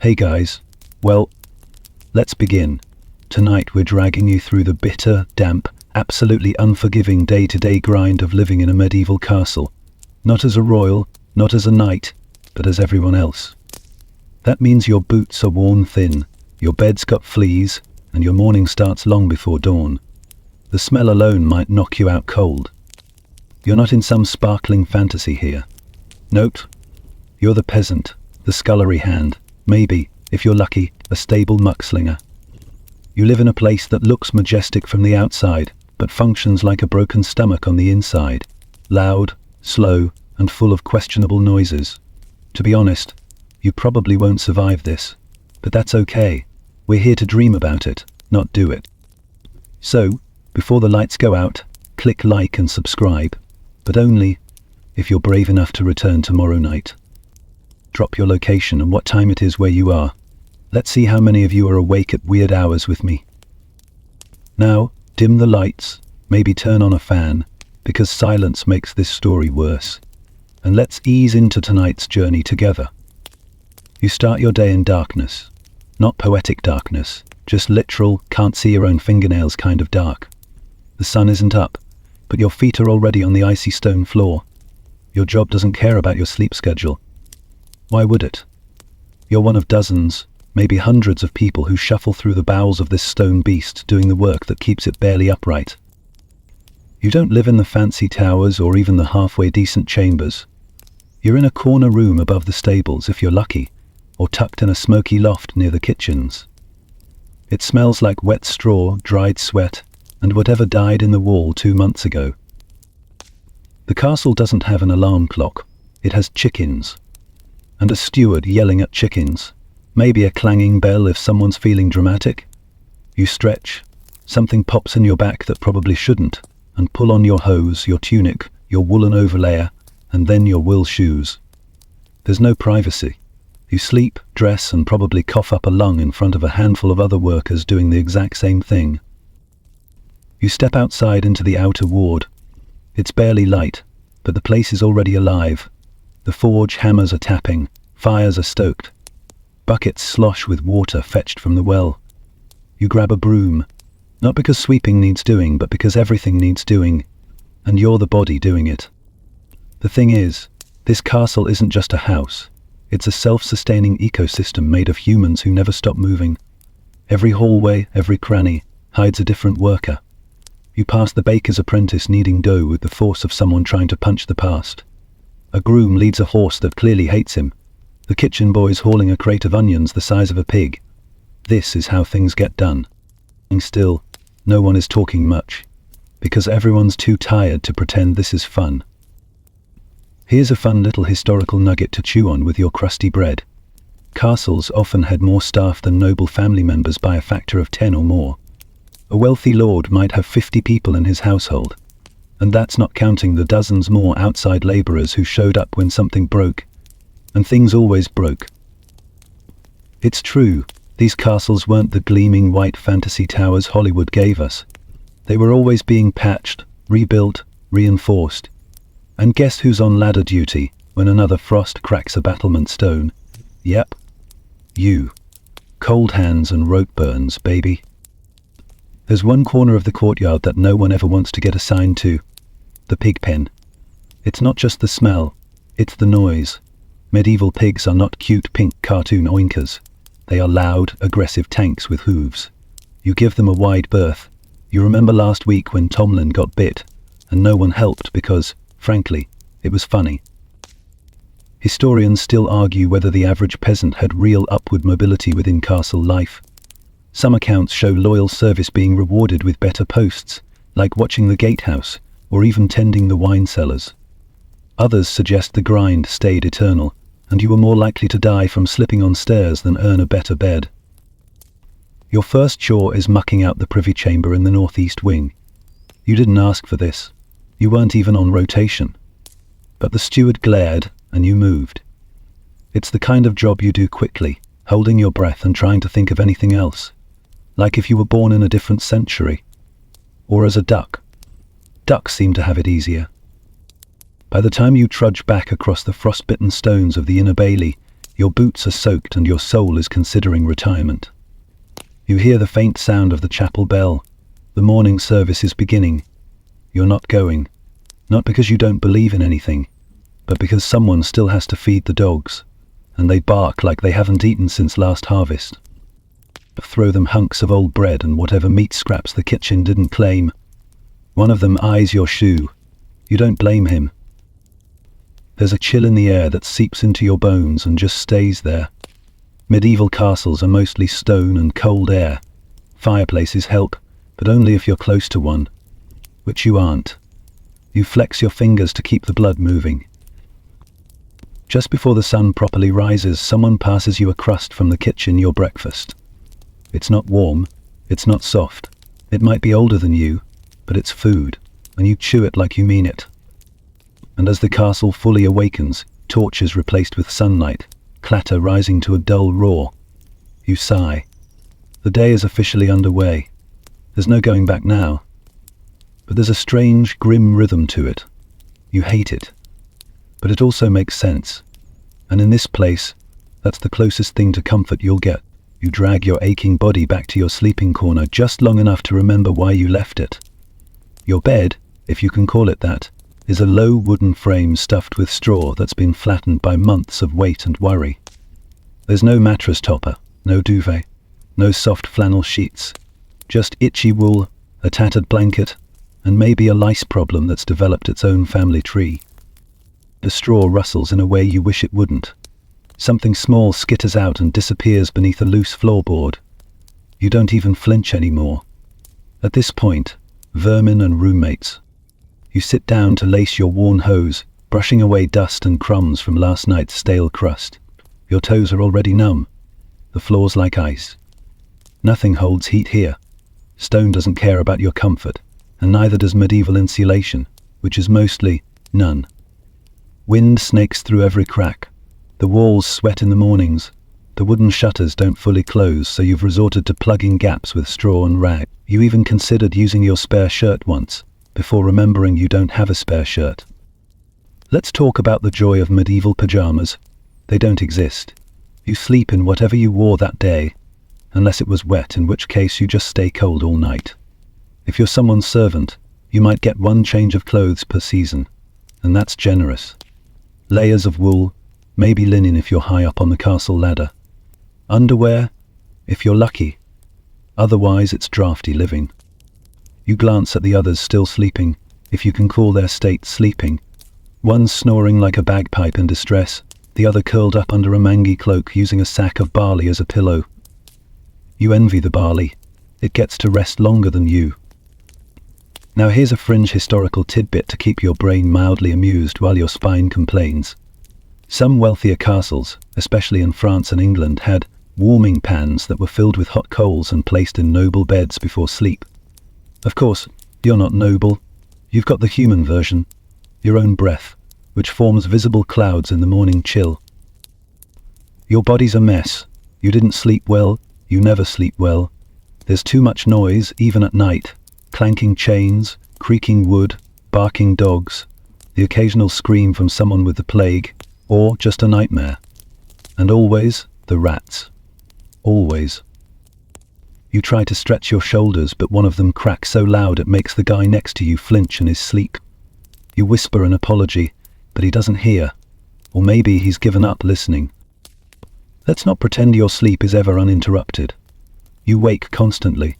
Hey guys, well, let's begin. Tonight we're dragging you through the bitter, damp, absolutely unforgiving day-to-day grind of living in a medieval castle. Not as a royal, not as a knight, but as everyone else. That means your boots are worn thin, your bed's got fleas, and your morning starts long before dawn. The smell alone might knock you out cold. You're not in some sparkling fantasy here. Note, you're the peasant, the scullery hand, maybe, if you're lucky, a stable muckslinger. You live in a place that looks majestic from the outside, but functions like a broken stomach on the inside. Loud, slow, and full of questionable noises. To be honest, you probably won't survive this. But that's okay. We're here to dream about it, not do it. So, before the lights go out, click like and subscribe. But only if you're brave enough to return tomorrow night. Drop your location and what time it is where you are. Let's see how many of you are awake at weird hours with me. Now, dim the lights, maybe turn on a fan, because silence makes this story worse. And let's ease into tonight's journey together. You start your day in darkness. Not poetic darkness, just literal, can't see your own fingernails kind of dark. The sun isn't up, but your feet are already on the icy stone floor. Your job doesn't care about your sleep schedule. Why would it? You're one of dozens, maybe hundreds of people who shuffle through the bowels of this stone beast doing the work that keeps it barely upright. You don't live in the fancy towers or even the halfway decent chambers. You're in a corner room above the stables if you're lucky, or tucked in a smoky loft near the kitchens. It smells like wet straw, dried sweat, and whatever died in the wall 2 months ago. The castle doesn't have an alarm clock. It has chickens. And a steward yelling at chickens. Maybe a clanging bell if someone's feeling dramatic. You stretch. Something pops in your back that probably shouldn't, and pull on your hose, your tunic, your woolen overlayer, and then your wool shoes. There's no privacy. You sleep, dress, and probably cough up a lung in front of a handful of other workers doing the exact same thing. You step outside into the outer ward. It's barely light, but the place is already alive. The forge hammers are tapping, fires are stoked. Buckets slosh with water fetched from the well. You grab a broom, not because sweeping needs doing, but because everything needs doing, and you're the body doing it. The thing is, this castle isn't just a house. It's a self-sustaining ecosystem made of humans who never stop moving. Every hallway, every cranny, hides a different worker. You pass the baker's apprentice kneading dough with the force of someone trying to punch the past. A groom leads a horse that clearly hates him. The kitchen boy's hauling a crate of onions the size of a pig. This is how things get done. And still, no one is talking much, because everyone's too tired to pretend this is fun. Here's a fun little historical nugget to chew on with your crusty bread. Castles often had more staff than noble family members by a factor of 10 or more. A wealthy lord might have 50 people in his household, and that's not counting the dozens more outside labourers who showed up when something broke, and things always broke. It's true, these castles weren't the gleaming white fantasy towers Hollywood gave us. They were always being patched, rebuilt, reinforced. And guess who's on ladder duty when another frost cracks a battlement stone? Yep, you. Cold hands and rope burns, baby. There's one corner of the courtyard that no one ever wants to get assigned to. The pig pen. It's not just the smell, it's the noise. Medieval pigs are not cute pink cartoon oinkers. They are loud, aggressive tanks with hooves. You give them a wide berth. You remember last week when Tomlin got bit, and no one helped because, frankly, it was funny. Historians still argue whether the average peasant had real upward mobility within castle life. Some accounts show loyal service being rewarded with better posts, like watching the gatehouse, or even tending the wine cellars. Others suggest the grind stayed eternal, and you were more likely to die from slipping on stairs than earn a better bed. Your first chore is mucking out the privy chamber in the northeast wing. You didn't ask for this. You weren't even on rotation. But the steward glared, and you moved. It's the kind of job you do quickly, holding your breath and trying to think of anything else. Like if you were born in a different century. Or as a duck. Ducks seem to have it easier. By the time you trudge back across the frostbitten stones of the inner bailey, Your boots are soaked and your soul is considering retirement. You hear the faint sound of the chapel bell. The morning service is beginning. You're not going. Not because you don't believe in anything, but because someone still has to feed the dogs, and they bark like they haven't eaten since last harvest. Throw them hunks of old bread and whatever meat scraps the kitchen didn't claim. One of them eyes your shoe. You don't blame him. There's a chill in the air that seeps into your bones and just stays there. Medieval castles are mostly stone and cold air. Fireplaces help, but only if you're close to one, which you aren't. You flex your fingers to keep the blood moving. Just before the sun properly rises, someone passes you a crust from the kitchen, your breakfast. It's not warm, it's not soft. It might be older than you, but it's food, and you chew it like you mean it. And as the castle fully awakens, torches replaced with sunlight, clatter rising to a dull roar, you sigh. The day is officially underway. There's no going back now. But there's a strange, grim rhythm to it. You hate it. But it also makes sense. And in this place, that's the closest thing to comfort you'll get. You drag your aching body back to your sleeping corner just long enough to remember why you left it. Your bed, if you can call it that, is a low wooden frame stuffed with straw that's been flattened by months of weight and worry. There's no mattress topper, no duvet, no soft flannel sheets, just itchy wool, a tattered blanket, and maybe a lice problem that's developed its own family tree. The straw rustles in a way you wish it wouldn't. Something small skitters out and disappears beneath a loose floorboard. You don't even flinch anymore. At this point, vermin and roommates. You sit down to lace your worn hose, brushing away dust and crumbs from last night's stale crust. Your toes are already numb. The floor's like ice. Nothing holds heat here. Stone doesn't care about your comfort, and neither does medieval insulation, which is mostly none. Wind snakes through every crack. The walls sweat in the mornings. The wooden shutters don't fully close, so you've resorted to plugging gaps with straw and rag. You even considered using your spare shirt once, before remembering you don't have a spare shirt. Let's talk about the joy of medieval pajamas. They don't exist. You sleep in whatever you wore that day, unless it was wet, in which case you just stay cold all night. If you're someone's servant, you might get one change of clothes per season, and that's generous. Layers of wool, maybe linen if you're high up on the castle ladder. Underwear, if you're lucky. Otherwise, it's drafty living. You glance at the others still sleeping, if you can call their state sleeping. One snoring like a bagpipe in distress, the other curled up under a mangy cloak using a sack of barley as a pillow. You envy the barley. It gets to rest longer than you. Now here's a fringe historical tidbit to keep your brain mildly amused while your spine complains. Some wealthier castles, especially in France and England, had warming pans that were filled with hot coals and placed in noble beds before sleep. Of course, you're not noble. You've got the human version, your own breath, which forms visible clouds in the morning chill. Your body's a mess. You didn't sleep well. You never sleep well. There's too much noise, even at night. Clanking chains, creaking wood, barking dogs, the occasional scream from someone with the plague, or just a nightmare. And always, the rats. Always. You try to stretch your shoulders, but one of them cracks so loud it makes the guy next to you flinch in his sleep. You whisper an apology, but he doesn't hear. Or maybe he's given up listening. Let's not pretend your sleep is ever uninterrupted. You wake constantly.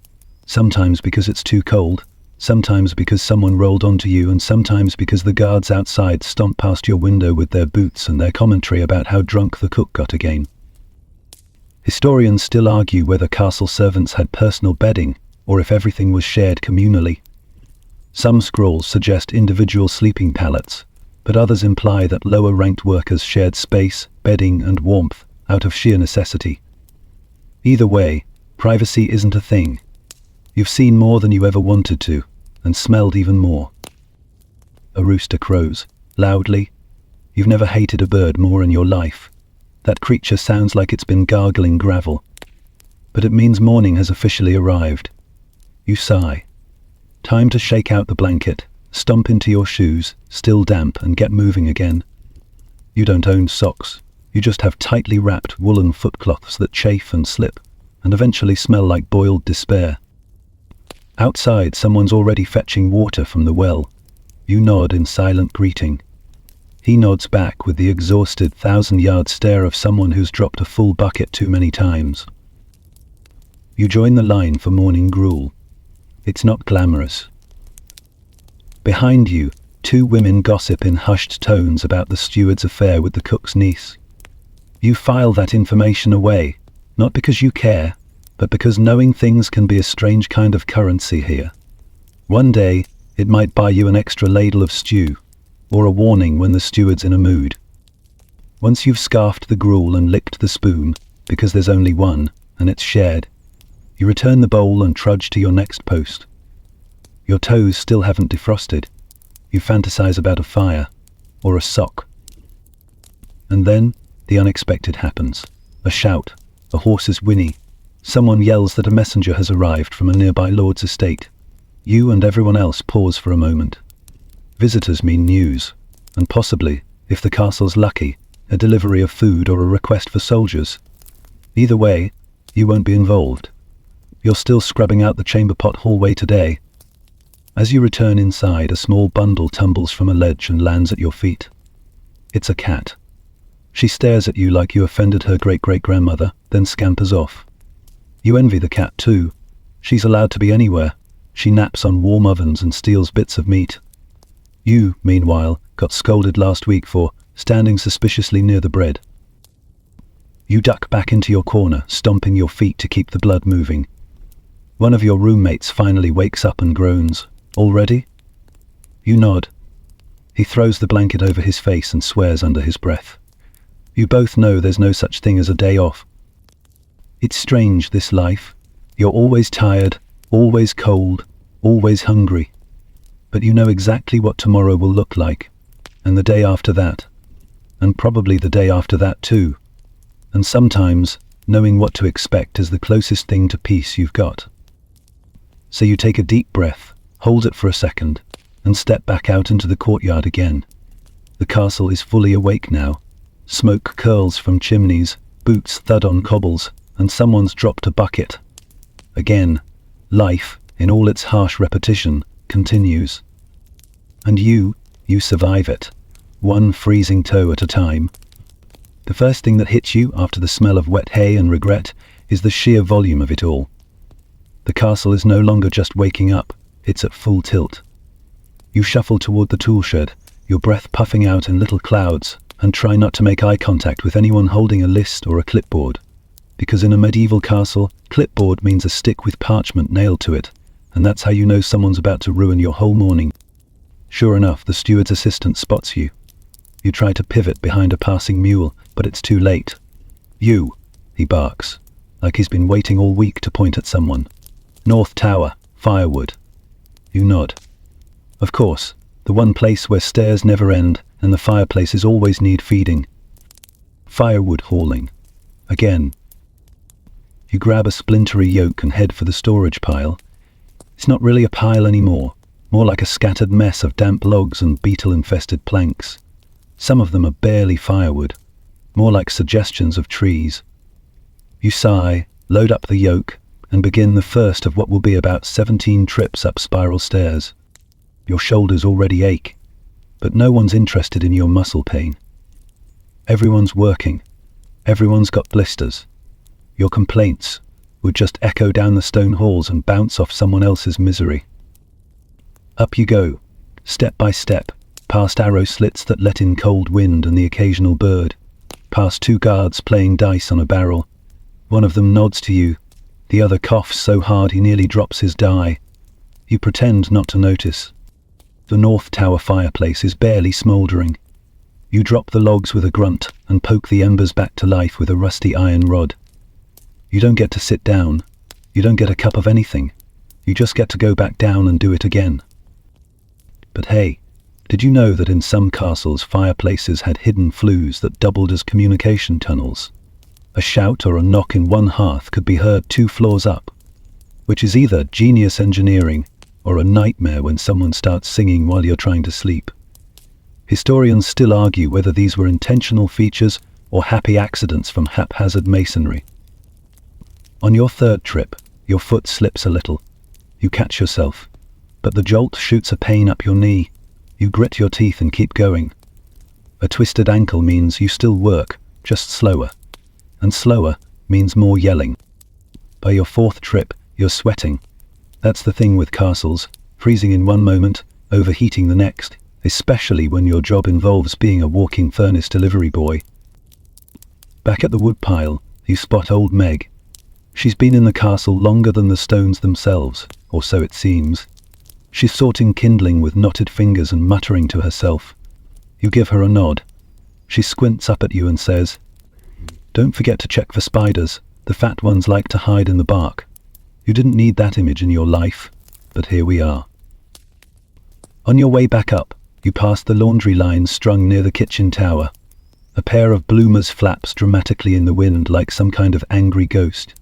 Sometimes because it's too cold, sometimes because someone rolled onto you, and sometimes because the guards outside stomp past your window with their boots and their commentary about how drunk the cook got again. Historians still argue whether castle servants had personal bedding, or if everything was shared communally. Some scrolls suggest individual sleeping pallets, but others imply that lower-ranked workers shared space, bedding, and warmth out of sheer necessity. Either way, privacy isn't a thing. You've seen more than you ever wanted to, and smelled even more. A rooster crows, loudly. You've never hated a bird more in your life. That creature sounds like it's been gargling gravel. But it means morning has officially arrived. You sigh. Time to shake out the blanket, stomp into your shoes, still damp, and get moving again. You don't own socks. You just have tightly wrapped woolen footcloths that chafe and slip, and eventually smell like boiled despair. Outside, someone's already fetching water from the well. You nod in silent greeting. He nods back with the exhausted 1,000-yard stare of someone who's dropped a full bucket too many times. You join the line for morning gruel. It's not glamorous. Behind you, 2 women gossip in hushed tones about the steward's affair with the cook's niece. You file that information away, not because you care, but because knowing things can be a strange kind of currency here. One day, it might buy you an extra ladle of stew, or a warning when the steward's in a mood. Once you've scarfed the gruel and licked the spoon, because there's only one, and it's shared, you return the bowl and trudge to your next post. Your toes still haven't defrosted. You fantasize about a fire, or a sock. And then, the unexpected happens. A shout, a horse's whinny. Someone yells that a messenger has arrived from a nearby lord's estate. You and everyone else pause for a moment. Visitors mean news, and possibly, if the castle's lucky, a delivery of food or a request for soldiers. Either way, you won't be involved. You're still scrubbing out the chamber pot hallway today. As you return inside, a small bundle tumbles from a ledge and lands at your feet. It's a cat. She stares at you like you offended her great-great-grandmother, then scampers off. You envy the cat too. She's allowed to be anywhere. She naps on warm ovens and steals bits of meat. You, meanwhile, got scolded last week for standing suspiciously near the bread. You duck back into your corner, stomping your feet to keep the blood moving. One of your roommates finally wakes up and groans. Already? You nod. He throws the blanket over his face and swears under his breath. You both know there's no such thing as a day off. It's strange, this life. You're always tired, always cold, always hungry. But you know exactly what tomorrow will look like, and the day after that, and probably the day after that too. And sometimes, knowing what to expect is the closest thing to peace you've got. So you take a deep breath, hold it for a second, and step back out into the courtyard again. The castle is fully awake now. Smoke curls from chimneys, boots thud on cobbles, and someone's dropped a bucket. Again, life, in all its harsh repetition, continues. And you survive it, one freezing toe at a time. The first thing that hits you after the smell of wet hay and regret is the sheer volume of it all. The castle is no longer just waking up, it's at full tilt. You shuffle toward the tool shed, your breath puffing out in little clouds, and try not to make eye contact with anyone holding a list or a clipboard. Because in a medieval castle, clipboard means a stick with parchment nailed to it, and that's how you know someone's about to ruin your whole morning. Sure enough, the steward's assistant spots you. You try to pivot behind a passing mule, but it's too late. You, he barks, like he's been waiting all week to point at someone. North Tower, firewood. You nod. Of course, the one place where stairs never end and the fireplaces always need feeding. Firewood hauling. Again. You grab a splintery yoke and head for the storage pile. It's not really a pile anymore, more like a scattered mess of damp logs and beetle-infested planks. Some of them are barely firewood, more like suggestions of trees. You sigh, load up the yoke, and begin the first of what will be about 17 trips up spiral stairs. Your shoulders already ache, but no one's interested in your muscle pain. Everyone's working. Everyone's got blisters. Your complaints would just echo down the stone halls and bounce off someone else's misery. Up you go, step by step, past arrow slits that let in cold wind and the occasional bird, past 2 guards playing dice on a barrel. One of them nods to you, the other coughs so hard he nearly drops his die. You pretend not to notice. The North Tower fireplace is barely smouldering. You drop the logs with a grunt and poke the embers back to life with a rusty iron rod. You don't get to sit down. You don't get a cup of anything. You just get to go back down and do it again. But hey, did you know that in some castles fireplaces had hidden flues that doubled as communication tunnels? A shout or a knock in one hearth could be heard 2 floors up, which is either genius engineering or a nightmare when someone starts singing while you're trying to sleep. Historians still argue whether these were intentional features or happy accidents from haphazard masonry. On your third trip, your foot slips a little. You catch yourself, but the jolt shoots a pain up your knee. You grit your teeth and keep going. A twisted ankle means you still work, just slower. And slower means more yelling. By your fourth trip, you're sweating. That's the thing with castles, freezing in one moment, overheating the next, especially when your job involves being a walking furnace delivery boy. Back at the woodpile, you spot old Meg. She's been in the castle longer than the stones themselves, or so it seems. She's sorting kindling with knotted fingers and muttering to herself. You give her a nod. She squints up at you and says, "Don't forget to check for spiders. The fat ones like to hide in the bark." You didn't need that image in your life, but here we are. On your way back up, you pass the laundry lines strung near the kitchen tower. A pair of bloomers flaps dramatically in the wind like some kind of angry ghost.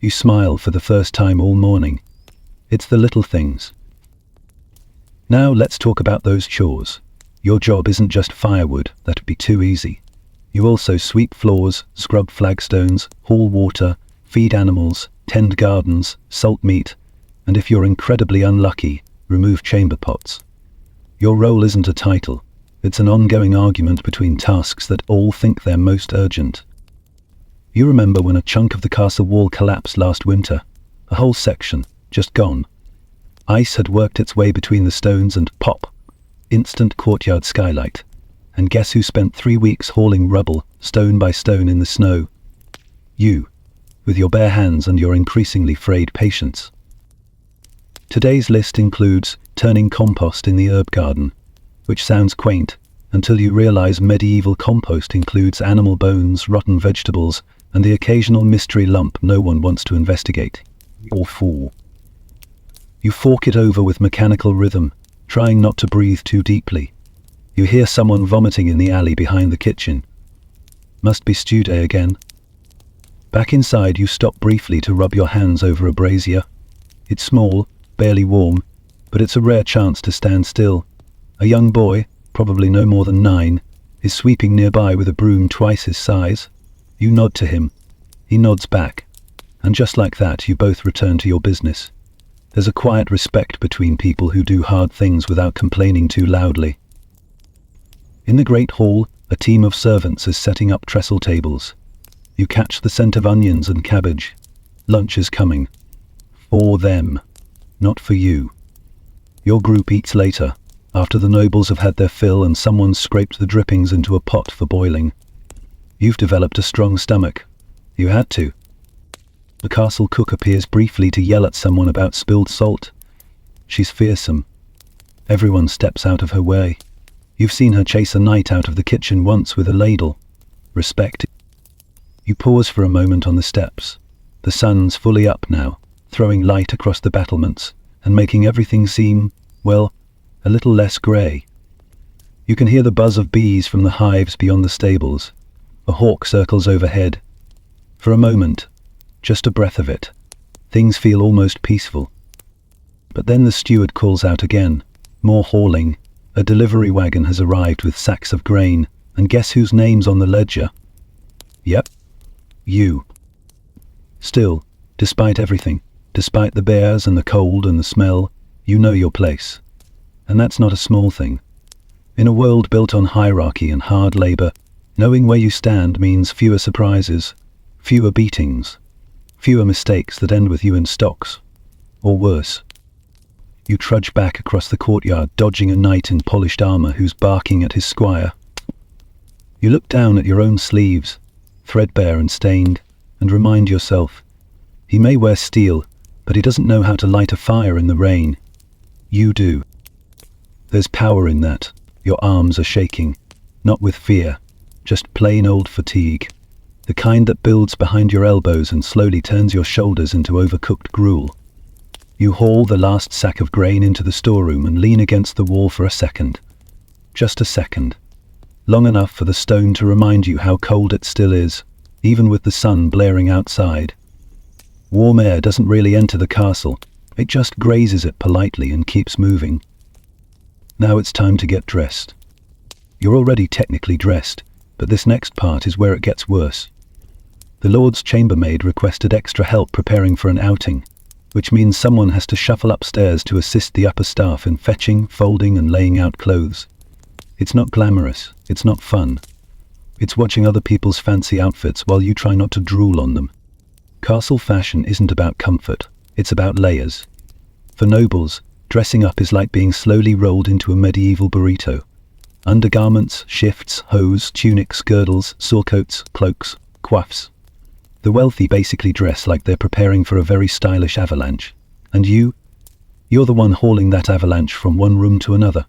You smile for the first time all morning. It's the little things. Now let's talk about those chores. Your job isn't just firewood, that'd be too easy. You also sweep floors, scrub flagstones, haul water, feed animals, tend gardens, salt meat, and if you're incredibly unlucky, remove chamber pots. Your role isn't a title. It's an ongoing argument between tasks that all think they're most urgent. You remember when a chunk of the castle wall collapsed last winter? A whole section, just gone. Ice had worked its way between the stones and pop, instant courtyard skylight. And guess who spent 3 weeks hauling rubble, stone by stone in the snow? You, with your bare hands and your increasingly frayed patience. Today's list includes turning compost in the herb garden, which sounds quaint until you realize medieval compost includes animal bones, rotten vegetables, and the occasional mystery lump no one wants to investigate. Or fool. You fork it over with mechanical rhythm, trying not to breathe too deeply. You hear someone vomiting in the alley behind the kitchen. Must be stew day again. Back inside, you stop briefly to rub your hands over a brazier. It's small, barely warm, but it's a rare chance to stand still. A young boy, probably no more than 9, is sweeping nearby with a broom twice his size. You nod to him. He nods back. And just like that, you both return to your business. There's a quiet respect between people who do hard things without complaining too loudly. In the great hall, a team of servants is setting up trestle tables. You catch the scent of onions and cabbage. Lunch is coming. For them, not for you. Your group eats later, after the nobles have had their fill and someone's scraped the drippings into a pot for boiling. You've developed a strong stomach. You had to. The castle cook appears briefly to yell at someone about spilled salt. She's fearsome. Everyone steps out of her way. You've seen her chase a knight out of the kitchen once with a ladle. Respect. You pause for a moment on the steps. The sun's fully up now, throwing light across the battlements and making everything seem, well, a little less grey. You can hear the buzz of bees from the hives beyond the stables. A hawk circles overhead. For a moment, just a breath of it, things feel almost peaceful. But then the steward calls out again. More hauling. A delivery wagon has arrived with sacks of grain, and guess whose name's on the ledger? Yep, you. Still, despite everything, despite the bears and the cold and the smell, you know your place. And that's not a small thing. In a world built on hierarchy and hard labor, knowing where you stand means fewer surprises, fewer beatings, fewer mistakes that end with you in stocks, or worse. You trudge back across the courtyard, dodging a knight in polished armor who's barking at his squire. You look down at your own sleeves, threadbare and stained, and remind yourself, he may wear steel, but he doesn't know how to light a fire in the rain. You do. There's power in that. Your arms are shaking, not with fear, just plain old fatigue, the kind that builds behind your elbows and slowly turns your shoulders into overcooked gruel. You haul the last sack of grain into the storeroom and lean against the wall for a second. Just a second. Long enough for the stone to remind you how cold it still is, even with the sun blaring outside. Warm air doesn't really enter the castle. It just grazes it politely and keeps moving. Now it's time to get dressed. You're already technically dressed. But this next part is where it gets worse. The Lord's chambermaid requested extra help preparing for an outing, which means someone has to shuffle upstairs to assist the upper staff in fetching, folding and laying out clothes. It's not glamorous, it's not fun. It's watching other people's fancy outfits while you try not to drool on them. Castle fashion isn't about comfort, it's about layers. For nobles, dressing up is like being slowly rolled into a medieval burrito. Undergarments, shifts, hose, tunics, girdles, surcoats, cloaks, coifs. The wealthy basically dress like they're preparing for a very stylish avalanche. And you're the one hauling that avalanche from one room to another.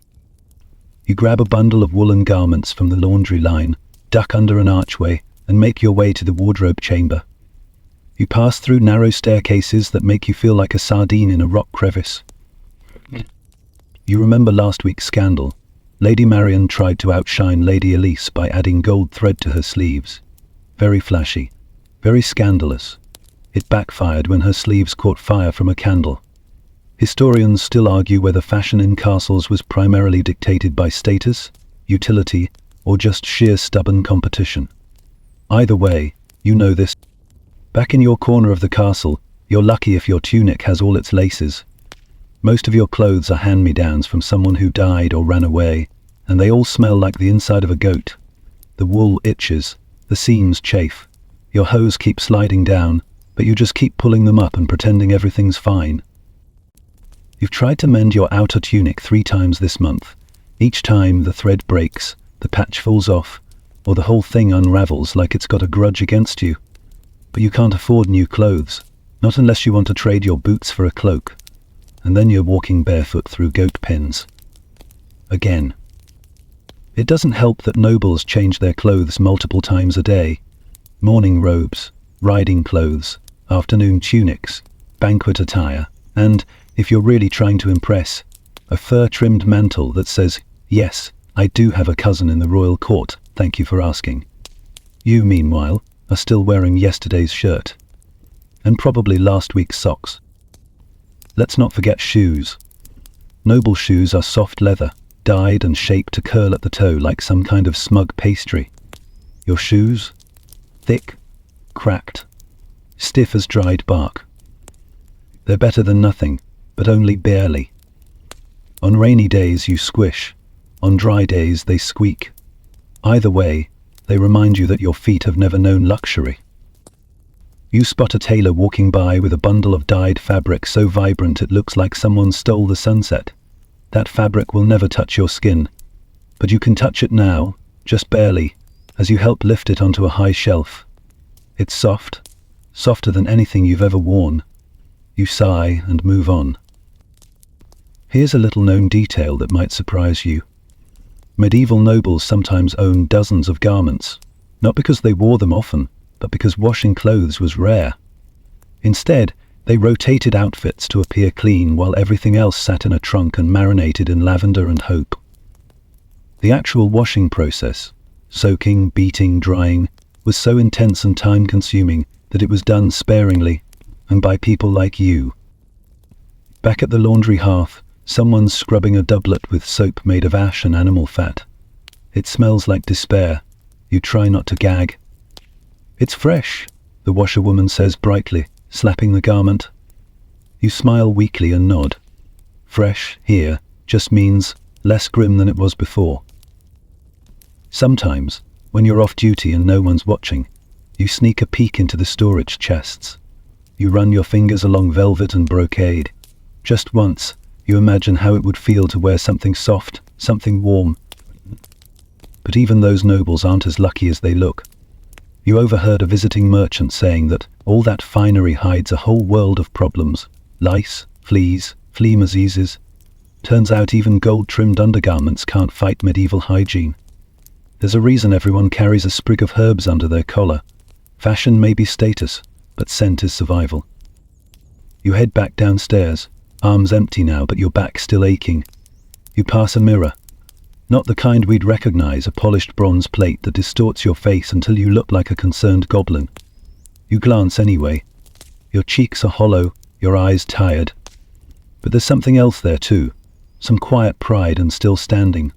You grab a bundle of woolen garments from the laundry line, duck under an archway, and make your way to the wardrobe chamber. You pass through narrow staircases that make you feel like a sardine in a rock crevice. You remember last week's scandal. Lady Marian tried to outshine Lady Elise by adding gold thread to her sleeves. Very flashy, very scandalous. It backfired when her sleeves caught fire from a candle. Historians still argue whether fashion in castles was primarily dictated by status, utility, or just sheer stubborn competition. Either way, you know this. Back in your corner of the castle, you're lucky if your tunic has all its laces. Most of your clothes are hand-me-downs from someone who died or ran away, and they all smell like the inside of a goat. The wool itches, the seams chafe. Your hose keeps sliding down, but you just keep pulling them up and pretending everything's fine. You've tried to mend your outer tunic 3 times this month. Each time the thread breaks, the patch falls off, or the whole thing unravels like it's got a grudge against you. But you can't afford new clothes, not unless you want to trade your boots for a cloak. And then you're walking barefoot through goat pens. Again. It doesn't help that nobles change their clothes multiple times a day. Morning robes, riding clothes, afternoon tunics, banquet attire, and, if you're really trying to impress, a fur-trimmed mantle that says, "Yes, I do have a cousin in the royal court, thank you for asking." You, meanwhile, are still wearing yesterday's shirt. And probably last week's socks. Let's not forget shoes. Noble shoes are soft leather, dyed and shaped to curl at the toe like some kind of smug pastry. Your shoes? Thick, cracked, stiff as dried bark. They're better than nothing, but only barely. On rainy days you squish, on dry days they squeak. Either way, they remind you that your feet have never known luxury. You spot a tailor walking by with a bundle of dyed fabric so vibrant it looks like someone stole the sunset. That fabric will never touch your skin, but you can touch it now, just barely, as you help lift it onto a high shelf. It's soft, softer than anything you've ever worn. You sigh and move on. Here's a little-known detail that might surprise you. Medieval nobles sometimes owned dozens of garments, not because they wore them often, but because washing clothes was rare. Instead, they rotated outfits to appear clean while everything else sat in a trunk and marinated in lavender and hope. The actual washing process, soaking, beating, drying, was so intense and time-consuming that it was done sparingly, and by people like you. Back at the laundry hearth, someone's scrubbing a doublet with soap made of ash and animal fat. It smells like despair. You try not to gag. "It's fresh," the washerwoman says brightly, slapping the garment. You smile weakly and nod. Fresh, here, just means less grim than it was before. Sometimes, when you're off duty and no one's watching, you sneak a peek into the storage chests. You run your fingers along velvet and brocade. Just once, you imagine how it would feel to wear something soft, something warm. But even those nobles aren't as lucky as they look. You overheard a visiting merchant saying that all that finery hides a whole world of problems. Lice, fleas, flea diseases. Turns out even gold-trimmed undergarments can't fight medieval hygiene. There's a reason everyone carries a sprig of herbs under their collar. Fashion may be status, but scent is survival. You head back downstairs, arms empty now but your back still aching. You pass a mirror. Not the kind we'd recognize, a polished bronze plate that distorts your face until you look like a concerned goblin. You glance anyway. Your cheeks are hollow, your eyes tired. But there's something else there too, some quiet pride and still standing.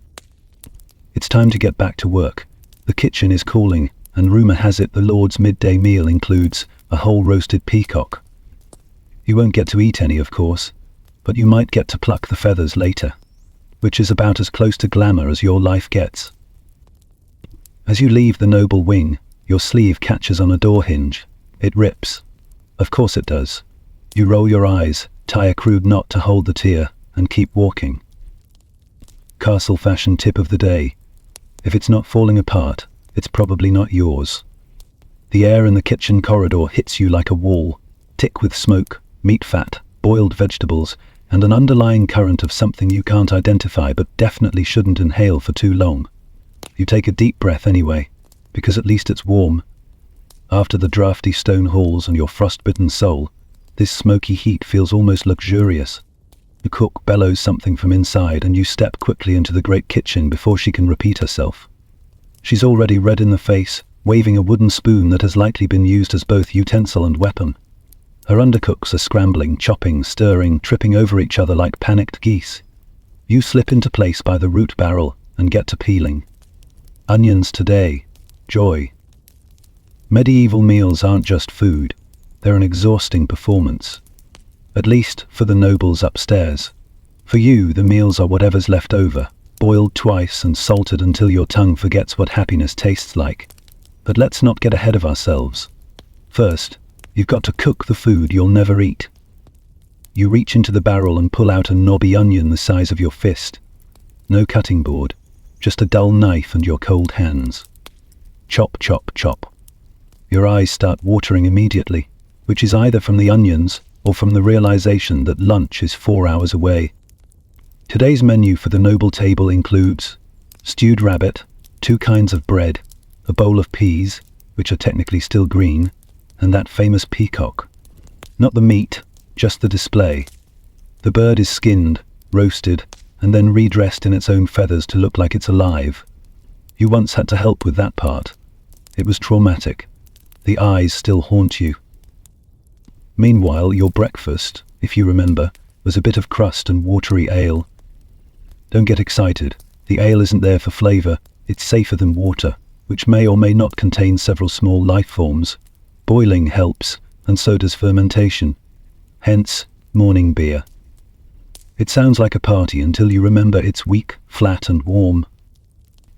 It's time to get back to work. The kitchen is calling, and rumour has it the Lord's midday meal includes a whole roasted peacock. You won't get to eat any, of course, but you might get to pluck the feathers later, which is about as close to glamour as your life gets. As you leave the noble wing, your sleeve catches on a door hinge. It rips. Of course it does. You roll your eyes, tie a crude knot to hold the tear, and keep walking. Castle fashion tip of the day. If it's not falling apart, it's probably not yours. The air in the kitchen corridor hits you like a wall, thick with smoke, meat fat, boiled vegetables, and an underlying current of something you can't identify but definitely shouldn't inhale for too long. You take a deep breath anyway, because at least it's warm. After the drafty stone halls and your frostbitten soul, this smoky heat feels almost luxurious. The cook bellows something from inside and you step quickly into the great kitchen before she can repeat herself. She's already red in the face, waving a wooden spoon that has likely been used as both utensil and weapon. Her undercooks are scrambling, chopping, stirring, tripping over each other like panicked geese. You slip into place by the root barrel and get to peeling. Onions today. Joy. Medieval meals aren't just food, they're an exhausting performance. At least for the nobles upstairs. For you, the meals are whatever's left over, boiled twice and salted until your tongue forgets what happiness tastes like. But let's not get ahead of ourselves. First, you've got to cook the food you'll never eat. You reach into the barrel and pull out a knobby onion the size of your fist. No cutting board, just a dull knife and your cold hands. Chop, chop, chop. Your eyes start watering immediately, which is either from the onions or from the realization that lunch is 4 hours away. Today's menu for the noble table includes stewed rabbit, 2 kinds of bread, a bowl of peas, which are technically still green, and that famous peacock. Not the meat, just the display. The bird is skinned, roasted, and then redressed in its own feathers to look like it's alive. You once had to help with that part. It was traumatic. The eyes still haunt you. Meanwhile, your breakfast, if you remember, was a bit of crust and watery ale. Don't get excited. The ale isn't there for flavour. It's safer than water, which may or may not contain several small life forms. Boiling helps, and so does fermentation. Hence, morning beer. It sounds like a party until you remember it's weak, flat and warm.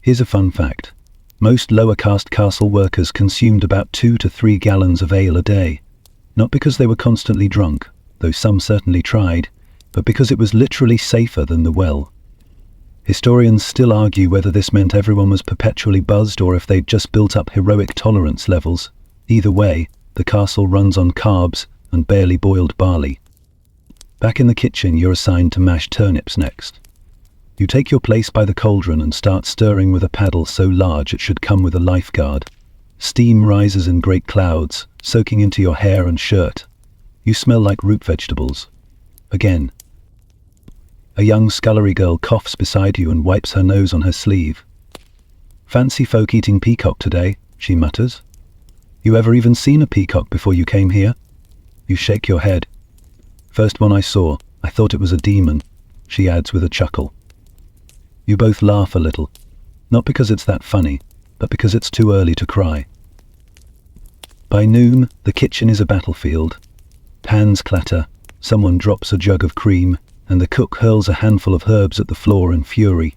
Here's a fun fact. Most lower caste castle workers consumed about 2 to 3 gallons of ale a day. Not because they were constantly drunk, though some certainly tried, but because it was literally safer than the well. Historians still argue whether this meant everyone was perpetually buzzed or if they'd just built up heroic tolerance levels. Either way, the castle runs on carbs and barely boiled barley. Back in the kitchen, you're assigned to mash turnips next. You take your place by the cauldron and start stirring with a paddle so large it should come with a lifeguard. Steam rises in great clouds, soaking into your hair and shirt. You smell like root vegetables. Again. A young scullery girl coughs beside you and wipes her nose on her sleeve. Fancy folk eating peacock today, she mutters. You ever even seen a peacock before you came here? You shake your head. First one I saw, I thought it was a demon, she adds with a chuckle. You both laugh a little, not because it's that funny, but because it's too early to cry. By noon, the kitchen is a battlefield. Pans clatter, someone drops a jug of cream, and the cook hurls a handful of herbs at the floor in fury.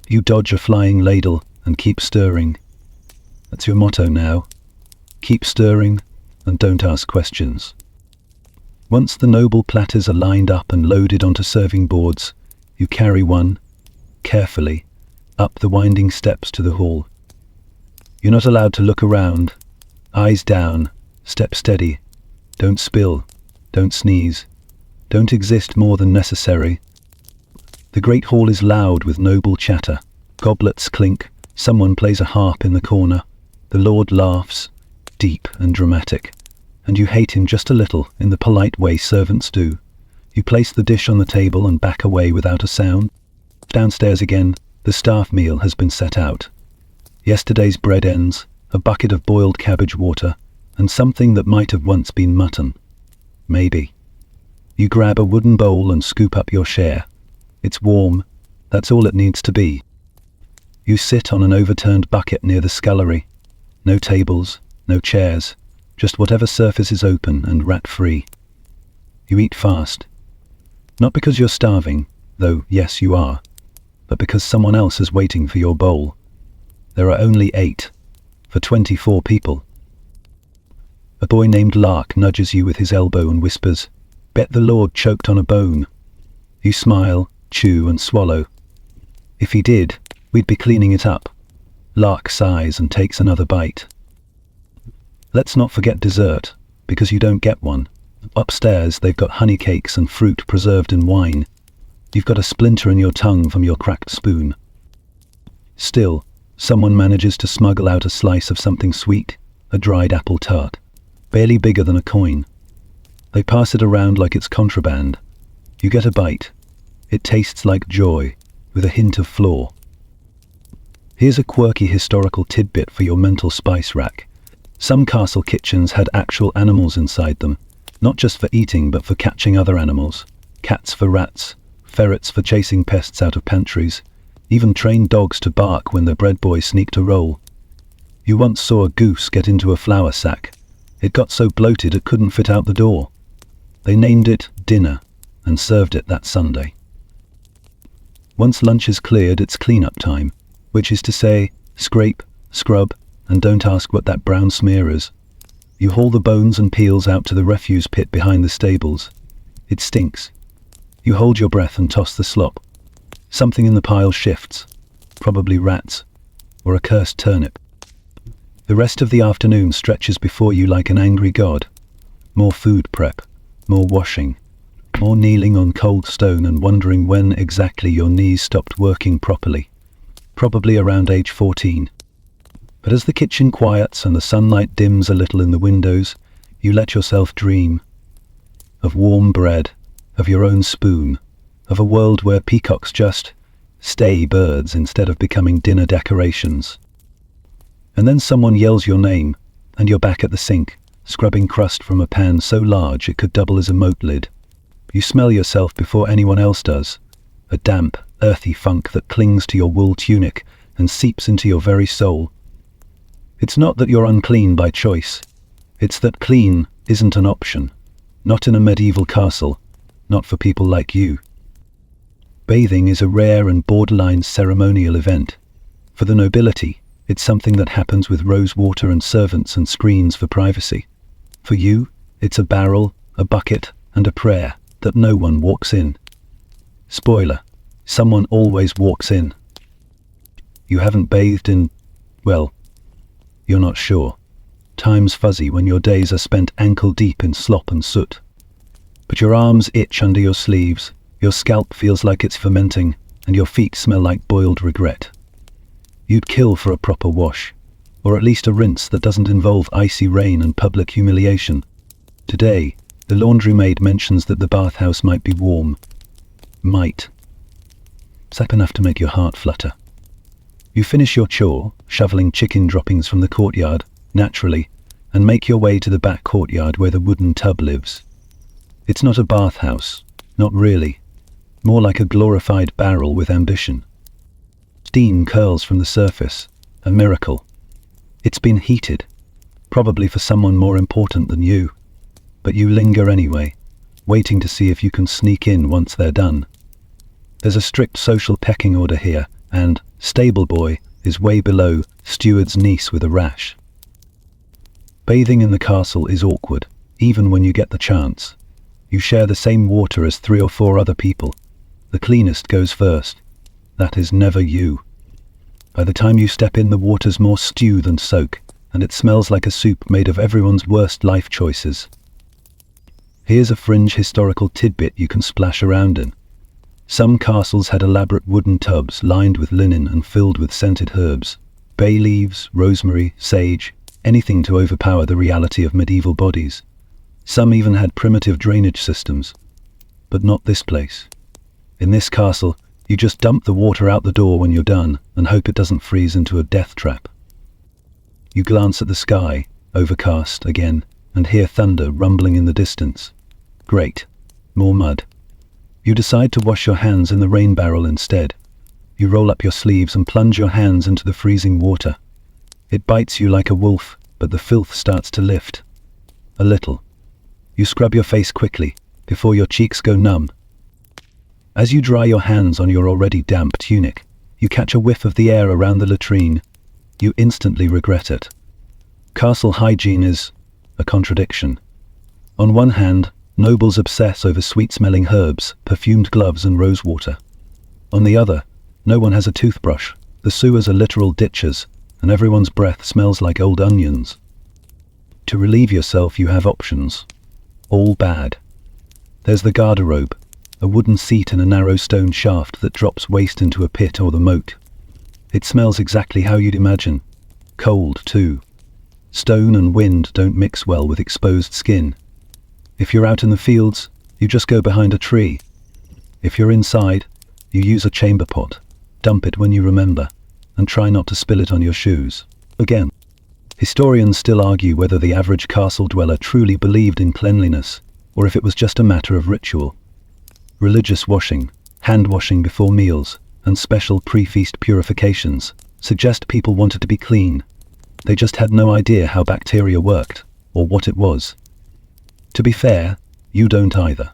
You dodge a flying ladle and keep stirring. That's your motto now. Keep stirring and don't ask questions. Once the noble platters are lined up and loaded onto serving boards, you carry one, carefully, up the winding steps to the hall. You're not allowed to look around. Eyes down, step steady. Don't spill, don't sneeze. Don't exist more than necessary. The great hall is loud with noble chatter. Goblets clink, someone plays a harp in the corner. The lord laughs, deep and dramatic. And you hate him just a little in the polite way servants do. You place the dish on the table and back away without a sound. Downstairs again, the staff meal has been set out. Yesterday's bread ends, a bucket of boiled cabbage water, and something that might have once been mutton. Maybe. You grab a wooden bowl and scoop up your share. It's warm. That's all it needs to be. You sit on an overturned bucket near the scullery. No tables, no chairs, just whatever surface is open and rat-free. You eat fast. Not because you're starving, though yes you are, but because someone else is waiting for your bowl. There are only 8, for 24 people. A boy named Lark nudges you with his elbow and whispers, "Bet the Lord choked on a bone." You smile, chew and swallow. If he did, we'd be cleaning it up. Lark sighs and takes another bite. Let's not forget dessert, because you don't get one. Upstairs they've got honey cakes and fruit preserved in wine. You've got a splinter in your tongue from your cracked spoon. Still, someone manages to smuggle out a slice of something sweet, a dried apple tart, barely bigger than a coin. They pass it around like it's contraband. You get a bite. It tastes like joy, with a hint of flaw. Here's a quirky historical tidbit for your mental spice rack. Some castle kitchens had actual animals inside them, not just for eating but for catching other animals. Cats for rats, ferrets for chasing pests out of pantries, even trained dogs to bark when the bread boy sneaked a roll. You once saw a goose get into a flour sack. It got so bloated it couldn't fit out the door. They named it Dinner and served it that Sunday. Once lunch is cleared, it's clean-up time, which is to say, scrape, scrub, and don't ask what that brown smear is. You haul the bones and peels out to the refuse pit behind the stables. It stinks. You hold your breath and toss the slop. Something in the pile shifts, probably rats, or a cursed turnip. The rest of the afternoon stretches before you like an angry god. More food prep, more washing, more kneeling on cold stone and wondering when exactly your knees stopped working properly. Probably around age 14. But as the kitchen quiets and the sunlight dims a little in the windows, you let yourself dream. Of warm bread, of your own spoon, of a world where peacocks just stay birds instead of becoming dinner decorations. And then someone yells your name, and you're back at the sink, scrubbing crust from a pan so large it could double as a moat lid. You smell yourself before anyone else does, a damp, earthy funk that clings to your wool tunic and seeps into your very soul. It's not that you're unclean by choice. It's that clean isn't an option. Not in a medieval castle. Not for people like you. Bathing is a rare and borderline ceremonial event. For the nobility, it's something that happens with rose water and servants and screens for privacy. For you, it's a barrel, a bucket, and a prayer that no one walks in. Spoiler, someone always walks in. You haven't bathed in, well, you're not sure. Time's fuzzy when your days are spent ankle-deep in slop and soot. But your arms itch under your sleeves, your scalp feels like it's fermenting, and your feet smell like boiled regret. You'd kill for a proper wash, or at least a rinse that doesn't involve icy rain and public humiliation. Today, the laundry maid mentions that the bathhouse might be warm. Might. Sap enough to make your heart flutter. You finish your chore, shoveling chicken droppings from the courtyard, naturally, and make your way to the back courtyard where the wooden tub lives. It's not a bathhouse, not really. More like a glorified barrel with ambition. Steam curls from the surface, a miracle. It's been heated, probably for someone more important than you. But you linger anyway, waiting to see if you can sneak in once they're done. There's a strict social pecking order here, and stable boy is way below steward's niece with a rash. Bathing in the castle is awkward, even when you get the chance. You share the same water as 3 or 4 other people. The cleanest goes first. That is never you. By the time you step in, the water's more stew than soak, and it smells like a soup made of everyone's worst life choices. Here's a fringe historical tidbit you can splash around in. Some castles had elaborate wooden tubs lined with linen and filled with scented herbs. Bay leaves, rosemary, sage, anything to overpower the reality of medieval bodies. Some even had primitive drainage systems. But not this place. In this castle, you just dump the water out the door when you're done and hope it doesn't freeze into a death trap. You glance at the sky, overcast again, and hear thunder rumbling in the distance. Great. More mud. You decide to wash your hands in the rain barrel instead. You roll up your sleeves and plunge your hands into the freezing water. It bites you like a wolf, but the filth starts to lift. A little. You scrub your face quickly, before your cheeks go numb. As you dry your hands on your already damp tunic, you catch a whiff of the air around the latrine. You instantly regret it. Castle hygiene is a contradiction. On one hand, nobles obsess over sweet-smelling herbs, perfumed gloves and rosewater. On the other, no one has a toothbrush, the sewers are literal ditches, and everyone's breath smells like old onions. To relieve yourself, you have options. All bad. There's the garderobe, a wooden seat in a narrow stone shaft that drops waste into a pit or the moat. It smells exactly how you'd imagine. Cold, too. Stone and wind don't mix well with exposed skin. If you're out in the fields, you just go behind a tree. If you're inside, you use a chamber pot, dump it when you remember, and try not to spill it on your shoes. Again, historians still argue whether the average castle dweller truly believed in cleanliness, or if it was just a matter of ritual. Religious washing, hand washing before meals, and special pre-feast purifications suggest people wanted to be clean. They just had no idea how bacteria worked, or what it was. To be fair, you don't either.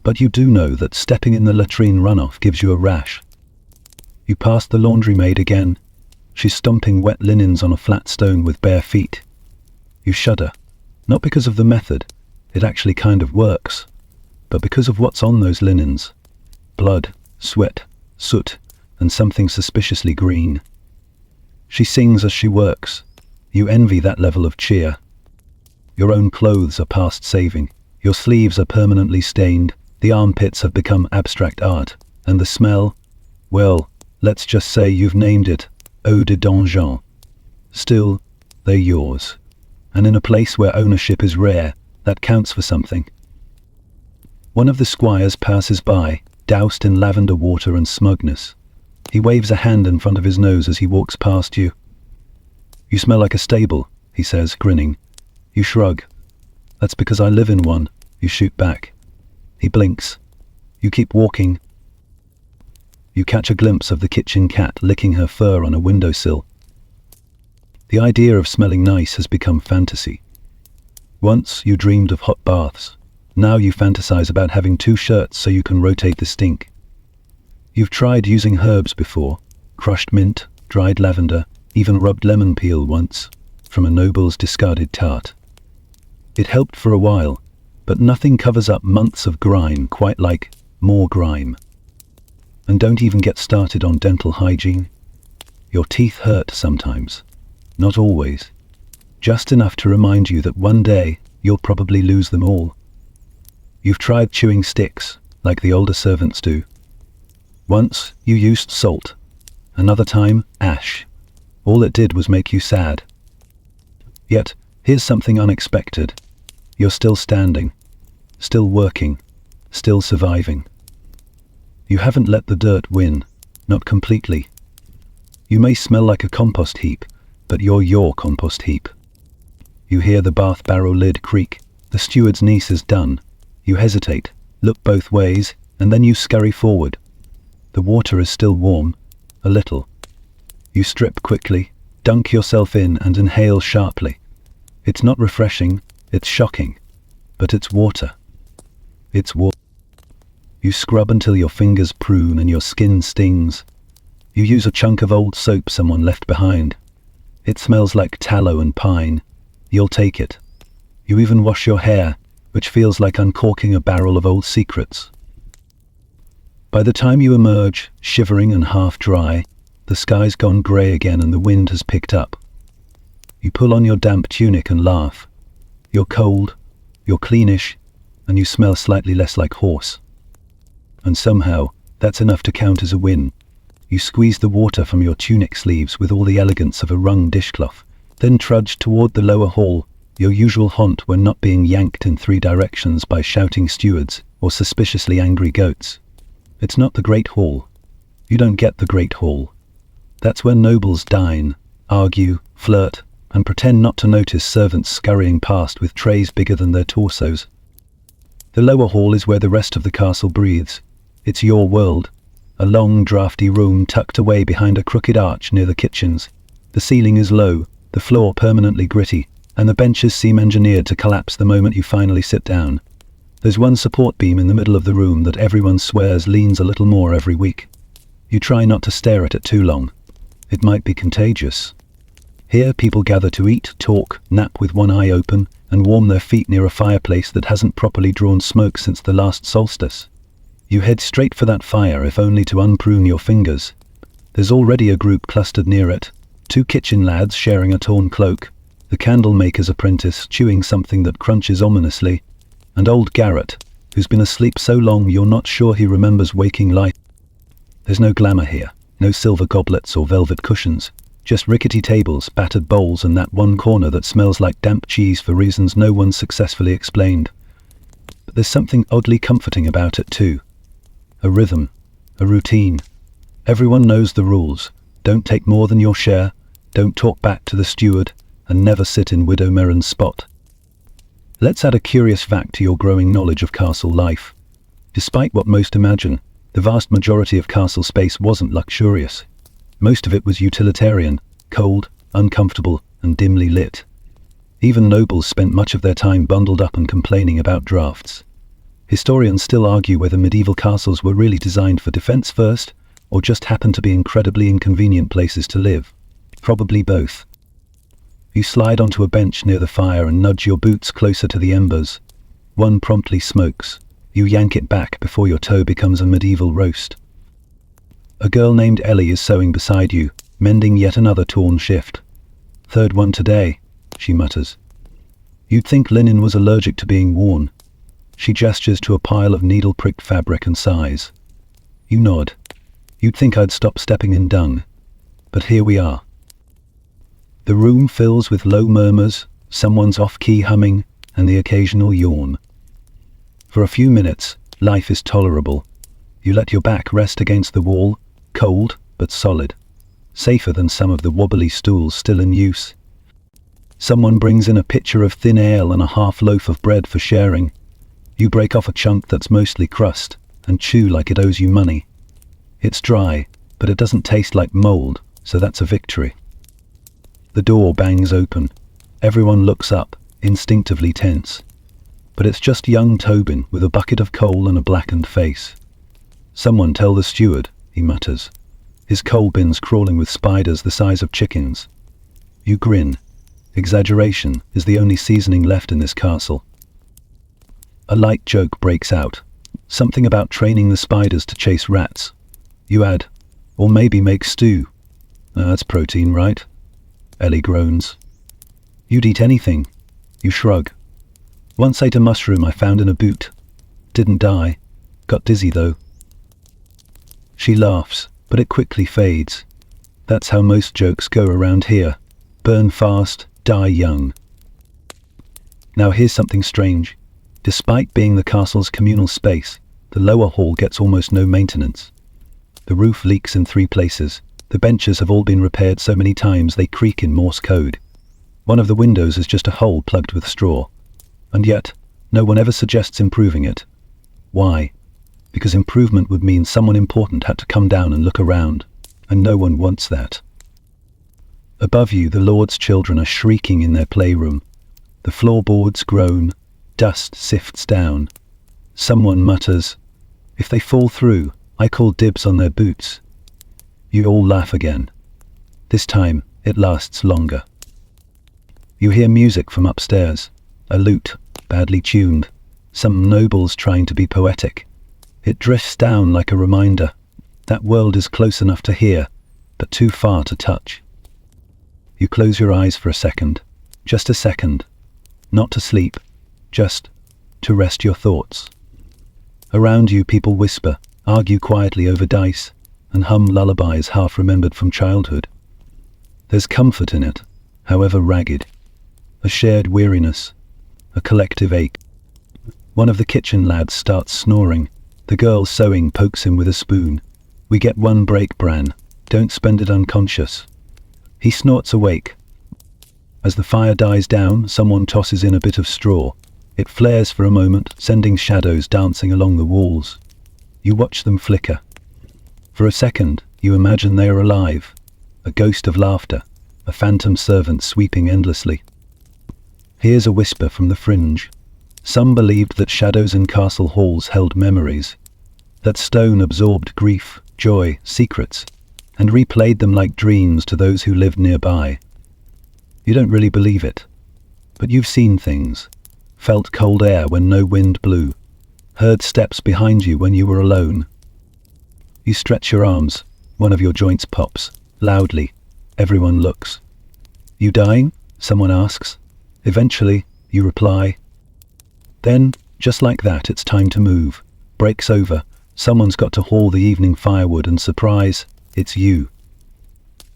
But you do know that stepping in the latrine runoff gives you a rash. You pass the laundry maid again. She's stomping wet linens on a flat stone with bare feet. You shudder, not because of the method, it actually kind of works, but because of what's on those linens. Blood, sweat, soot, and something suspiciously green. She sings as she works. You envy that level of cheer. Your own clothes are past saving. Your sleeves are permanently stained. The armpits have become abstract art. And the smell? Well, let's just say you've named it eau de donjon. Still, they're yours. And in a place where ownership is rare, that counts for something. One of the squires passes by, doused in lavender water and smugness. He waves a hand in front of his nose as he walks past you. You smell like a stable, he says, grinning. You shrug. That's because I live in one, you shoot back. He blinks. You keep walking. You catch a glimpse of the kitchen cat licking her fur on a windowsill. The idea of smelling nice has become fantasy. Once you dreamed of hot baths. Now you fantasize about having 2 shirts so you can rotate the stink. You've tried using herbs before. Crushed mint, dried lavender, even rubbed lemon peel once, from a noble's discarded tart. It helped for a while, but nothing covers up months of grime quite like more grime. And don't even get started on dental hygiene. Your teeth hurt sometimes. Not always. Just enough to remind you that one day you'll probably lose them all. You've tried chewing sticks, like the older servants do. Once you used salt, another time ash. All it did was make you sad. Yet, here's something unexpected. You're still standing, still working, still surviving. You haven't let the dirt win, not completely. You may smell like a compost heap, but you're your compost heap. You hear the bath barrel lid creak. The steward's niece is done. You hesitate, look both ways, and then you scurry forward. The water is still warm, a little. You strip quickly, dunk yourself in and inhale sharply. It's not refreshing, it's shocking, but it's water. It's water. You scrub until your fingers prune and your skin stings. You use a chunk of old soap someone left behind. It smells like tallow and pine. You'll take it. You even wash your hair, which feels like uncorking a barrel of old secrets. By the time you emerge, shivering and half dry, the sky's gone grey again and the wind has picked up. You pull on your damp tunic and laugh. You're cold, you're cleanish, and you smell slightly less like horse. And somehow, that's enough to count as a win. You squeeze the water from your tunic sleeves with all the elegance of a wrung dishcloth, then trudge toward the lower hall, your usual haunt when not being yanked in 3 directions by shouting stewards or suspiciously angry goats. It's not the Great Hall. You don't get the Great Hall. That's where nobles dine, argue, flirt, and pretend not to notice servants scurrying past with trays bigger than their torsos. The lower hall is where the rest of the castle breathes. It's your world, A long, drafty room tucked away behind a crooked arch near the kitchens. The ceiling is low, the floor permanently gritty, and the benches seem engineered to collapse the moment you finally sit down. There's one support beam in the middle of the room that everyone swears leans a little more every week. You try not to stare at it too long. It might be contagious. Here people gather to eat, talk, nap with one eye open, and warm their feet near a fireplace that hasn't properly drawn smoke since the last solstice. You head straight for that fire, if only to unprune your fingers. There's already a group clustered near it, 2 kitchen lads sharing a torn cloak, the candle maker's apprentice chewing something that crunches ominously, and old Garrett, who's been asleep so long you're not sure he remembers waking life. There's no glamour here, no silver goblets or velvet cushions, just rickety tables, battered bowls, and that one corner that smells like damp cheese for reasons no one successfully explained. But there's something oddly comforting about it too. A rhythm, a routine. Everyone knows the rules. Don't take more than your share, don't talk back to the steward, and never sit in Widow Merrin's spot. Let's add a curious fact to your growing knowledge of castle life. Despite what most imagine, the vast majority of castle space wasn't luxurious. Most of it was utilitarian, cold, uncomfortable, and dimly lit. Even nobles spent much of their time bundled up and complaining about drafts. Historians still argue whether medieval castles were really designed for defense first, or just happened to be incredibly inconvenient places to live. Probably both. You slide onto a bench near the fire and nudge your boots closer to the embers. One promptly smokes. You yank it back before your toe becomes a medieval roast. A girl named Ellie is sewing beside you, mending yet another torn shift. "Third one today," she mutters. You'd think linen was allergic to being worn. She gestures to a pile of needle-pricked fabric and sighs. You nod. You'd think I'd stop stepping in dung. But here we are. The room fills with low murmurs, someone's off-key humming, and the occasional yawn. For a few minutes, life is tolerable. You let your back rest against the wall, cold but solid, safer than some of the wobbly stools still in use. Someone brings in a pitcher of thin ale and a half loaf of bread for sharing. You break off a chunk that's mostly crust and chew like it owes you money. It's dry, but it doesn't taste like mold, so that's a victory. The door bangs open. Everyone looks up, instinctively tense. But it's just young Tobin with a bucket of coal and a blackened face. "Someone tell the steward," he mutters, his coal bins crawling with spiders the size of chickens. You grin. Exaggeration is the only seasoning left in this castle. A light joke breaks out. Something about training the spiders to chase rats. You add, "Or maybe make stew." That's protein, right? Ellie groans. You'd eat anything. You shrug. Once ate a mushroom I found in a boot. Didn't die. Got dizzy though. She laughs, but it quickly fades. That's how most jokes go around here. Burn fast, die young. Now here's something strange. Despite being the castle's communal space, the lower hall gets almost no maintenance. The roof leaks in 3 places. The benches have all been repaired so many times they creak in Morse code. One of the windows is just a hole plugged with straw. And yet, no one ever suggests improving it. Why? Because improvement would mean someone important had to come down and look around, and no one wants that. Above you, the Lord's children are shrieking in their playroom. The floorboards groan, dust sifts down. Someone mutters, "If they fall through, I call dibs on their boots." You all laugh again. This time, it lasts longer. You hear music from upstairs. A lute, badly tuned. Some nobles trying to be poetic. It drifts down like a reminder. That world is close enough to hear, but too far to touch. You close your eyes for a second. Just a second. Not to sleep, just to rest your thoughts. Around you, people whisper, argue quietly over dice, and hum lullabies half remembered from childhood. There's comfort in it, however ragged. A shared weariness, a collective ache. One of the kitchen lads starts snoring. The girl sewing pokes him with a spoon. "We get one break, Bran. Don't spend it unconscious." He snorts awake. As the fire dies down, someone tosses in a bit of straw. It flares for a moment, sending shadows dancing along the walls. You watch them flicker. For a second, you imagine they are alive, a ghost of laughter, a phantom servant sweeping endlessly. Here's a whisper from the fringe. Some believed that shadows in castle halls held memories, that stone absorbed grief, joy, secrets, and replayed them like dreams to those who lived nearby. You don't really believe it, but you've seen things, felt cold air when no wind blew, heard steps behind you when you were alone. You stretch your arms, one of your joints pops, loudly. Everyone looks. You dying? Someone asks. Eventually, you reply. Then, just like that, it's time to move. Break's over. Someone's got to haul the evening firewood, and surprise, it's you.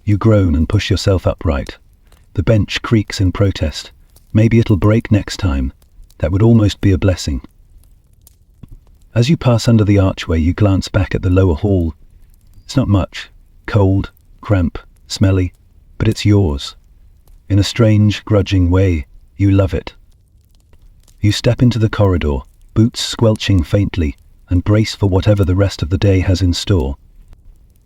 You groan and push yourself upright. The bench creaks in protest. Maybe it'll break next time. That would almost be a blessing. As you pass under the archway, you glance back at the lower hall. It's not much. Cold, cramp, smelly, but it's yours. In a strange, grudging way, you love it. You step into the corridor, boots squelching faintly, and brace for whatever the rest of the day has in store.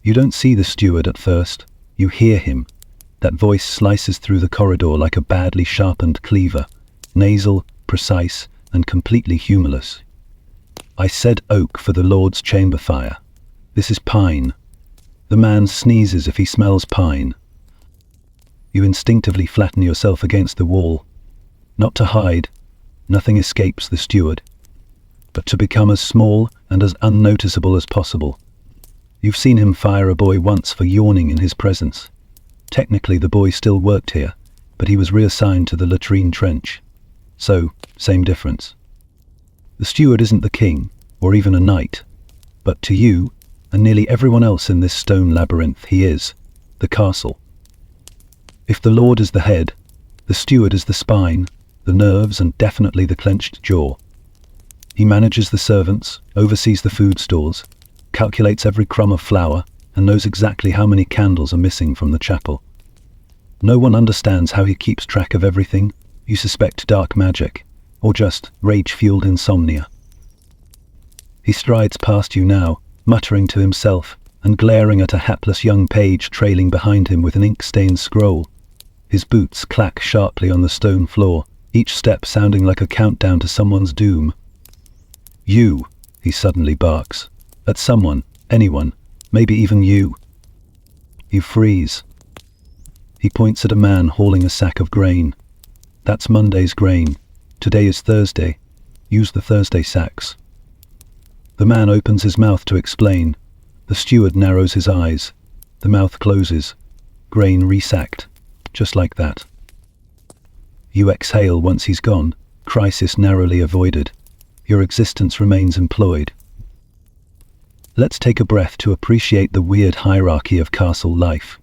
You don't see the steward at first. You hear him. That voice slices through the corridor like a badly sharpened cleaver, nasal, precise, and completely humorless. I said oak for the Lord's chamber fire. This is pine. The man sneezes if he smells pine. You instinctively flatten yourself against the wall. Not to hide, nothing escapes the steward, but to become as small and as unnoticeable as possible. You've seen him fire a boy once for yawning in his presence. Technically the boy still worked here, but he was reassigned to the latrine trench. So, same difference. The steward isn't the king, or even a knight, but to you, and nearly everyone else in this stone labyrinth, he is the castle. If the lord is the head, the steward is the spine, the nerves, and definitely the clenched jaw. He manages the servants, oversees the food stores, calculates every crumb of flour, and knows exactly how many candles are missing from the chapel. No one understands how he keeps track of everything. You suspect dark magic, or just rage-fueled insomnia. He strides past you now, muttering to himself, and glaring at a hapless young page trailing behind him with an ink-stained scroll. His boots clack sharply on the stone floor, each step sounding like a countdown to someone's doom. You, he suddenly barks. At someone, anyone, maybe even you. You freeze. He points at a man hauling a sack of grain. That's Monday's grain. Today is Thursday. Use the Thursday sacks. The man opens his mouth to explain. The steward narrows his eyes. The mouth closes. Grain resacked. Just like that. You exhale once he's gone. Crisis narrowly avoided. Your existence remains employed. Let's take a breath to appreciate the weird hierarchy of castle life.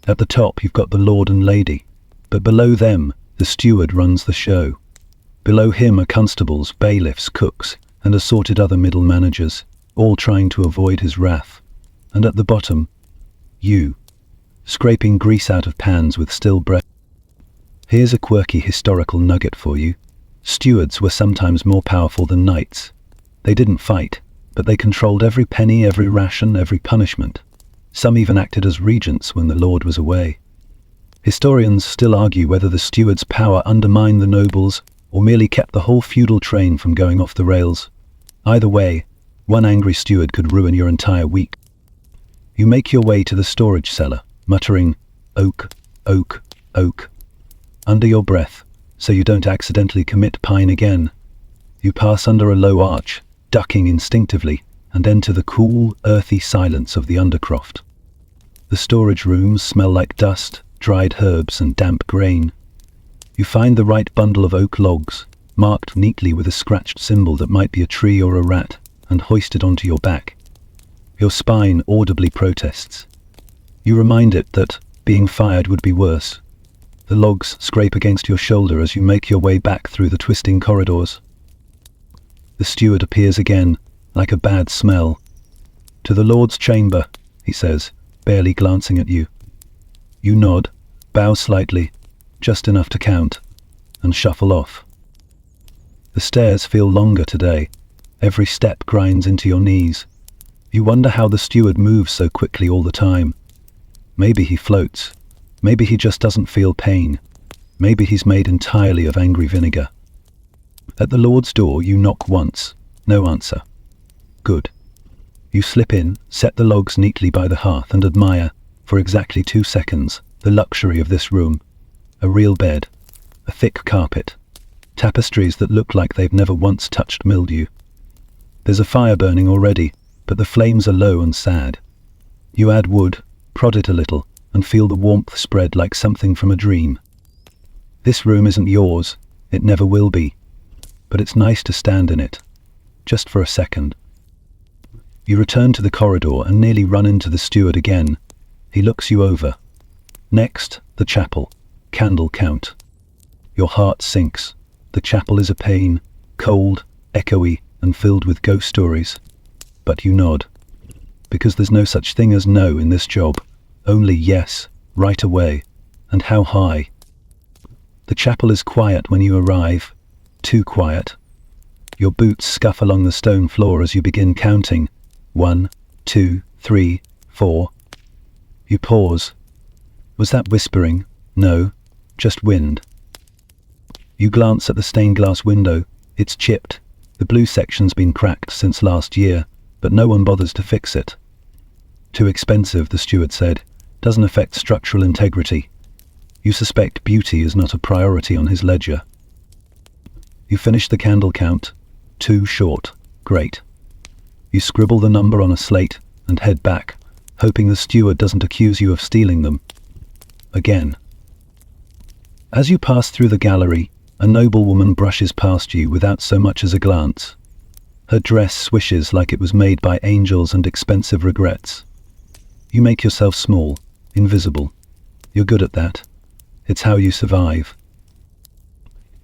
At the top you've got the lord and lady, but below them, the steward runs the show. Below him are constables, bailiffs, cooks, and assorted other middle managers, all trying to avoid his wrath. And at the bottom, you, scraping grease out of pans with still breath. Here's a quirky historical nugget for you. Stewards were sometimes more powerful than knights. They didn't fight, but they controlled every penny, every ration, every punishment. Some even acted as regents when the lord was away. Historians still argue whether the steward's power undermined the nobles or merely kept the whole feudal train from going off the rails. Either way, one angry steward could ruin your entire week. You make your way to the storage cellar, muttering, oak, oak, oak, under your breath, so you don't accidentally commit pine again. You pass under a low arch, ducking instinctively, and enter the cool, earthy silence of the undercroft. The storage rooms smell like dust, dried herbs, and damp grain. You find the right bundle of oak logs, marked neatly with a scratched symbol that might be a tree or a rat, and hoist it onto your back. Your spine audibly protests. You remind it that being fired would be worse. The logs scrape against your shoulder as you make your way back through the twisting corridors. The steward appears again, like a bad smell. "To the Lord's chamber," he says, barely glancing at you. You nod, bow slightly, just enough to count, and shuffle off. The stairs feel longer today. Every step grinds into your knees. You wonder how the steward moves so quickly all the time. Maybe he floats. Maybe he just doesn't feel pain. Maybe he's made entirely of angry vinegar. At the Lord's door you knock once. No answer. Good. You slip in, set the logs neatly by the hearth and admire, for exactly 2 seconds, the luxury of this room. A real bed. A thick carpet. Tapestries that look like they've never once touched mildew. There's a fire burning already, but the flames are low and sad. You add wood, prod it a little, and feel the warmth spread like something from a dream. This room isn't yours, it never will be, but it's nice to stand in it, just for a second. You return to the corridor and nearly run into the steward again. He looks you over. Next, the chapel. Candle count. Your heart sinks. The chapel is a pain, cold, echoey, and filled with ghost stories. But you nod. Because there's no such thing as no in this job. Only yes, right away. And how high. The chapel is quiet when you arrive. Too quiet. Your boots scuff along the stone floor as you begin counting. 1, 2, 3, 4. You pause. Was that whispering? No, just wind. You glance at the stained glass window. It's chipped. The blue section's been cracked since last year, but no one bothers to fix it. Too expensive, the steward said. Doesn't affect structural integrity. You suspect beauty is not a priority on his ledger. You finish the candle count. 2 short. Great. You scribble the number on a slate and head back, hoping the steward doesn't accuse you of stealing them. Again. As you pass through the gallery, a noblewoman brushes past you without so much as a glance. Her dress swishes like it was made by angels and expensive regrets. You make yourself small, invisible. You're good at that. It's how you survive.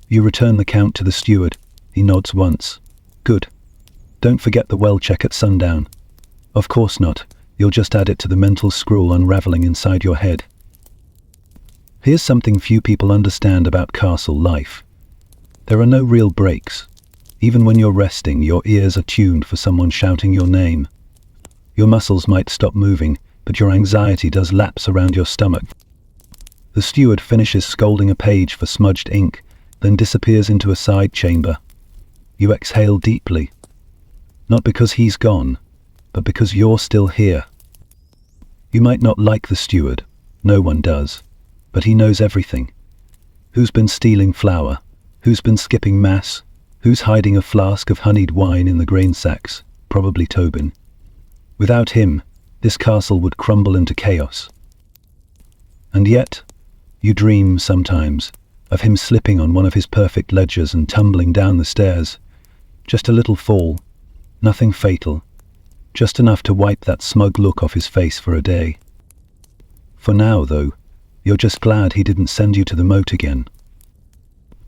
You return the count to the steward. He nods once. Good. Don't forget the well check at sundown. Of course not. You'll just add it to the mental scroll unraveling inside your head. Here's something few people understand about castle life. There are no real breaks. Even when you're resting, your ears are tuned for someone shouting your name. Your muscles might stop moving, but your anxiety does laps around your stomach. The steward finishes scolding a page for smudged ink, then disappears into a side chamber. You exhale deeply. Not because he's gone, but because you're still here. You might not like the steward. No one does. But he knows everything. Who's been stealing flour? Who's been skipping mass? Who's hiding a flask of honeyed wine in the grain sacks? Probably Tobin. Without him, this castle would crumble into chaos. And yet, you dream sometimes of him slipping on one of his perfect ledgers and tumbling down the stairs. Just a little fall, nothing fatal, just enough to wipe that smug look off his face for a day. For now, though, you're just glad he didn't send you to the moat again.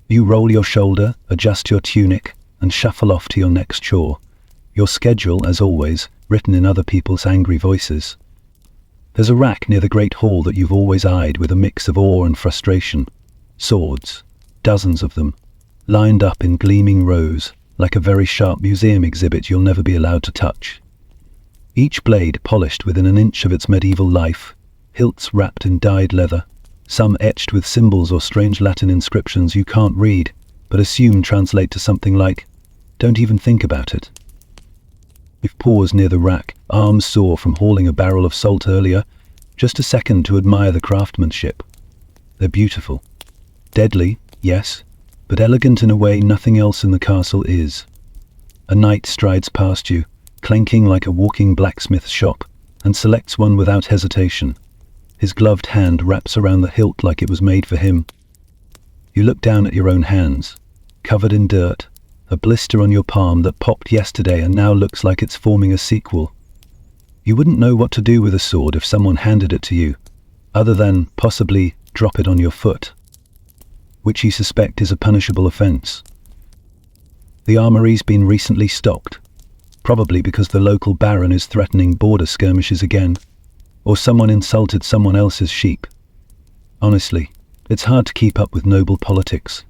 You roll your shoulder, adjust your tunic, and shuffle off to your next chore. Your schedule, as always, written in other people's angry voices. There's a rack near the great hall that you've always eyed with a mix of awe and frustration. Swords, dozens of them, lined up in gleaming rows, like a very sharp museum exhibit you'll never be allowed to touch. Each blade polished within an inch of its medieval life, hilts wrapped in dyed leather, some etched with symbols or strange Latin inscriptions you can't read, but assume translate to something like, "Don't even think about it." You pause near the rack, arms sore from hauling a barrel of salt earlier, just a second to admire the craftsmanship. They're beautiful. Deadly, yes, but elegant in a way nothing else in the castle is. A knight strides past you, clanking like a walking blacksmith's shop, and selects one without hesitation. His gloved hand wraps around the hilt like it was made for him. You look down at your own hands, covered in dirt, a blister on your palm that popped yesterday and now looks like it's forming a sequel. You wouldn't know what to do with a sword if someone handed it to you, other than, possibly, drop it on your foot, which you suspect is a punishable offense. The armory's been recently stocked, probably because the local baron is threatening border skirmishes again, or someone insulted someone else's sheep. Honestly, it's hard to keep up with noble politics.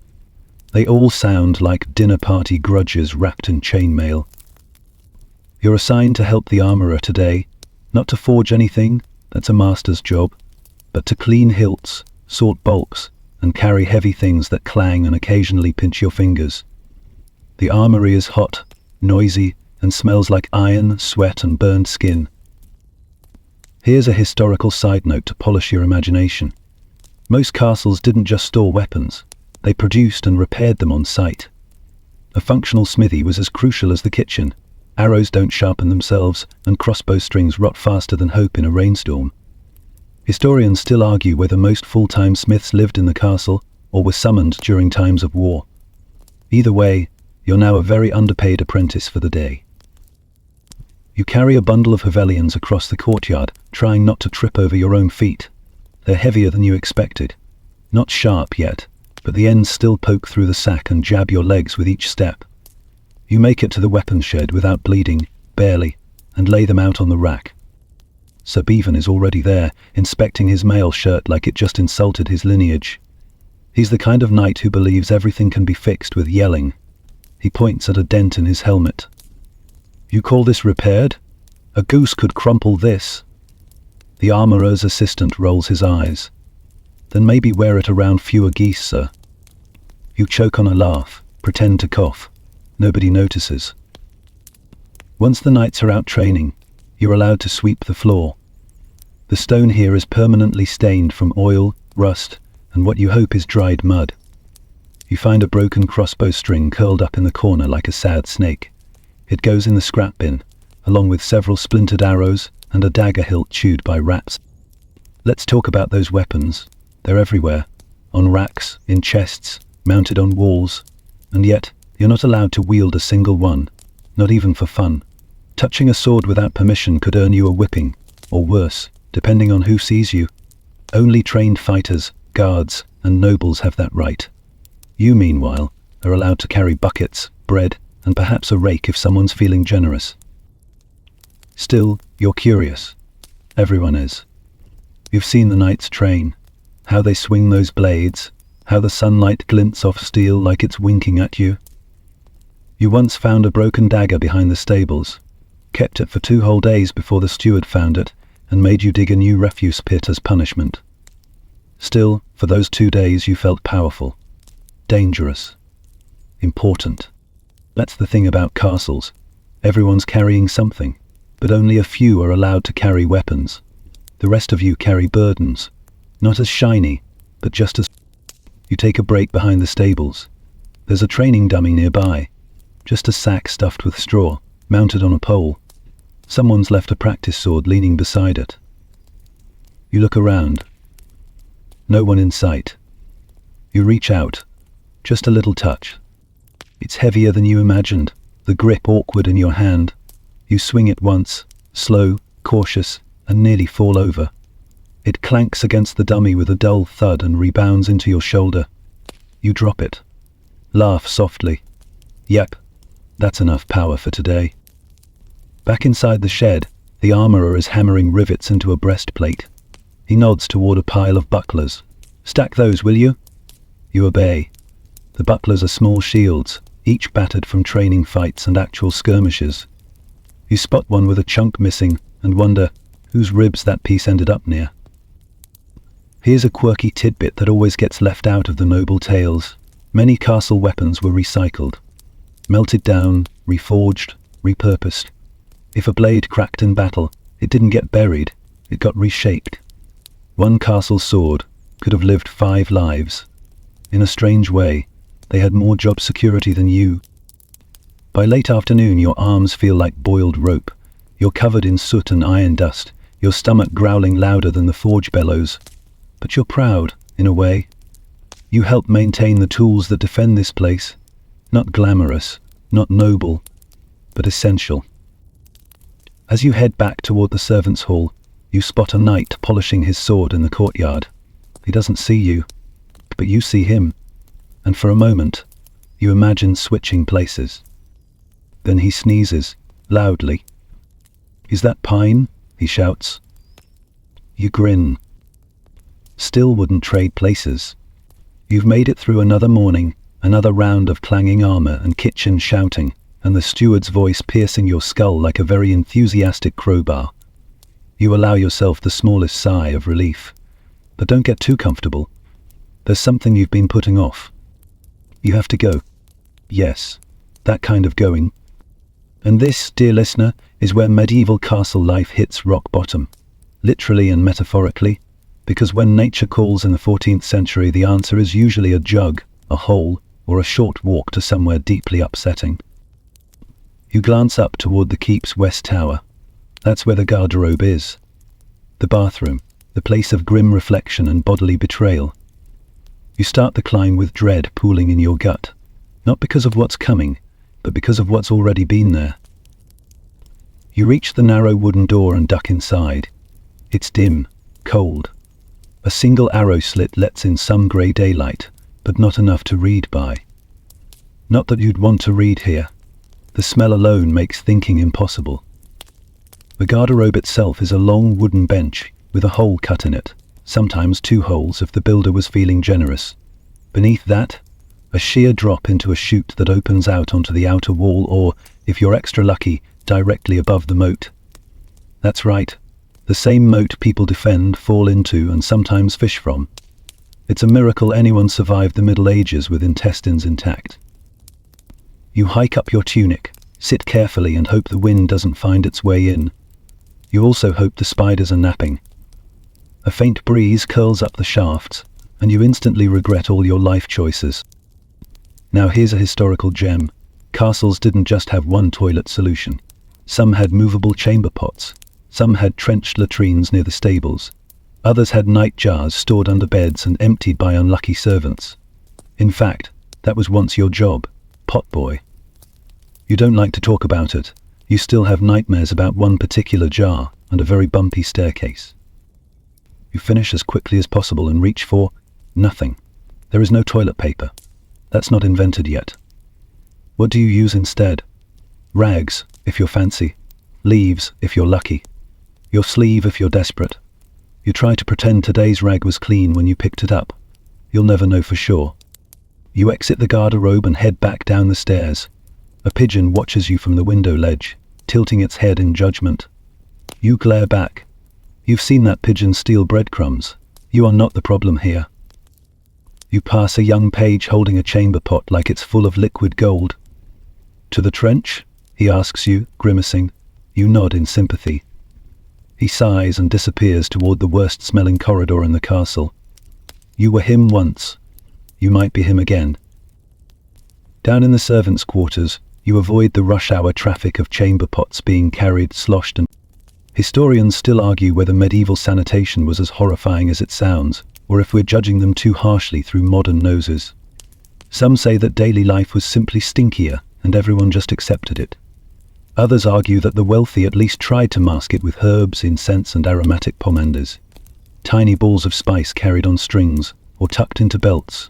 They all sound like dinner party grudges wrapped in chainmail. You're assigned to help the armorer today, not to forge anything, that's a master's job, but to clean hilts, sort bolts, and carry heavy things that clang and occasionally pinch your fingers. The armory is hot, noisy, and smells like iron, sweat, and burned skin. Here's a historical side note to polish your imagination. Most castles didn't just store weapons, they produced and repaired them on site. A functional smithy was as crucial as the kitchen. Arrows don't sharpen themselves, and crossbow strings rot faster than hope in a rainstorm. Historians still argue whether most full-time smiths lived in the castle or were summoned during times of war. Either way, you're now a very underpaid apprentice for the day. You carry a bundle of Havelians across the courtyard, trying not to trip over your own feet. They're heavier than you expected. Not sharp yet, but the ends still poke through the sack and jab your legs with each step. You make it to the weapons shed without bleeding, barely, and lay them out on the rack. Sir Bevan is already there, inspecting his mail shirt like it just insulted his lineage. He's the kind of knight who believes everything can be fixed with yelling. He points at a dent in his helmet. You call this repaired? A goose could crumple this. The armourer's assistant rolls his eyes. Then maybe wear it around fewer geese, sir. You choke on a laugh, pretend to cough. Nobody notices. Once the knights are out training, you're allowed to sweep the floor. The stone here is permanently stained from oil, rust, and what you hope is dried mud. You find a broken crossbow string curled up in the corner like a sad snake. It goes in the scrap bin, along with several splintered arrows and a dagger hilt chewed by rats. Let's talk about those weapons. They're everywhere, on racks, in chests, mounted on walls, and yet you're not allowed to wield a single one, not even for fun. Touching a sword without permission could earn you a whipping, or worse, depending on who sees you. Only trained fighters, guards, and nobles have that right. You, meanwhile, are allowed to carry buckets, bread, and perhaps a rake if someone's feeling generous. Still, you're curious. Everyone is. You've seen the knights train, how they swing those blades, how the sunlight glints off steel like it's winking at you. You once found a broken dagger behind the stables, kept it for 2 whole days before the steward found it and made you dig a new refuse pit as punishment. Still, for those 2 days you felt powerful, dangerous, important. That's the thing about castles. Everyone's carrying something, but only a few are allowed to carry weapons. The rest of you carry burdens, not as shiny, but just as... You take a break behind the stables. There's a training dummy nearby, just a sack stuffed with straw, mounted on a pole. Someone's left a practice sword leaning beside it. You look around. No one in sight. You reach out. Just a little touch. It's heavier than you imagined, the grip awkward in your hand. You swing it once, slow, cautious, and nearly fall over. It clanks against the dummy with a dull thud and rebounds into your shoulder. You drop it. Laugh softly. Yep, that's enough power for today. Back inside the shed, the armourer is hammering rivets into a breastplate. He nods toward a pile of bucklers. Stack those, will you? You obey. The bucklers are small shields, each battered from training fights and actual skirmishes. You spot one with a chunk missing and wonder whose ribs that piece ended up near. Here's a quirky tidbit that always gets left out of the noble tales. Many castle weapons were recycled, melted down, reforged, repurposed. If a blade cracked in battle, it didn't get buried, it got reshaped. One castle sword could have lived 5 lives. In a strange way, they had more job security than you. By late afternoon, your arms feel like boiled rope. You're covered in soot and iron dust, your stomach growling louder than the forge bellows. But you're proud, in a way. You help maintain the tools that defend this place. Not glamorous, not noble, but essential. As you head back toward the servants' hall, you spot a knight polishing his sword in the courtyard. He doesn't see you, but you see him, and for a moment, you imagine switching places. Then he sneezes, loudly. "Is that pine?" he shouts. You grin. Still wouldn't trade places. You've made it through another morning, another round of clanging armor and kitchen shouting, and the steward's voice piercing your skull like a very enthusiastic crowbar. You allow yourself the smallest sigh of relief. But don't get too comfortable. There's something you've been putting off. You have to go. Yes, that kind of going. And this, dear listener, is where medieval castle life hits rock bottom, literally and metaphorically, because when nature calls in the 14th century, the answer is usually a jug, a hole, or a short walk to somewhere deeply upsetting. You glance up toward the keep's west tower. That's where the garderobe is. The bathroom, the place of grim reflection and bodily betrayal. You start the climb with dread pooling in your gut, not because of what's coming, but because of what's already been there. You reach the narrow wooden door and duck inside. It's dim, cold. A single arrow slit lets in some grey daylight, but not enough to read by. Not that you'd want to read here. The smell alone makes thinking impossible. The garderobe itself is a long wooden bench with a hole cut in it, sometimes 2 holes if the builder was feeling generous. Beneath that, a sheer drop into a chute that opens out onto the outer wall or, if you're extra lucky, directly above the moat. That's right, the same moat people defend, fall into, and sometimes fish from. It's a miracle anyone survived the Middle Ages with intestines intact. You hike up your tunic, sit carefully and hope the wind doesn't find its way in. You also hope the spiders are napping. A faint breeze curls up the shafts, and you instantly regret all your life choices. Now here's a historical gem. Castles didn't just have one toilet solution. Some had movable chamber pots. Some had trenched latrines near the stables. Others had night jars stored under beds and emptied by unlucky servants. In fact, that was once your job, potboy. You don't like to talk about it. You still have nightmares about one particular jar and a very bumpy staircase. You finish as quickly as possible and reach for nothing. There is no toilet paper. That's not invented yet. What do you use instead? Rags, if you're fancy. Leaves, if you're lucky. Your sleeve, if you're desperate. You try to pretend today's rag was clean when you picked it up. You'll never know for sure. You exit the garderobe and head back down the stairs. A pigeon watches you from the window ledge, tilting its head in judgment. You glare back. You've seen that pigeon steal breadcrumbs. You are not the problem here. You pass a young page holding a chamber pot like it's full of liquid gold. To the trench? He asks you, grimacing. You nod in sympathy. He sighs and disappears toward the worst-smelling corridor in the castle. You were him once. You might be him again. Down in the servants' quarters, you avoid the rush-hour traffic of chamber pots being carried, sloshed, and... Historians still argue whether medieval sanitation was as horrifying as it sounds, or if we're judging them too harshly through modern noses. Some say that daily life was simply stinkier, and everyone just accepted it. Others argue that the wealthy at least tried to mask it with herbs, incense, and aromatic pomanders. Tiny balls of spice carried on strings, or tucked into belts.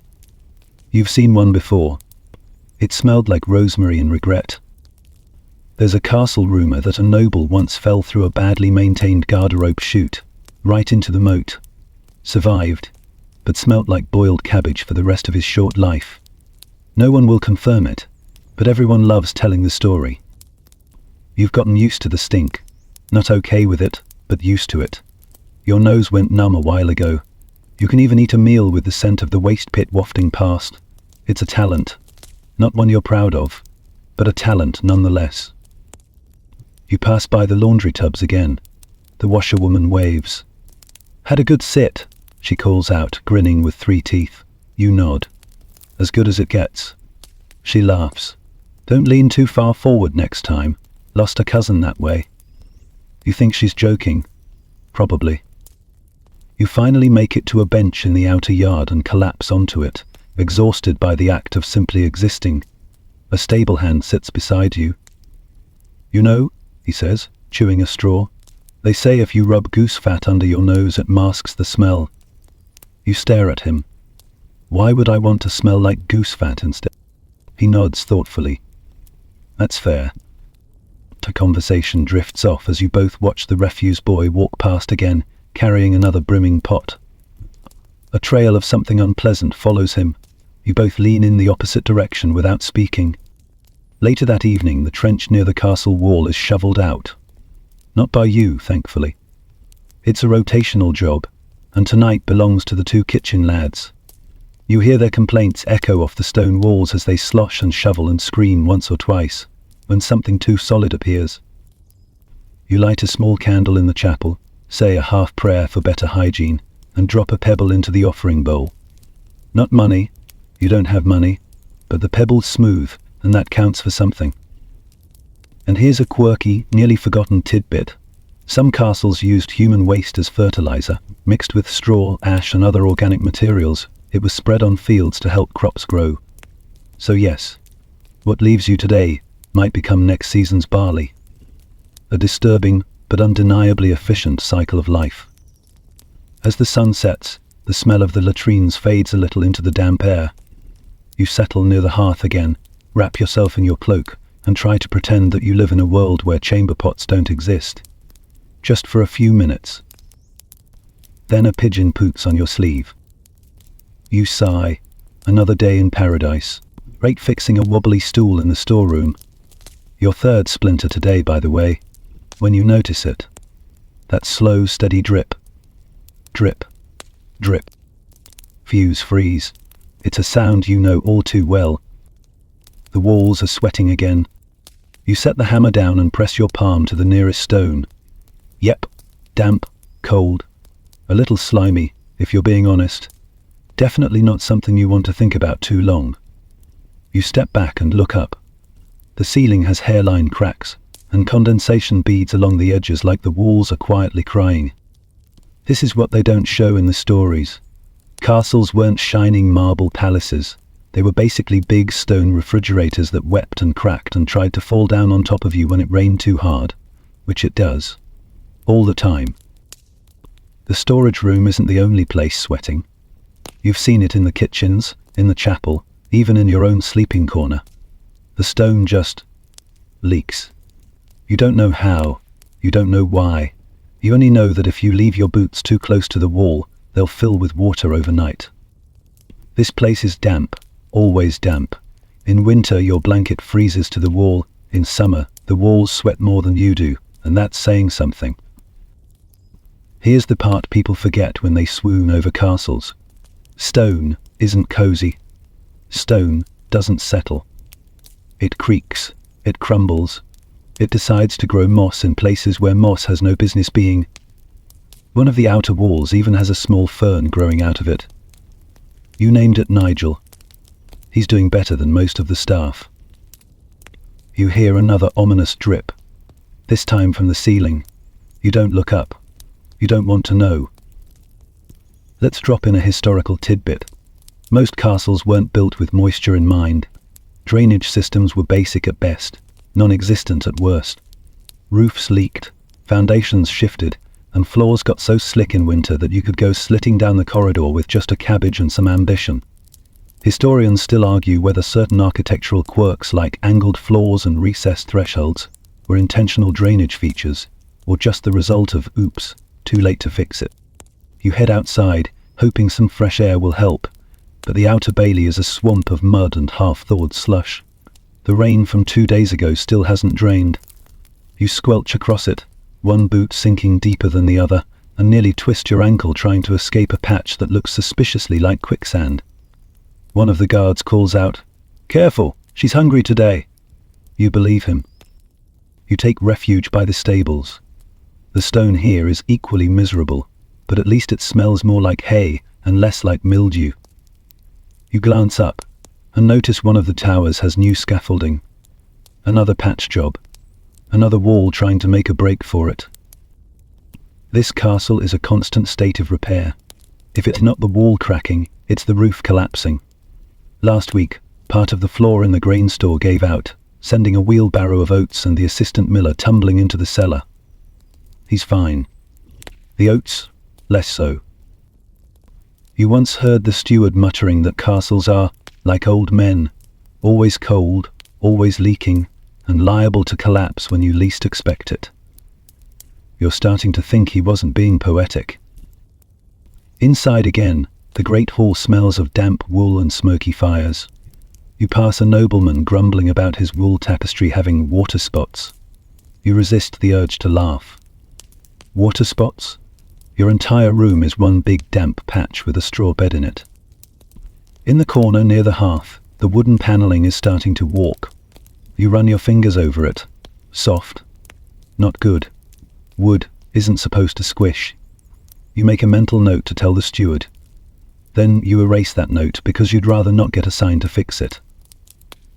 You've seen one before. It smelled like rosemary and regret. There's a castle rumor that a noble once fell through a badly maintained garderobe chute, right into the moat. Survived, but smelt like boiled cabbage for the rest of his short life. No one will confirm it, but everyone loves telling the story. You've gotten used to the stink. Not okay with it, but used to it. Your nose went numb a while ago. You can even eat a meal with the scent of the waste pit wafting past. It's a talent. Not one you're proud of, but a talent nonetheless. You pass by the laundry tubs again. The washerwoman waves. Had a good sit, she calls out, grinning with 3 teeth. You nod. As good as it gets. She laughs. Don't lean too far forward next time. Lost a cousin that way. You think she's joking? Probably. You finally make it to a bench in the outer yard and collapse onto it, exhausted by the act of simply existing. A stable hand sits beside you. You know, he says, chewing a straw, they say if you rub goose fat under your nose it masks the smell. You stare at him. Why would I want to smell like goose fat instead? He nods thoughtfully. That's fair. The conversation drifts off as you both watch the refuse boy walk past again, carrying another brimming pot. A trail of something unpleasant follows him. You both lean in the opposite direction without speaking. Later that evening, the trench near the castle wall is shoveled out. Not by you, thankfully. It's a rotational job, and tonight belongs to the two kitchen lads. You hear their complaints echo off the stone walls as they slosh and shovel and scream once or twice when something too solid appears. You light a small candle in the chapel, say a half prayer for better hygiene, and drop a pebble into the offering bowl. Not money, you don't have money, but the pebble's smooth, and that counts for something. And here's a quirky, nearly forgotten tidbit. Some castles used human waste as fertilizer, mixed with straw, ash and other organic materials. It was spread on fields to help crops grow. So yes, what leaves you today might become next season's barley. A disturbing, but undeniably efficient cycle of life. As the sun sets, the smell of the latrines fades a little into the damp air. You settle near the hearth again, wrap yourself in your cloak, and try to pretend that you live in a world where chamber pots don't exist. Just for a few minutes. Then a pigeon poots on your sleeve. You sigh. Another day in paradise. Rate fixing a wobbly stool in the storeroom. Your third splinter today, by the way. When you notice it. That slow, steady drip. Drip. Drip. Fuse freeze. It's a sound you know all too well. The walls are sweating again. You set the hammer down and press your palm to the nearest stone. Yep, damp, cold, a little slimy, if you're being honest. Definitely not something you want to think about too long. You step back and look up. The ceiling has hairline cracks, and condensation beads along the edges like the walls are quietly crying. This is what they don't show in the stories. Castles weren't shining marble palaces. They were basically big stone refrigerators that wept and cracked and tried to fall down on top of you when it rained too hard, which it does. All the time. The storage room isn't the only place sweating. You've seen it in the kitchens, in the chapel, even in your own sleeping corner. The stone just leaks. You don't know how, you don't know why. You only know that if you leave your boots too close to the wall, they'll fill with water overnight. This place is damp, always damp. In winter, your blanket freezes to the wall. In summer, the walls sweat more than you do, and that's saying something. Here's the part people forget when they swoon over castles. Stone isn't cozy. Stone doesn't settle. It creaks, it crumbles. It decides to grow moss in places where moss has no business being. One of the outer walls even has a small fern growing out of it. You named it Nigel. He's doing better than most of the staff. You hear another ominous drip, this time from the ceiling. You don't look up. You don't want to know. Let's drop in a historical tidbit. Most castles weren't built with moisture in mind. Drainage systems were basic at best, non-existent at worst. Roofs leaked, foundations shifted, and floors got so slick in winter that you could go slitting down the corridor with just a cabbage and some ambition. Historians still argue whether certain architectural quirks like angled floors and recessed thresholds were intentional drainage features, or just the result of oops, too late to fix it. You head outside, hoping some fresh air will help, but the outer bailey is a swamp of mud and half-thawed slush. The rain from 2 days ago still hasn't drained. You squelch across it, one boot sinking deeper than the other, and nearly twist your ankle trying to escape a patch that looks suspiciously like quicksand. One of the guards calls out, "Careful, she's hungry today." You believe him. You take refuge by the stables. The stone here is equally miserable, but at least it smells more like hay and less like mildew. You glance up and notice one of the towers has new scaffolding. Another patch job. Another wall trying to make a break for it. This castle is a constant state of repair. If it's not the wall cracking, it's the roof collapsing. Last week, part of the floor in the grain store gave out, sending a wheelbarrow of oats and the assistant miller tumbling into the cellar. He's fine. The oats, less so. You once heard the steward muttering that castles are like old men, always cold, always leaking, and liable to collapse when you least expect it. You're starting to think he wasn't being poetic. Inside again, the great hall smells of damp wool and smoky fires. You pass a nobleman grumbling about his wool tapestry having water spots. You resist the urge to laugh. Water spots? Your entire room is one big damp patch with a straw bed in it. In the corner near the hearth, the wooden paneling is starting to warp. You run your fingers over it. Soft. Not good. Wood isn't supposed to squish. You make a mental note to tell the steward. Then you erase that note because you'd rather not get assigned to fix it.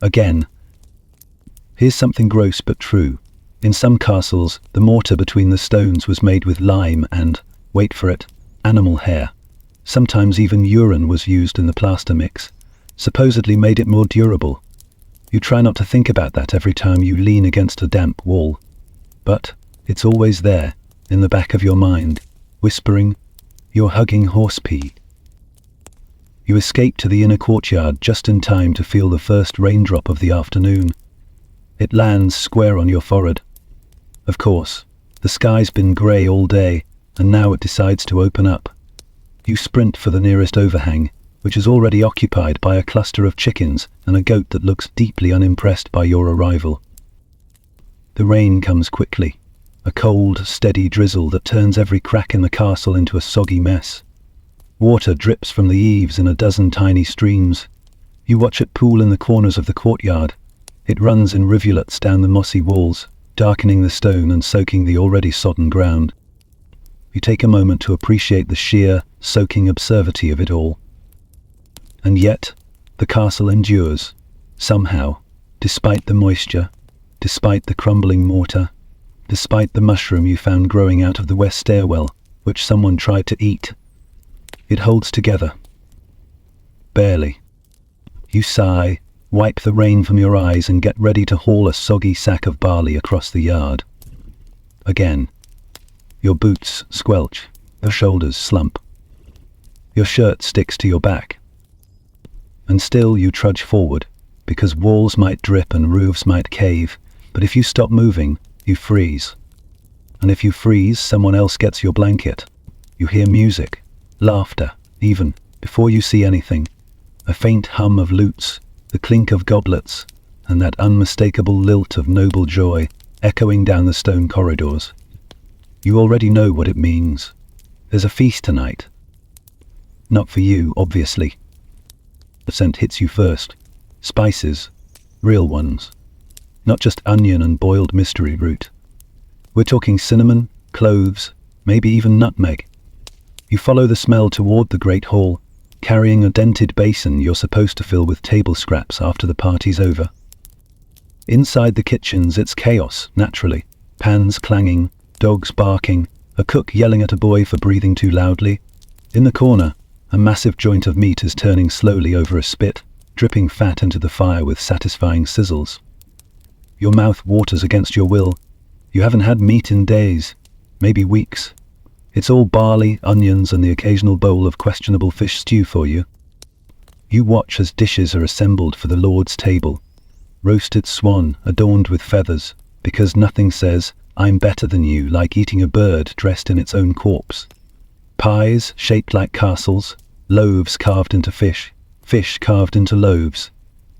Again. Here's something gross but true. In some castles, the mortar between the stones was made with lime and, wait for it, animal hair. Sometimes even urine was used in the plaster mix, supposedly made it more durable. You try not to think about that every time you lean against a damp wall. But it's always there, in the back of your mind, whispering, "You're hugging horse pee." You escape to the inner courtyard just in time to feel the first raindrop of the afternoon. It lands square on your forehead. Of course, the sky's been grey all day, and now it decides to open up. You sprint for the nearest overhang, which is already occupied by a cluster of chickens and a goat that looks deeply unimpressed by your arrival. The rain comes quickly, a cold, steady drizzle that turns every crack in the castle into a soggy mess. Water drips from the eaves in a dozen tiny streams. You watch it pool in the corners of the courtyard. It runs in rivulets down the mossy walls, darkening the stone and soaking the already sodden ground. You take a moment to appreciate the sheer, soaking absurdity of it all. And yet, the castle endures, somehow, despite the moisture, despite the crumbling mortar, despite the mushroom you found growing out of the west stairwell, which someone tried to eat. It holds together. Barely. You sigh, wipe the rain from your eyes and get ready to haul a soggy sack of barley across the yard. Again. Your boots squelch, your shoulders slump. Your shirt sticks to your back. And still you trudge forward, because walls might drip and roofs might cave, but if you stop moving, you freeze. And if you freeze, someone else gets your blanket. You hear music, laughter, even, before you see anything. A faint hum of lutes, the clink of goblets, and that unmistakable lilt of noble joy echoing down the stone corridors. You already know what it means. There's a feast tonight. Not for you, obviously. The scent hits you first. Spices, real ones. Not just onion and boiled mystery root. We're talking cinnamon, cloves, maybe even nutmeg. You follow the smell toward the great hall, carrying a dented basin you're supposed to fill with table scraps after the party's over. Inside the kitchens, it's chaos, naturally. Pans clanging, dogs barking, a cook yelling at a boy for breathing too loudly. In the corner, a massive joint of meat is turning slowly over a spit, dripping fat into the fire with satisfying sizzles. Your mouth waters against your will. You haven't had meat in days, maybe weeks. It's all barley, onions, and the occasional bowl of questionable fish stew for you. You watch as dishes are assembled for the Lord's table. Roasted swan adorned with feathers, because nothing says, "I'm better than you," like eating a bird dressed in its own corpse. Pies shaped like castles, loaves carved into fish, fish carved into loaves.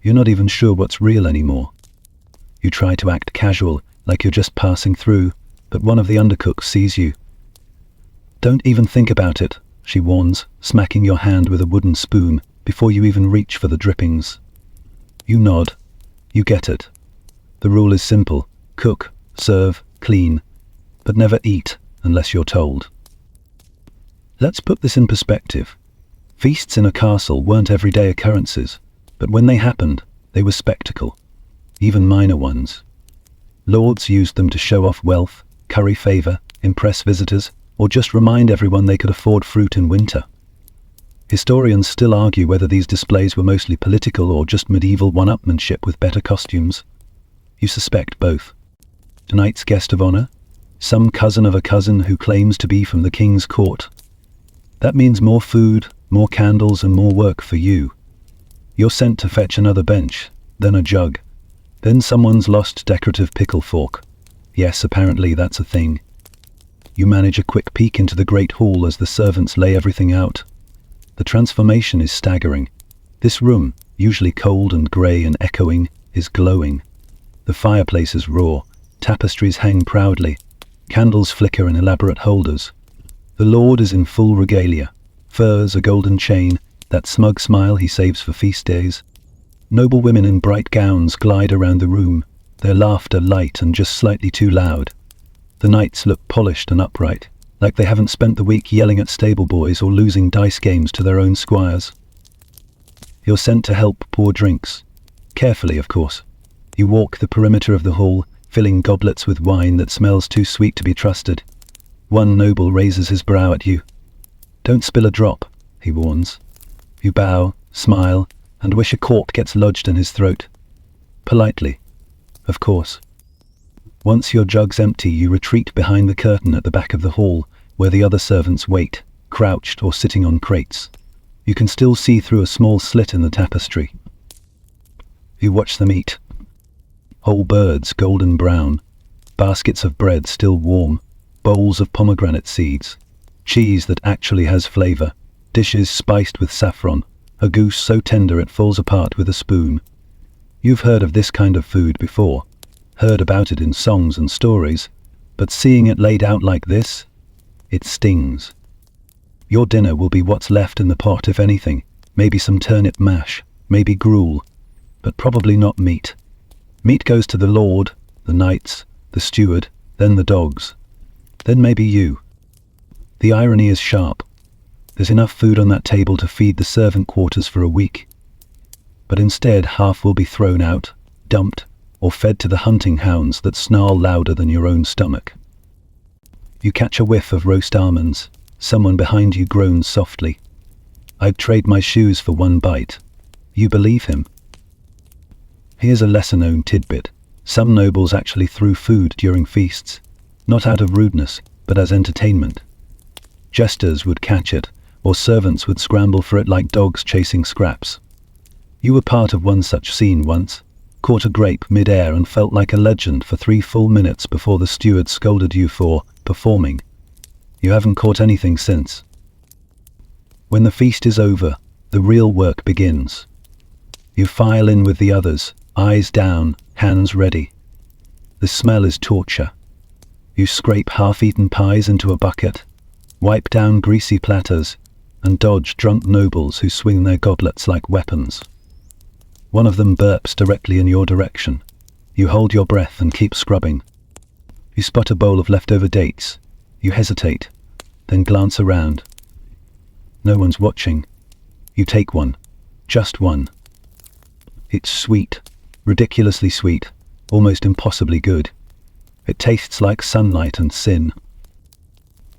You're not even sure what's real anymore. You try to act casual, like you're just passing through, but one of the undercooks sees you. "Don't even think about it," she warns, smacking your hand with a wooden spoon before you even reach for the drippings. You nod. You get it. The rule is simple. Cook, serve, clean, but never eat unless you're told. Let's put this in perspective. Feasts in a castle weren't everyday occurrences, but when they happened, they were spectacle, even minor ones. Lords used them to show off wealth, curry favor, impress visitors, or just remind everyone they could afford fruit in winter. Historians still argue whether these displays were mostly political or just medieval one-upmanship with better costumes. You suspect both. Tonight's guest of honor? Some cousin of a cousin who claims to be from the king's court. That means more food, more candles, and more work for you. You're sent to fetch another bench, then a jug, then someone's lost decorative pickle fork. Yes, apparently that's a thing. You manage a quick peek into the great hall as the servants lay everything out. The transformation is staggering. This room, usually cold and grey and echoing, is glowing. The fireplaces roar, tapestries hang proudly, candles flicker in elaborate holders. The Lord is in full regalia, furs, a golden chain, that smug smile he saves for feast days. Noble women in bright gowns glide around the room, their laughter light and just slightly too loud. The knights look polished and upright, like they haven't spent the week yelling at stable boys or losing dice games to their own squires. You're sent to help pour drinks. Carefully, of course. You walk the perimeter of the hall, filling goblets with wine that smells too sweet to be trusted. One noble raises his brow at you. "Don't spill a drop," he warns. You bow, smile, and wish a cork gets lodged in his throat. Politely, of course. Once your jug's empty, you retreat behind the curtain at the back of the hall, where the other servants wait, crouched or sitting on crates. You can still see through a small slit in the tapestry. You watch them eat. Whole birds, golden brown, baskets of bread still warm, bowls of pomegranate seeds, cheese that actually has flavour, dishes spiced with saffron, a goose so tender it falls apart with a spoon. You've heard of this kind of food before, heard about it in songs and stories, but seeing it laid out like this, it stings. Your dinner will be what's left in the pot, if anything, maybe some turnip mash, maybe gruel, but probably not meat. Meat goes to the Lord, the knights, the steward, then the dogs, then maybe you. The irony is sharp. There's enough food on that table to feed the servant quarters for a week. But instead, half will be thrown out, dumped, or fed to the hunting hounds that snarl louder than your own stomach. You catch a whiff of roast almonds. Someone behind you groans softly. "I'd trade my shoes for one bite." You believe him. Here's a lesser-known tidbit. Some nobles actually threw food during feasts, not out of rudeness, but as entertainment. Jesters would catch it, or servants would scramble for it like dogs chasing scraps. You were part of one such scene once, caught a grape mid-air and felt like a legend for 3 full minutes before the steward scolded you for performing. You haven't caught anything since. When the feast is over, the real work begins. You file in with the others, eyes down, hands ready. The smell is torture. You scrape half-eaten pies into a bucket, wipe down greasy platters, and dodge drunk nobles who swing their goblets like weapons. One of them burps directly in your direction. You hold your breath and keep scrubbing. You spot a bowl of leftover dates. You hesitate, then glance around. No one's watching. You take one, just one. It's sweet, ridiculously sweet, almost impossibly good. It tastes like sunlight and sin.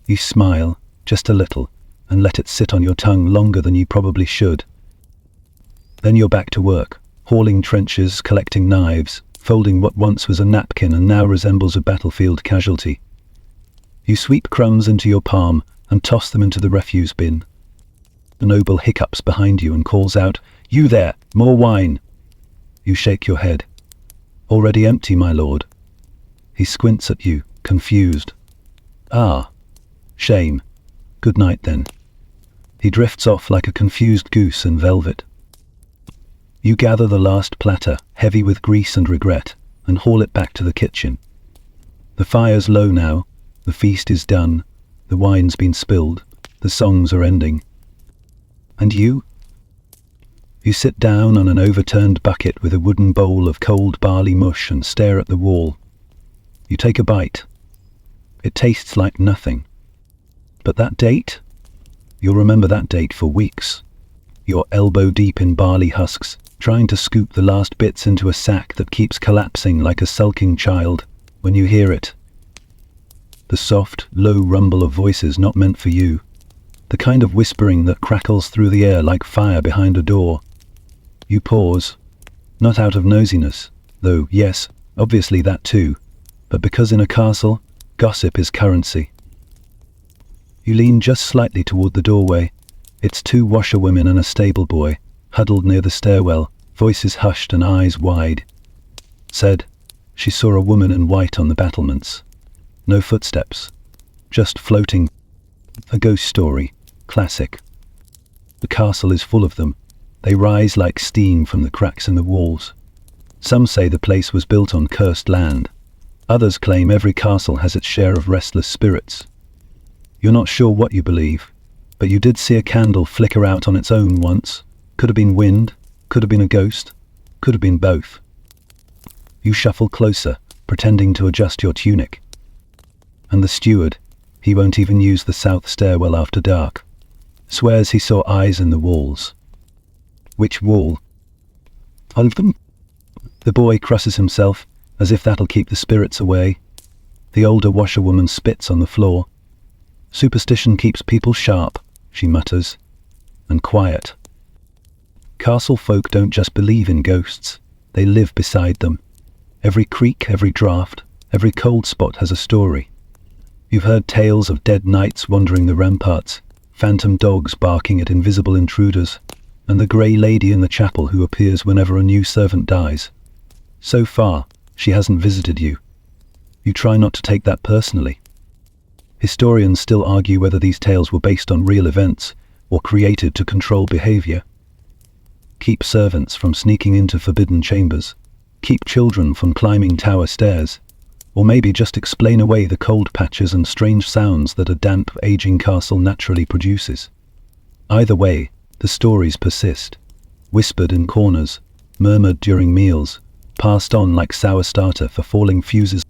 You smile, just a little, and let it sit on your tongue longer than you probably should. Then you're back to work, hauling trenches, collecting knives, folding what once was a napkin and now resembles a battlefield casualty. You sweep crumbs into your palm and toss them into the refuse bin. The noble hiccups behind you and calls out, "You there, more wine!" You shake your head. "Already empty, my lord." He squints at you, confused. "Ah, shame. Good night, then." He drifts off like a confused goose in velvet. You gather the last platter, heavy with grease and regret, and haul it back to the kitchen. The fire's low now, the feast is done, the wine's been spilled, the songs are ending. And you? You sit down on an overturned bucket with a wooden bowl of cold barley mush and stare at the wall. You take a bite. It tastes like nothing. But that date? You'll remember that date for weeks. You're elbow deep in barley husks, trying to scoop the last bits into a sack that keeps collapsing like a sulking child when you hear it. The soft, low rumble of voices not meant for you. The kind of whispering that crackles through the air like fire behind a door. You pause, not out of nosiness, though yes, obviously that too, but because in a castle, gossip is currency. You lean just slightly toward the doorway. It's 2 washerwomen and a stable boy, huddled near the stairwell, voices hushed and eyes wide. Said, she saw a woman in white on the battlements. No footsteps, just floating. A ghost story, classic. The castle is full of them, They rise like steam from the cracks in the walls. Some say the place was built on cursed land. Others claim every castle has its share of restless spirits. You're not sure what you believe, but you did see a candle flicker out on its own once. Could have been wind, could have been a ghost, could have been both. You shuffle closer, pretending to adjust your tunic. And the steward, he won't even use the south stairwell after dark, swears he saw eyes in the walls. Which wall? All of them? The boy crosses himself, as if that'll keep the spirits away. The older washerwoman spits on the floor. Superstition keeps people sharp, she mutters, and quiet. Castle folk don't just believe in ghosts, they live beside them. Every creak, every draught, every cold spot has a story. You've heard tales of dead knights wandering the ramparts, phantom dogs barking at invisible intruders, and the grey lady in the chapel who appears whenever a new servant dies. So far, she hasn't visited you. You try not to take that personally. Historians still argue whether these tales were based on real events or created to control behavior. Keep servants from sneaking into forbidden chambers. Keep children from climbing tower stairs. Or maybe just explain away the cold patches and strange sounds that a damp, aging castle naturally produces. Either way, the stories persist. Whispered in corners, murmured during meals, passed on like sour starter for falling fuses.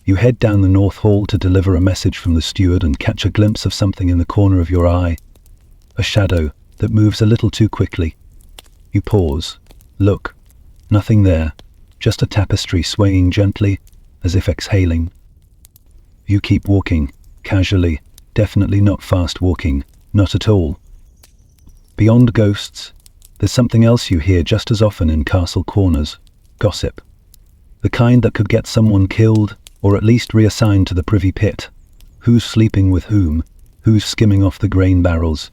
You head down the north hall to deliver a message from the steward and catch a glimpse of something in the corner of your eye. A shadow that moves a little too quickly. You pause, look, nothing there, just a tapestry swaying gently, as if exhaling. You keep walking, casually, definitely not fast walking, not at all. Beyond ghosts, there's something else you hear just as often in castle corners, gossip. The kind that could get someone killed, or at least reassigned to the privy pit. Who's sleeping with whom, who's skimming off the grain barrels,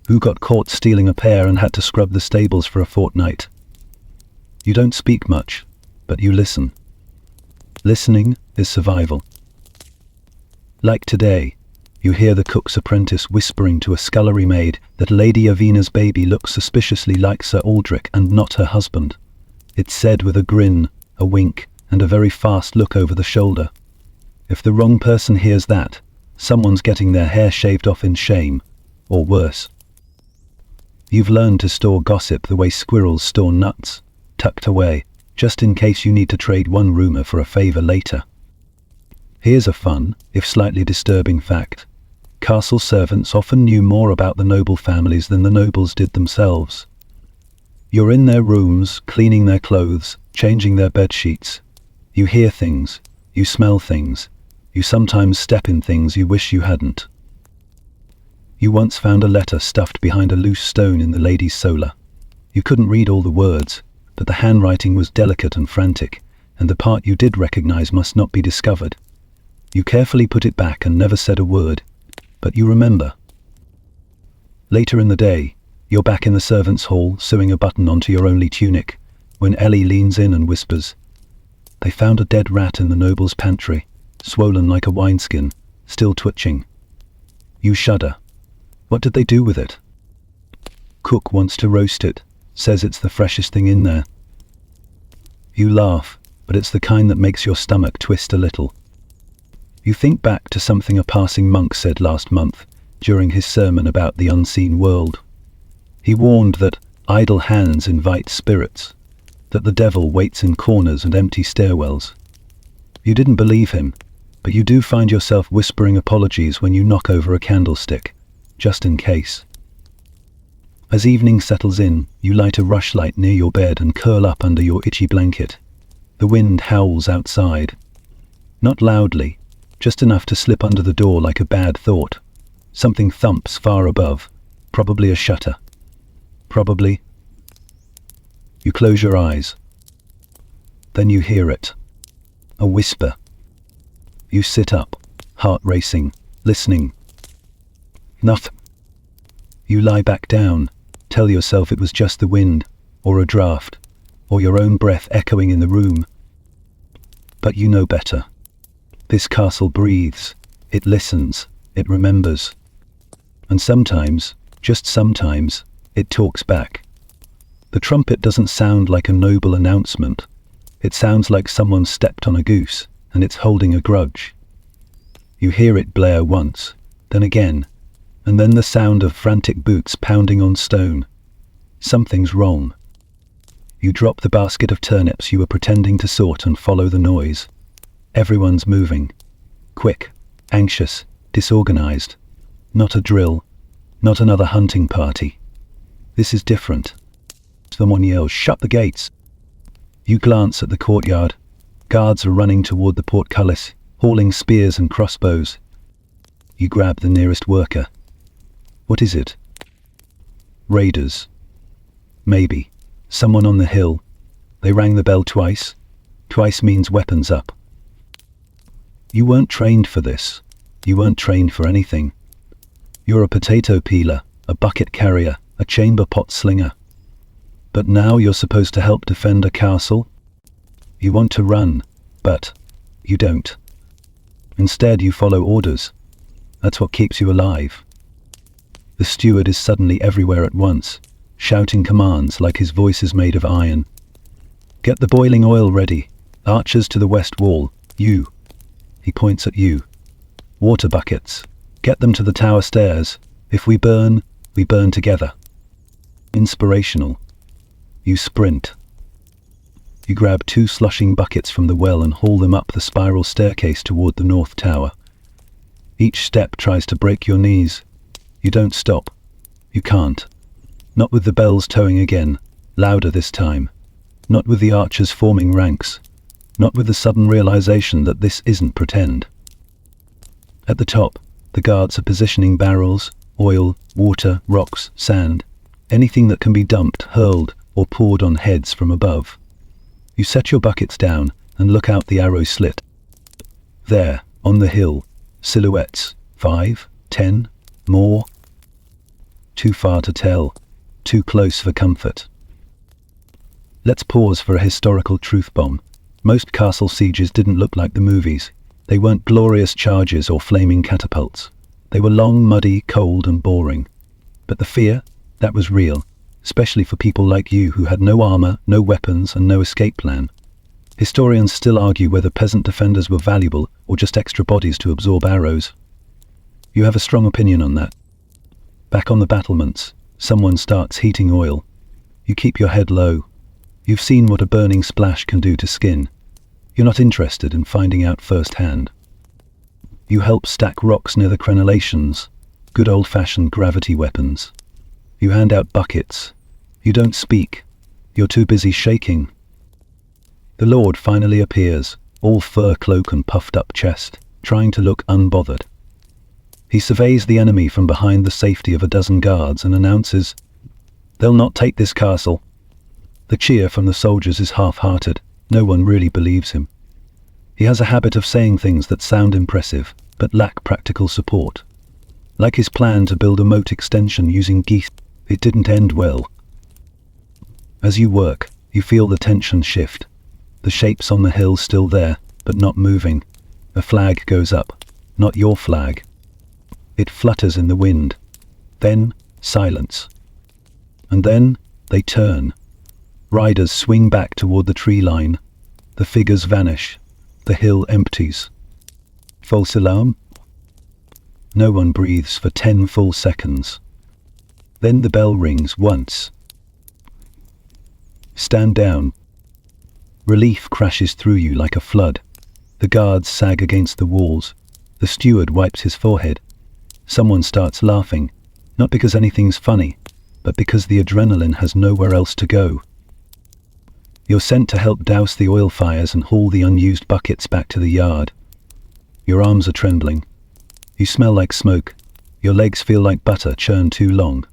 who got caught stealing a pear and had to scrub the stables for a fortnight. You don't speak much, but you listen. Listening is survival. Like today, you hear the cook's apprentice whispering to a scullery maid that Lady Avina's baby looks suspiciously like Sir Aldrich and not her husband. It's said with a grin, a wink, and a very fast look over the shoulder. If the wrong person hears that, someone's getting their hair shaved off in shame, or worse. You've learned to store gossip the way squirrels store nuts, tucked away, just in case you need to trade one rumor for a favor later. Here's a fun, if slightly disturbing fact. Castle servants often knew more about the noble families than the nobles did themselves. You're in their rooms, cleaning their clothes, changing their bed sheets. You hear things, you smell things, you sometimes step in things you wish you hadn't. You once found a letter stuffed behind a loose stone in the lady's solar. You couldn't read all the words, but the handwriting was delicate and frantic, and the part you did recognize must not be discovered. You carefully put it back and never said a word, but you remember. Later in the day, you're back in the servants' hall, sewing a button onto your only tunic, when Ellie leans in and whispers, "They found a dead rat in the noble's pantry, swollen like a wineskin, still twitching." You shudder. What did they do with it? Cook wants to roast it, says it's the freshest thing in there. You laugh, but it's the kind that makes your stomach twist a little. You think back to something a passing monk said last month, during his sermon about the unseen world. He warned that idle hands invite spirits, that the devil waits in corners and empty stairwells. You didn't believe him, but you do find yourself whispering apologies when you knock over a candlestick, just in case. As evening settles in, you light a rushlight near your bed and curl up under your itchy blanket. The wind howls outside. Not loudly, just enough to slip under the door like a bad thought. Something thumps far above, probably a shutter. Probably. You close your eyes. Then you hear it. A whisper. You sit up, heart racing, listening. Nothing. You lie back down, tell yourself it was just the wind, or a draft, or your own breath echoing in the room. But you know better. This castle breathes, it listens, it remembers. And sometimes, just sometimes, it talks back, The trumpet doesn't sound like a noble announcement. It sounds like someone stepped on a goose, and it's holding a grudge. You hear it blare once, then again, and then the sound of frantic boots pounding on stone. Something's wrong. You drop the basket of turnips you were pretending to sort and follow the noise. Everyone's moving. Quick, anxious, disorganized. Not a drill. Not another hunting party. This is different. Someone yells, "Shut the gates!" You glance at the courtyard. Guards are running toward the portcullis, hauling spears and crossbows. You grab the nearest worker. What is it? Raiders. Maybe. Someone on the hill. They rang the bell twice. Twice means weapons up. You weren't trained for this. You weren't trained for anything. You're a potato peeler, a bucket carrier, a chamber pot slinger. But now you're supposed to help defend a castle? You want to run, but you don't. Instead, you follow orders. That's what keeps you alive. The steward is suddenly everywhere at once, shouting commands like his voice is made of iron. Get the boiling oil ready. Archers to the west wall. You. He points at you. Water buckets. Get them to the tower stairs. If we burn together. Inspirational. You sprint. You grab 2 slushing buckets from the well and haul them up the spiral staircase toward the north tower. Each step tries to break your knees. You don't stop. You can't. Not with the bells towing again, louder this time. Not with the archers forming ranks. Not with the sudden realization that this isn't pretend. At the top, the guards are positioning barrels, oil, water, rocks, sand, anything that can be dumped, hurled, or poured on heads from above. You set your buckets down and look out the arrow slit. There, on the hill, silhouettes, 5, 10, more. Too far to tell, too close for comfort. Let's pause for a historical truth bomb. Most castle sieges didn't look like the movies. They weren't glorious charges or flaming catapults. They were long, muddy, cold, and boring. But the fear, that was real. Especially for people like you who had no armor, no weapons, and no escape plan. Historians still argue whether peasant defenders were valuable or just extra bodies to absorb arrows. You have a strong opinion on that. Back on the battlements, someone starts heating oil. You keep your head low. You've seen what a burning splash can do to skin. You're not interested in finding out firsthand. You help stack rocks near the crenellations, good old-fashioned gravity weapons. You hand out buckets. You don't speak. You're too busy shaking. The Lord finally appears, all fur cloak and puffed up chest, trying to look unbothered. He surveys the enemy from behind the safety of a dozen guards and announces, "They'll not take this castle." The cheer from the soldiers is half-hearted. No one really believes him. He has a habit of saying things that sound impressive, but lack practical support. Like his plan to build a moat extension using geese. It didn't end well. As you work, you feel the tension shift. The shapes on the hill still there, but not moving. A flag goes up. Not your flag. It flutters in the wind. Then, silence. And then, they turn. Riders swing back toward the tree line. The figures vanish. The hill empties. False alarm? No one breathes for 10 full seconds. Then the bell rings once. Stand down. Relief crashes through you like a flood. The guards sag against the walls. The steward wipes his forehead. Someone starts laughing, not because anything's funny, but because the adrenaline has nowhere else to go. You're sent to help douse the oil fires and haul the unused buckets back to the yard. Your arms are trembling. You smell like smoke. Your legs feel like butter churned too long.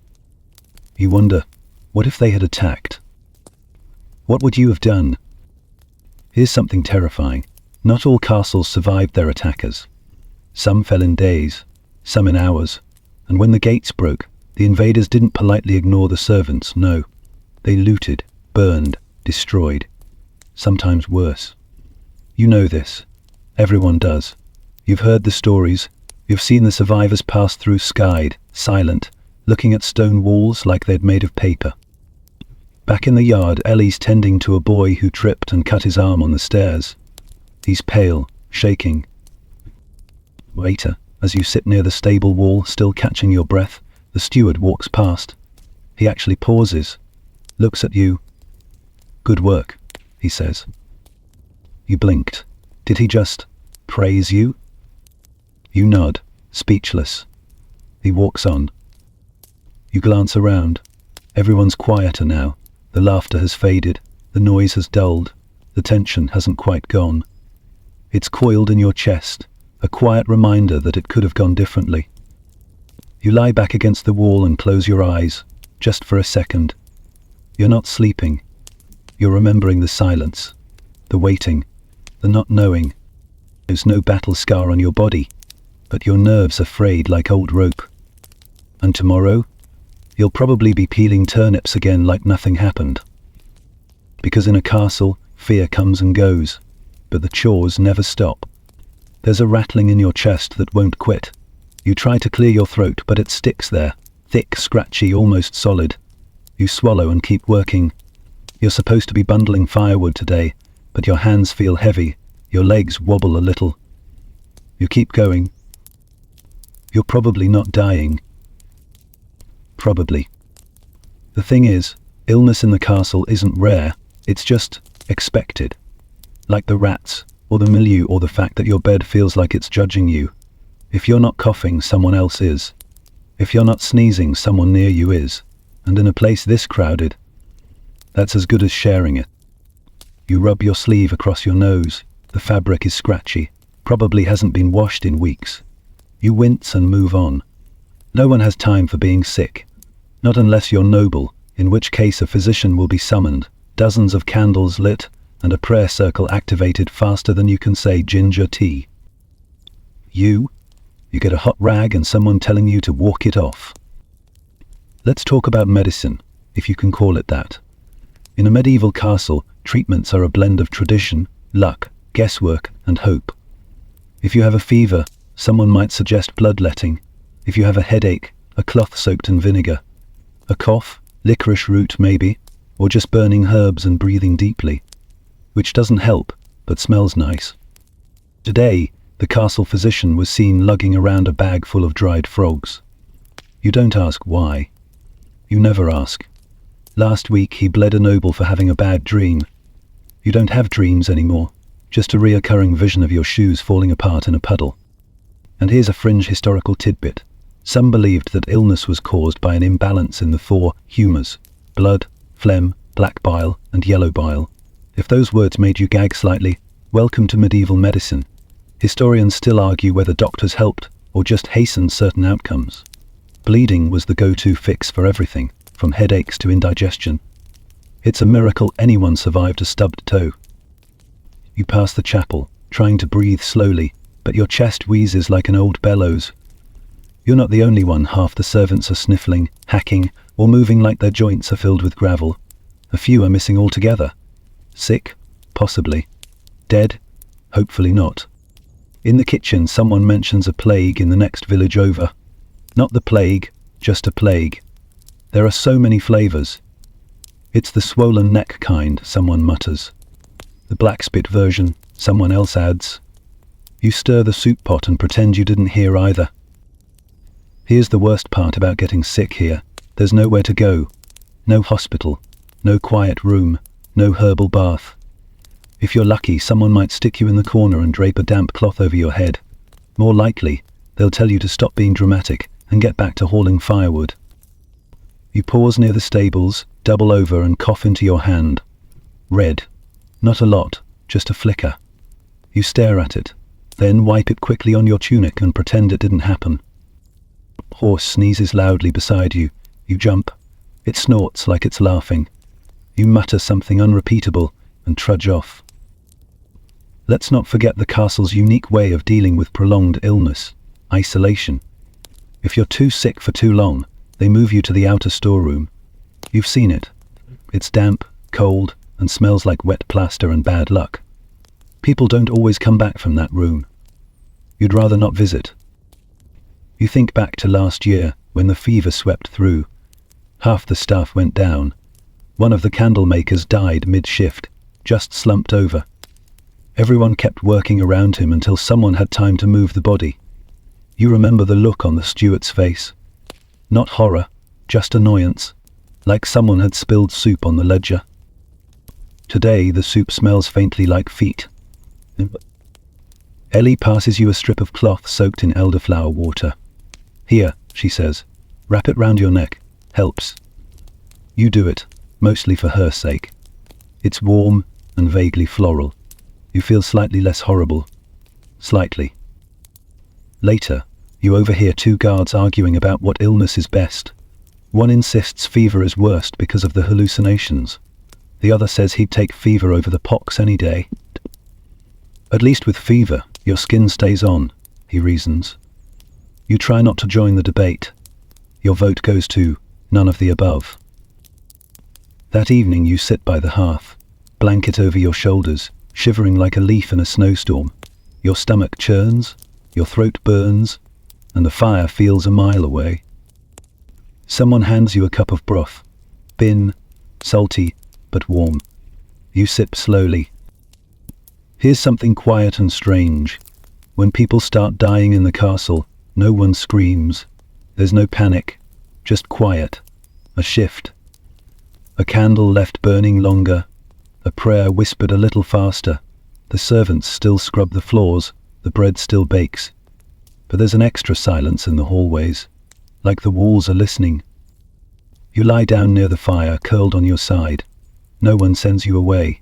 You wonder, what if they had attacked? What would you have done? Here's something terrifying. Not all castles survived their attackers. Some fell in days, some in hours, and when the gates broke, the invaders didn't politely ignore the servants, no. They looted, burned, destroyed. Sometimes worse. You know this. Everyone does. You've heard the stories. You've seen the survivors pass through skied, silent, looking at stone walls like they'd made of paper. Back in the yard, Ellie's tending to a boy who tripped and cut his arm on the stairs. He's pale, shaking. Later, as you sit near the stable wall, still catching your breath, the steward walks past. He actually pauses, looks at you. "Good work," he says. You blinked. Did he just praise you? You nod, speechless. He walks on. You glance around. Everyone's quieter now. The laughter has faded. The noise has dulled. The tension hasn't quite gone. It's coiled in your chest, a quiet reminder that it could have gone differently. You lie back against the wall and close your eyes, just for a second. You're not sleeping. You're remembering the silence, the waiting, the not knowing. There's no battle scar on your body, but your nerves are frayed like old rope. And tomorrow, you'll probably be peeling turnips again like nothing happened. Because in a castle, fear comes and goes, but the chores never stop. There's a rattling in your chest that won't quit. You try to clear your throat, but it sticks there, thick, scratchy, almost solid. You swallow and keep working. You're supposed to be bundling firewood today, but your hands feel heavy, your legs wobble a little. You keep going. You're probably not dying. Probably. The thing is, illness in the castle isn't rare, it's just expected. Like the rats, or the milieu, or the fact that your bed feels like it's judging you. If you're not coughing, someone else is. If you're not sneezing, someone near you is. And in a place this crowded, that's as good as sharing it. You rub your sleeve across your nose. The fabric is scratchy, probably hasn't been washed in weeks. You wince and move on. No one has time for being sick. Not unless you're noble, in which case a physician will be summoned, dozens of candles lit, and a prayer circle activated faster than you can say ginger tea. You get a hot rag and someone telling you to walk it off. Let's talk about medicine, if you can call it that. In a medieval castle, treatments are a blend of tradition, luck, guesswork, and hope. If you have a fever, someone might suggest bloodletting. If you have a headache, a cloth soaked in vinegar. A cough, licorice root maybe, or just burning herbs and breathing deeply, which doesn't help, but smells nice. Today, the castle physician was seen lugging around a bag full of dried frogs. You don't ask why. You never ask. Last week he bled a noble for having a bad dream. You don't have dreams anymore, just a reoccurring vision of your shoes falling apart in a puddle. And here's a fringe historical tidbit. Some believed that illness was caused by an imbalance in the four humours: blood, phlegm, black bile, and yellow bile. If those words made you gag slightly, welcome to medieval medicine. Historians still argue whether doctors helped or just hastened certain outcomes. Bleeding was the go-to fix for everything, from headaches to indigestion. It's a miracle anyone survived a stubbed toe. You pass the chapel, trying to breathe slowly, but your chest wheezes like an old bellows. You're not the only one. Half the servants are sniffling, hacking, or moving like their joints are filled with gravel. A few are missing altogether. Sick? Possibly. Dead? Hopefully not. In the kitchen, someone mentions a plague in the next village over. Not the plague, just a plague. There are so many flavours. It's the swollen neck kind, someone mutters. The black spit version, someone else adds. You stir the soup pot and pretend you didn't hear either. Here's the worst part about getting sick here. There's nowhere to go. No hospital. No quiet room. No herbal bath. If you're lucky, someone might stick you in the corner and drape a damp cloth over your head. More likely, they'll tell you to stop being dramatic and get back to hauling firewood. You pause near the stables, double over and cough into your hand. Red. Not a lot, just a flicker. You stare at it, then wipe it quickly on your tunic and pretend it didn't happen. Horse sneezes loudly beside you. You jump. It snorts like it's laughing. You mutter something unrepeatable and trudge off. Let's not forget the castle's unique way of dealing with prolonged illness: isolation. If you're too sick for too long, they move you to the outer storeroom. You've seen it. It's damp, cold, and smells like wet plaster and bad luck. People don't always come back from that room. You'd rather not visit. You think back to last year when the fever swept through. Half the staff went down. One of the candle makers died mid-shift, just slumped over. Everyone kept working around him until someone had time to move the body. You remember the look on the steward's face? Not horror, just annoyance, like someone had spilled soup on the ledger. Today the soup smells faintly like feet. Ellie passes you a strip of cloth soaked in elderflower water. "Here," she says, "wrap it round your neck. Helps." You do it, mostly for her sake. It's warm and vaguely floral. You feel slightly less horrible. Slightly. Later, you overhear two guards arguing about what illness is best. One insists fever is worst because of the hallucinations. The other says he'd take fever over the pox any day. "At least with fever, your skin stays on," he reasons. You try not to join the debate. Your vote goes to none of the above. That evening you sit by the hearth, blanket over your shoulders, shivering like a leaf in a snowstorm. Your stomach churns, your throat burns, and the fire feels a mile away. Someone hands you a cup of broth, thin, salty, but warm. You sip slowly. Here's something quiet and strange. When people start dying in the castle, no one screams. There's no panic, just quiet, a shift. A candle left burning longer, a prayer whispered a little faster. The servants still scrub the floors, the bread still bakes. But there's an extra silence in the hallways, like the walls are listening. You lie down near the fire, curled on your side. No one sends you away.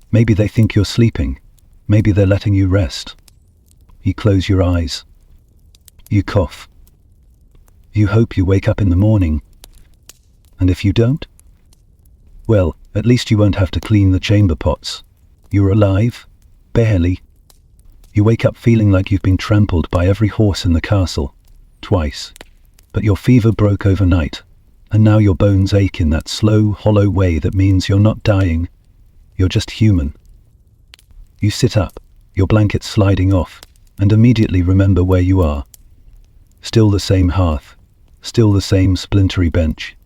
Maybe they think you're sleeping. Maybe they're letting you rest. You close your eyes. You cough. You hope you wake up in the morning. And if you don't? Well, at least you won't have to clean the chamber pots. You're alive. Barely. You wake up feeling like you've been trampled by every horse in the castle. Twice. But your fever broke overnight, and now your bones ache in that slow, hollow way that means you're not dying. You're just human. You sit up, your blanket sliding off, and immediately remember where you are. Still the same hearth, still the same splintery bench,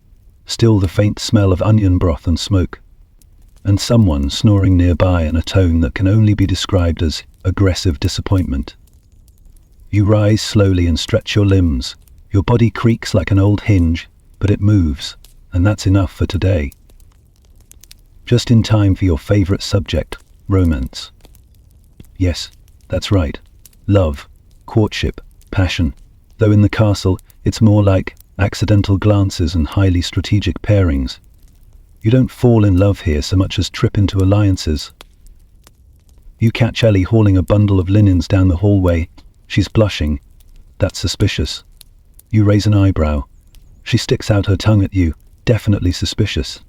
still the faint smell of onion broth and smoke, and someone snoring nearby in a tone that can only be described as aggressive disappointment. You rise slowly and stretch your limbs. Your body creaks like an old hinge, but it moves, and that's enough for today. Just in time for your favorite subject, romance. Yes, that's right. Love, courtship, passion. Though in the castle, it's more like accidental glances and highly strategic pairings. You don't fall in love here so much as trip into alliances. You catch Ellie hauling a bundle of linens down the hallway. She's blushing. That's suspicious. You raise an eyebrow. She sticks out her tongue at you, definitely suspicious.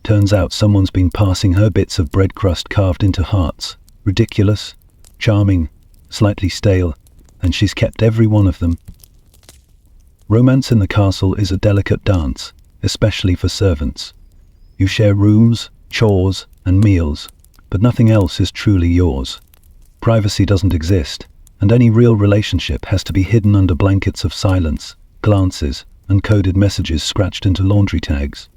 Turns out someone's been passing her bits of bread crust carved into hearts. Ridiculous, charming, slightly stale, and she's kept every one of them. Romance in the castle is a delicate dance, especially for servants. You share rooms, chores, and meals, but nothing else is truly yours. Privacy doesn't exist, and any real relationship has to be hidden under blankets of silence, glances, and coded messages scratched into laundry tags.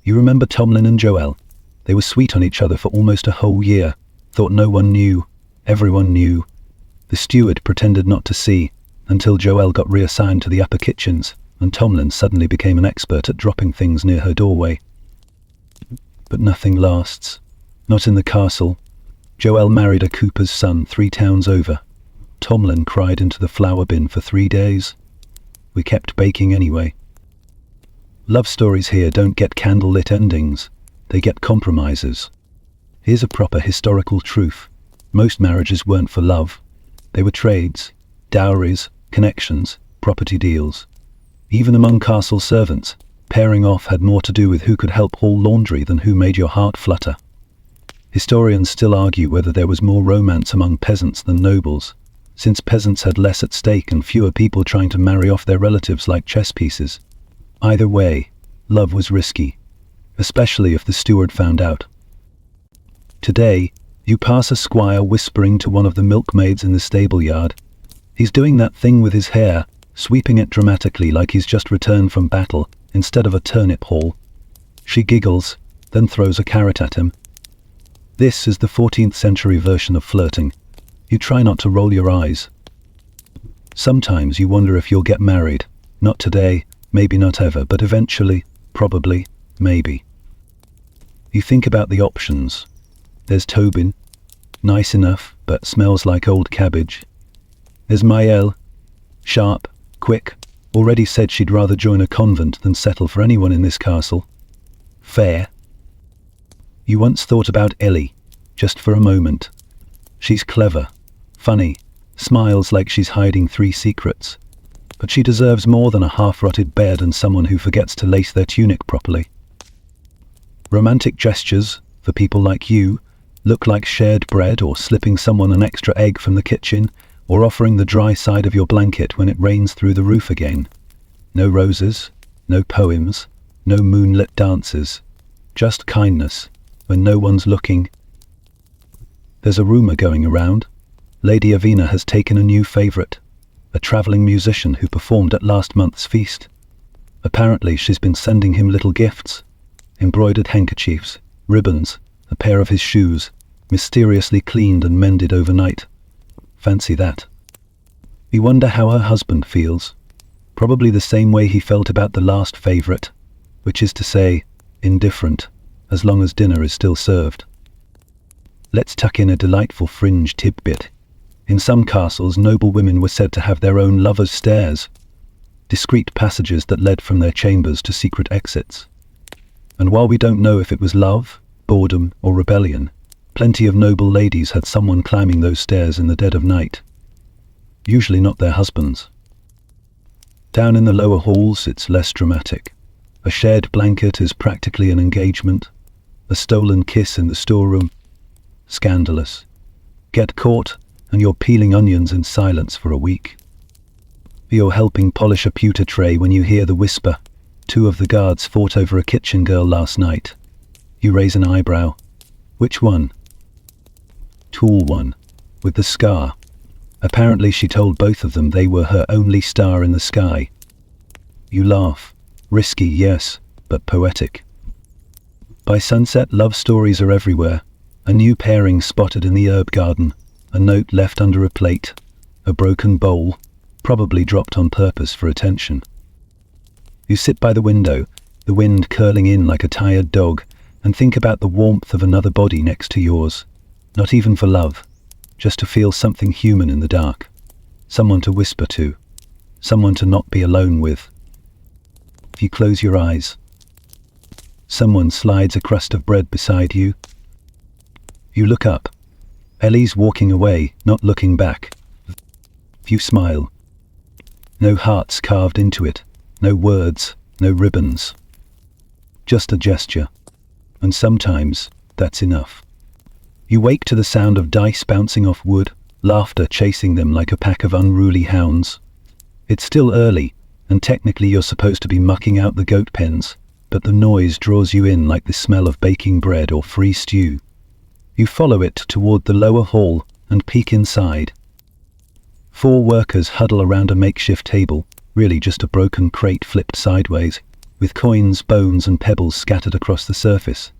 You remember Tomlin and Joelle? They were sweet on each other for almost a whole year, thought no one knew, everyone knew. The steward pretended not to see, until Joelle got reassigned to the upper kitchens, and Tomlin suddenly became an expert at dropping things near her doorway. But nothing lasts. Not in the castle. Joelle married a cooper's son 3 towns over. Tomlin cried into the flour bin for 3 days. We kept baking anyway. Love stories here don't get candlelit endings. They get compromises. Here's a proper historical truth. Most marriages weren't for love. They were trades, dowries, connections, property deals. Even among castle servants, pairing off had more to do with who could help haul laundry than who made your heart flutter. Historians still argue whether there was more romance among peasants than nobles, since peasants had less at stake and fewer people trying to marry off their relatives like chess pieces. Either way, love was risky, especially if the steward found out. Today, you pass a squire whispering to one of the milkmaids in the stable yard. He's doing that thing with his hair, sweeping it dramatically like he's just returned from battle, instead of a turnip haul. She giggles, then throws a carrot at him. This is the 14th century version of flirting. You try not to roll your eyes. Sometimes you wonder if you'll get married. Not today, maybe not ever, but eventually, probably, maybe. You think about the options. There's Tobin, nice enough, but smells like old cabbage. There's Maëlle, sharp, quick, already said she'd rather join a convent than settle for anyone in this castle. Fair. You once thought about Ellie, just for a moment. She's clever, funny, smiles like she's hiding 3 secrets. But she deserves more than a half-rotted bed and someone who forgets to lace their tunic properly. Romantic gestures, for people like you, look like shared bread or slipping someone an extra egg from the kitchen or offering the dry side of your blanket when it rains through the roof again. No roses, no poems, no moonlit dances, just kindness when no one's looking. There's a rumour going around. Lady Avina has taken a new favourite, a travelling musician who performed at last month's feast. Apparently she's been sending him little gifts, embroidered handkerchiefs, ribbons, a pair of his shoes, mysteriously cleaned and mended overnight. Fancy that. You wonder how her husband feels. Probably the same way he felt about the last favourite, which is to say, indifferent, as long as dinner is still served. Let's tuck in a delightful fringe tidbit. In some castles, noble women were said to have their own lovers' stairs, discreet passages that led from their chambers to secret exits. And while we don't know if it was love, boredom, or rebellion, plenty of noble ladies had someone climbing those stairs in the dead of night. Usually not their husbands. Down in the lower halls, it's less dramatic. A shared blanket is practically an engagement. A stolen kiss in the storeroom. Scandalous. Get caught, and you're peeling onions in silence for a week. You're helping polish a pewter tray when you hear the whisper. 2 of the guards fought over a kitchen girl last night. You raise an eyebrow. Which one? Tall one, with the scar. Apparently she told both of them they were her only star in the sky. You laugh. Risky, yes, but poetic. By sunset, love stories are everywhere. A new pairing spotted in the herb garden. A note left under a plate. A broken bowl, probably dropped on purpose for attention. You sit by the window, the wind curling in like a tired dog, and think about the warmth of another body next to yours. Not even for love, just to feel something human in the dark. Someone to whisper to. Someone to not be alone with. If you close your eyes, someone slides a crust of bread beside you. You look up. Ellie's walking away, not looking back. You smile. No hearts carved into it, no words, no ribbons. Just a gesture. And sometimes that's enough. You wake to the sound of dice bouncing off wood, laughter chasing them like a pack of unruly hounds. It's still early, and technically you're supposed to be mucking out the goat pens, but the noise draws you in like the smell of baking bread or free stew. You follow it toward the lower hall and peek inside. 4 workers huddle around a makeshift table, really just a broken crate flipped sideways, with coins, bones and pebbles scattered across the surface.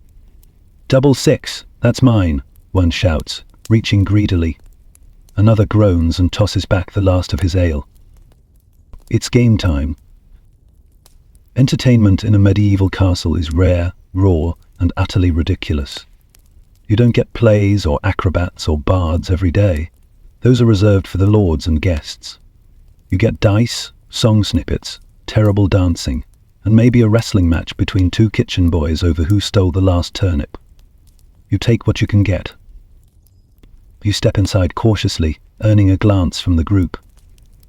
"Double 6, that's mine," one shouts, reaching greedily. Another groans and tosses back the last of his ale. It's game time. Entertainment in a medieval castle is rare, raw, and utterly ridiculous. You don't get plays or acrobats or bards every day. Those are reserved for the lords and guests. You get dice, song snippets, terrible dancing, and maybe a wrestling match between 2 kitchen boys over who stole the last turnip. You take what you can get. You step inside cautiously, earning a glance from the group.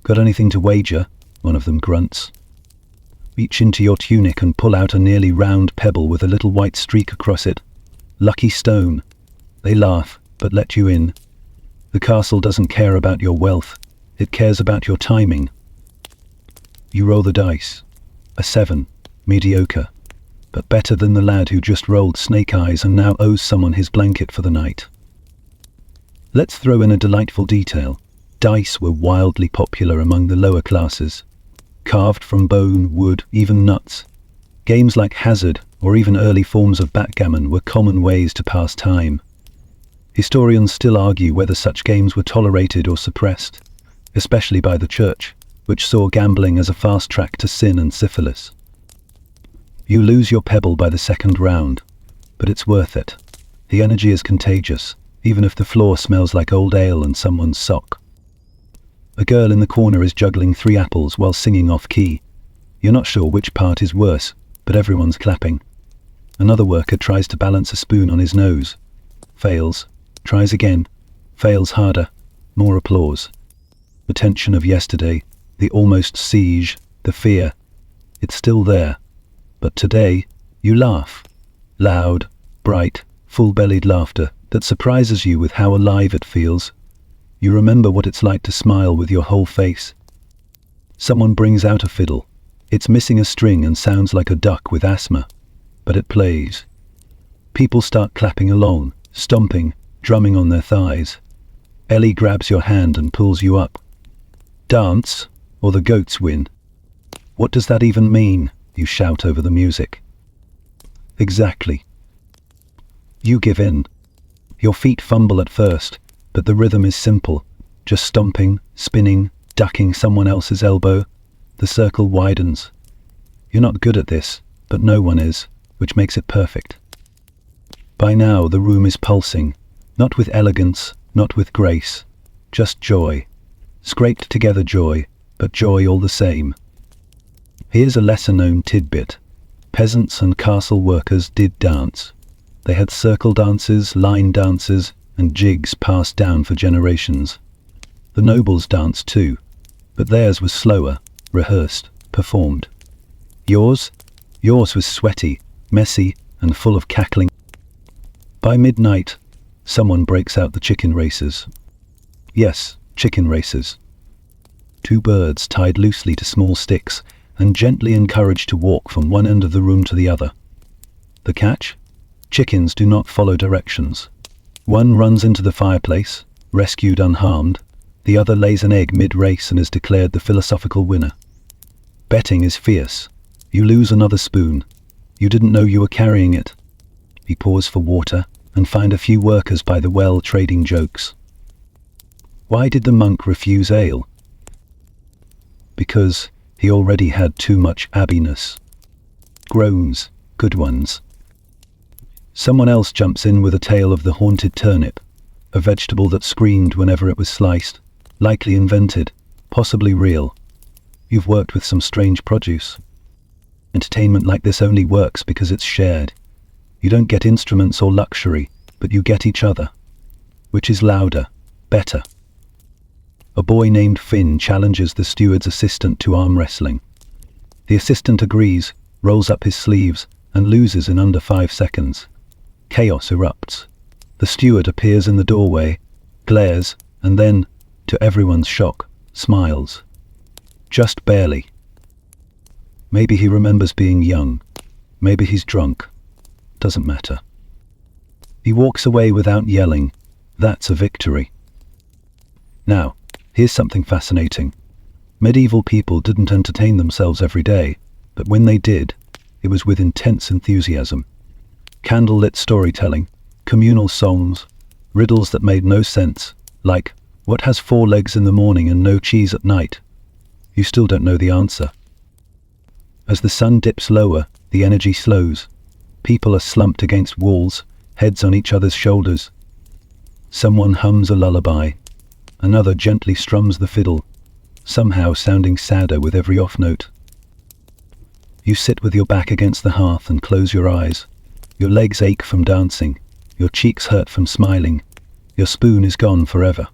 "Got anything to wager?" one of them grunts. Reach into your tunic and pull out a nearly round pebble with a little white streak across it. "Lucky stone." They laugh, but let you in. The castle doesn't care about your wealth. It cares about your timing. You roll the dice. A 7. Mediocre. But better than the lad who just rolled snake eyes and now owes someone his blanket for the night. Let's throw in a delightful detail. Dice were wildly popular among the lower classes. Carved from bone, wood, even nuts. Games like Hazard or even early forms of backgammon were common ways to pass time. Historians still argue whether such games were tolerated or suppressed, especially by the church, which saw gambling as a fast track to sin and syphilis. You lose your pebble by the second round, but it's worth it. The energy is contagious, even if the floor smells like old ale and someone's sock. A girl in the corner is juggling 3 apples while singing off-key. You're not sure which part is worse, but everyone's clapping. Another worker tries to balance a spoon on his nose. Fails. Tries again. Fails harder. More applause. The tension of yesterday, the almost siege, the fear. It's still there. But today, you laugh. Loud, bright, full-bellied laughter that surprises you with how alive it feels. You remember what it's like to smile with your whole face. Someone brings out a fiddle. It's missing a string and sounds like a duck with asthma, but it plays. People start clapping along, stomping, drumming on their thighs. Ellie grabs your hand and pulls you up. Dance, or the goats win. What does that even mean? You shout over the music. Exactly. You give in. Your feet fumble at first, but the rhythm is simple. Just stomping, spinning, ducking someone else's elbow. The circle widens. You're not good at this, but no one is, which makes it perfect. By now the room is pulsing, not with elegance, not with grace, just joy. Scraped together joy, but joy all the same. Here's a lesser-known tidbit. Peasants and castle workers did dance. They had circle dances, line dances, and jigs passed down for generations. The nobles danced too, but theirs was slower, rehearsed, performed. Yours? Yours was sweaty, messy, and full of cackling. By midnight, someone breaks out the chicken races. Yes, chicken races. 2 birds tied loosely to small sticks and gently encouraged to walk from one end of the room to the other. The catch? Chickens do not follow directions. One runs into the fireplace, rescued unharmed. The other lays an egg mid-race and is declared the philosophical winner. Betting is fierce. You lose another spoon. You didn't know you were carrying it. You pause for water and find a few workers by the well trading jokes. Why did the monk refuse ale? Because he already had too much abbiness. Groans, good ones. Someone else jumps in with a tale of the haunted turnip, a vegetable that screamed whenever it was sliced, likely invented, possibly real. You've worked with some strange produce. Entertainment like this only works because it's shared. You don't get instruments or luxury, but you get each other. Which is louder, better. A boy named Finn challenges the steward's assistant to arm wrestling. The assistant agrees, rolls up his sleeves, and loses in under 5 seconds. Chaos erupts. The steward appears in the doorway, glares, and then, to everyone's shock, smiles. Just barely. Maybe he remembers being young. Maybe he's drunk. Doesn't matter. He walks away without yelling. That's a victory. Now, here's something fascinating. Medieval people didn't entertain themselves every day, but when they did, it was with intense enthusiasm. Candlelit storytelling, communal songs, riddles that made no sense, like, what has 4 legs in the morning and no cheese at night? You still don't know the answer. As the sun dips lower, the energy slows. People are slumped against walls, heads on each other's shoulders. Someone hums a lullaby. Another gently strums the fiddle, somehow sounding sadder with every off note. You sit with your back against the hearth and close your eyes. Your legs ache from dancing. Your cheeks hurt from smiling. Your spoon is gone forever.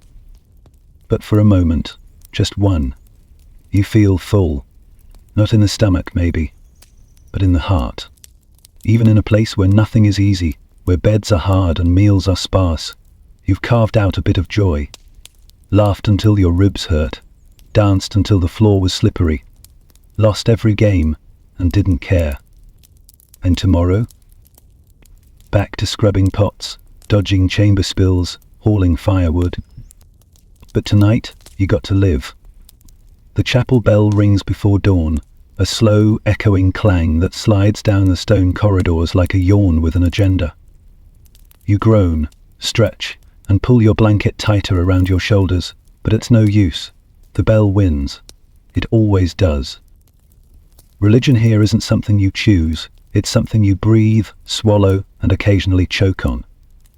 But for a moment, just one, you feel full. Not in the stomach, maybe, but in the heart. Even in a place where nothing is easy, where beds are hard and meals are sparse, you've carved out a bit of joy. Laughed until your ribs hurt, danced until the floor was slippery, lost every game and didn't care. And tomorrow? Back to scrubbing pots, dodging chamber spills, hauling firewood. But tonight, you got to live. The chapel bell rings before dawn, a slow, echoing clang that slides down the stone corridors like a yawn with an agenda. You groan, stretch, and pull your blanket tighter around your shoulders, but it's no use. The bell wins. It always does. Religion here isn't something you choose. It's something you breathe, swallow, and occasionally choke on.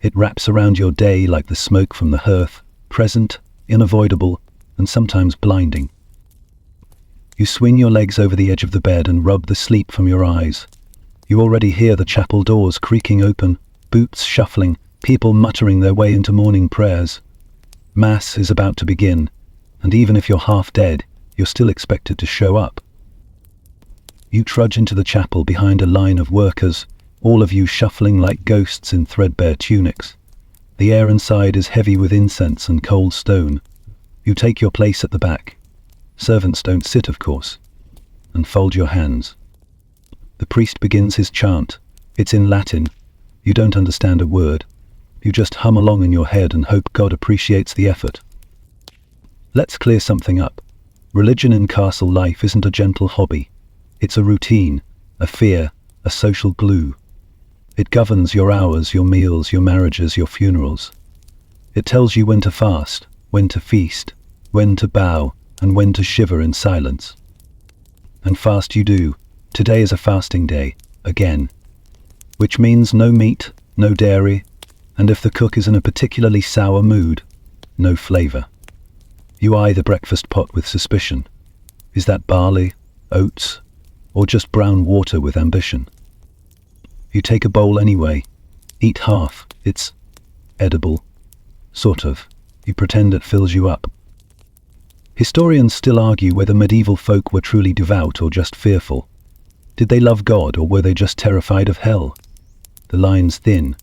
It wraps around your day like the smoke from the hearth, present, unavoidable, and sometimes blinding. You swing your legs over the edge of the bed and rub the sleep from your eyes. You already hear the chapel doors creaking open, boots shuffling, people muttering their way into morning prayers. Mass is about to begin, and even if you're half dead, you're still expected to show up. You trudge into the chapel behind a line of workers, all of you shuffling like ghosts in threadbare tunics. The air inside is heavy with incense and cold stone. You take your place at the back. Servants don't sit, of course. And fold your hands. The priest begins his chant. It's in Latin. You don't understand a word. You just hum along in your head and hope God appreciates the effort. Let's clear something up. Religion in castle life isn't a gentle hobby. It's a routine, a fear, a social glue. It governs your hours, your meals, your marriages, your funerals. It tells you when to fast, when to feast, when to bow, and when to shiver in silence. And fast you do. Today is a fasting day, again. Which means no meat, no dairy, and if the cook is in a particularly sour mood, no flavour. You eye the breakfast pot with suspicion. Is that barley, oats, or just brown water with ambition? You take a bowl anyway. Eat half. It's edible. Sort of. You pretend it fills you up. Historians still argue whether medieval folk were truly devout or just fearful. Did they love God or were they just terrified of hell? The line's thin,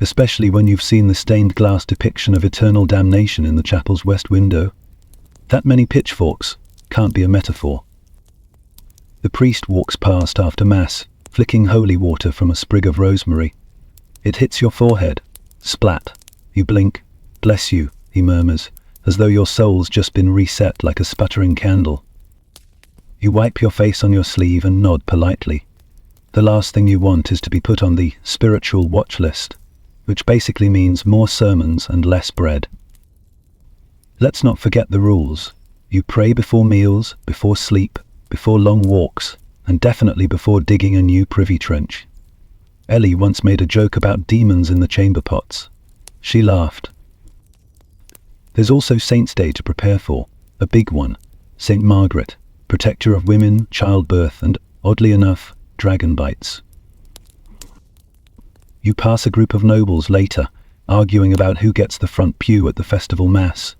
especially when you've seen the stained glass depiction of eternal damnation in the chapel's west window. That many pitchforks can't be a metaphor. The priest walks past after Mass, flicking holy water from a sprig of rosemary. It hits your forehead. Splat. You blink. Bless you, he murmurs, as though your soul's just been reset like a sputtering candle. You wipe your face on your sleeve and nod politely. The last thing you want is to be put on the spiritual watch list, which basically means more sermons and less bread. Let's not forget the rules. You pray before meals, before sleep, before long walks, and definitely before digging a new privy trench. Ellie once made a joke about demons in the chamber pots. She laughed. There's also Saint's Day to prepare for, a big one, St. Margaret, protector of women, childbirth, and, oddly enough, dragon bites. You pass a group of nobles later, arguing about who gets the front pew at the festival mass.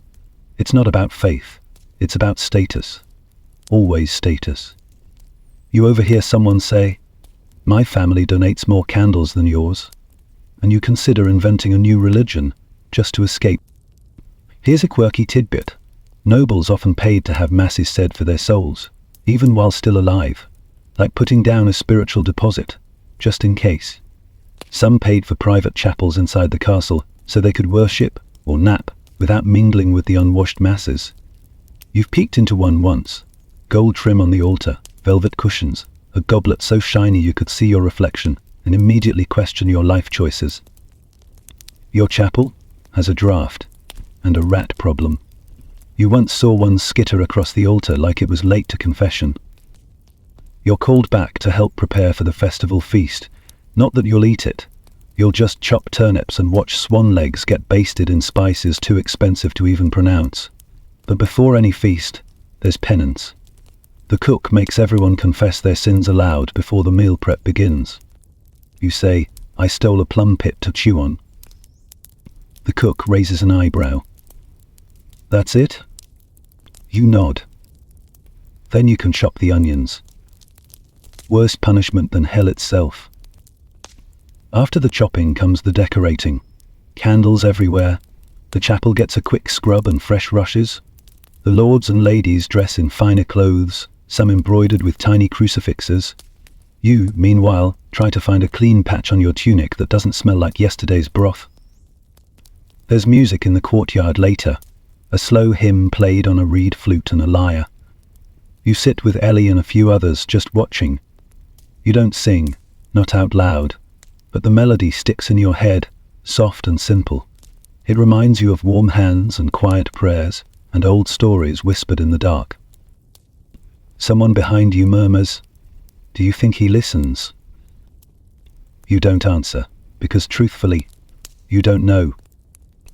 It's not about faith, it's about status. Always status. You overhear someone say, "My family donates more candles than yours," and you consider inventing a new religion just to escape. Here's a quirky tidbit. Nobles often paid to have masses said for their souls, even while still alive, like putting down a spiritual deposit, just in case. Some paid for private chapels inside the castle so they could worship or nap without mingling with the unwashed masses. You've peeked into one once. Gold trim on the altar, velvet cushions, a goblet so shiny you could see your reflection and immediately question your life choices. Your chapel has a draft and a rat problem. You once saw one skitter across the altar like it was late to confession. You're called back to help prepare for the festival feast. Not that you'll eat it. You'll just chop turnips and watch swan legs get basted in spices too expensive to even pronounce. But before any feast, there's penance. The cook makes everyone confess their sins aloud before the meal prep begins. You say, "I stole a plum pit to chew on." The cook raises an eyebrow. "That's it?" You nod. Then you can chop the onions. Worse punishment than hell itself. After the chopping comes the decorating. Candles everywhere. The chapel gets a quick scrub and fresh rushes. The lords and ladies dress in finer clothes, some embroidered with tiny crucifixes. You, meanwhile, try to find a clean patch on your tunic that doesn't smell like yesterday's broth. There's music in the courtyard later, a slow hymn played on a reed flute and a lyre. You sit with Ellie and a few others just watching. You don't sing, not out loud, but the melody sticks in your head, soft and simple. It reminds you of warm hands and quiet prayers and old stories whispered in the dark. Someone behind you murmurs, "Do you think he listens?" You don't answer, because truthfully, you don't know.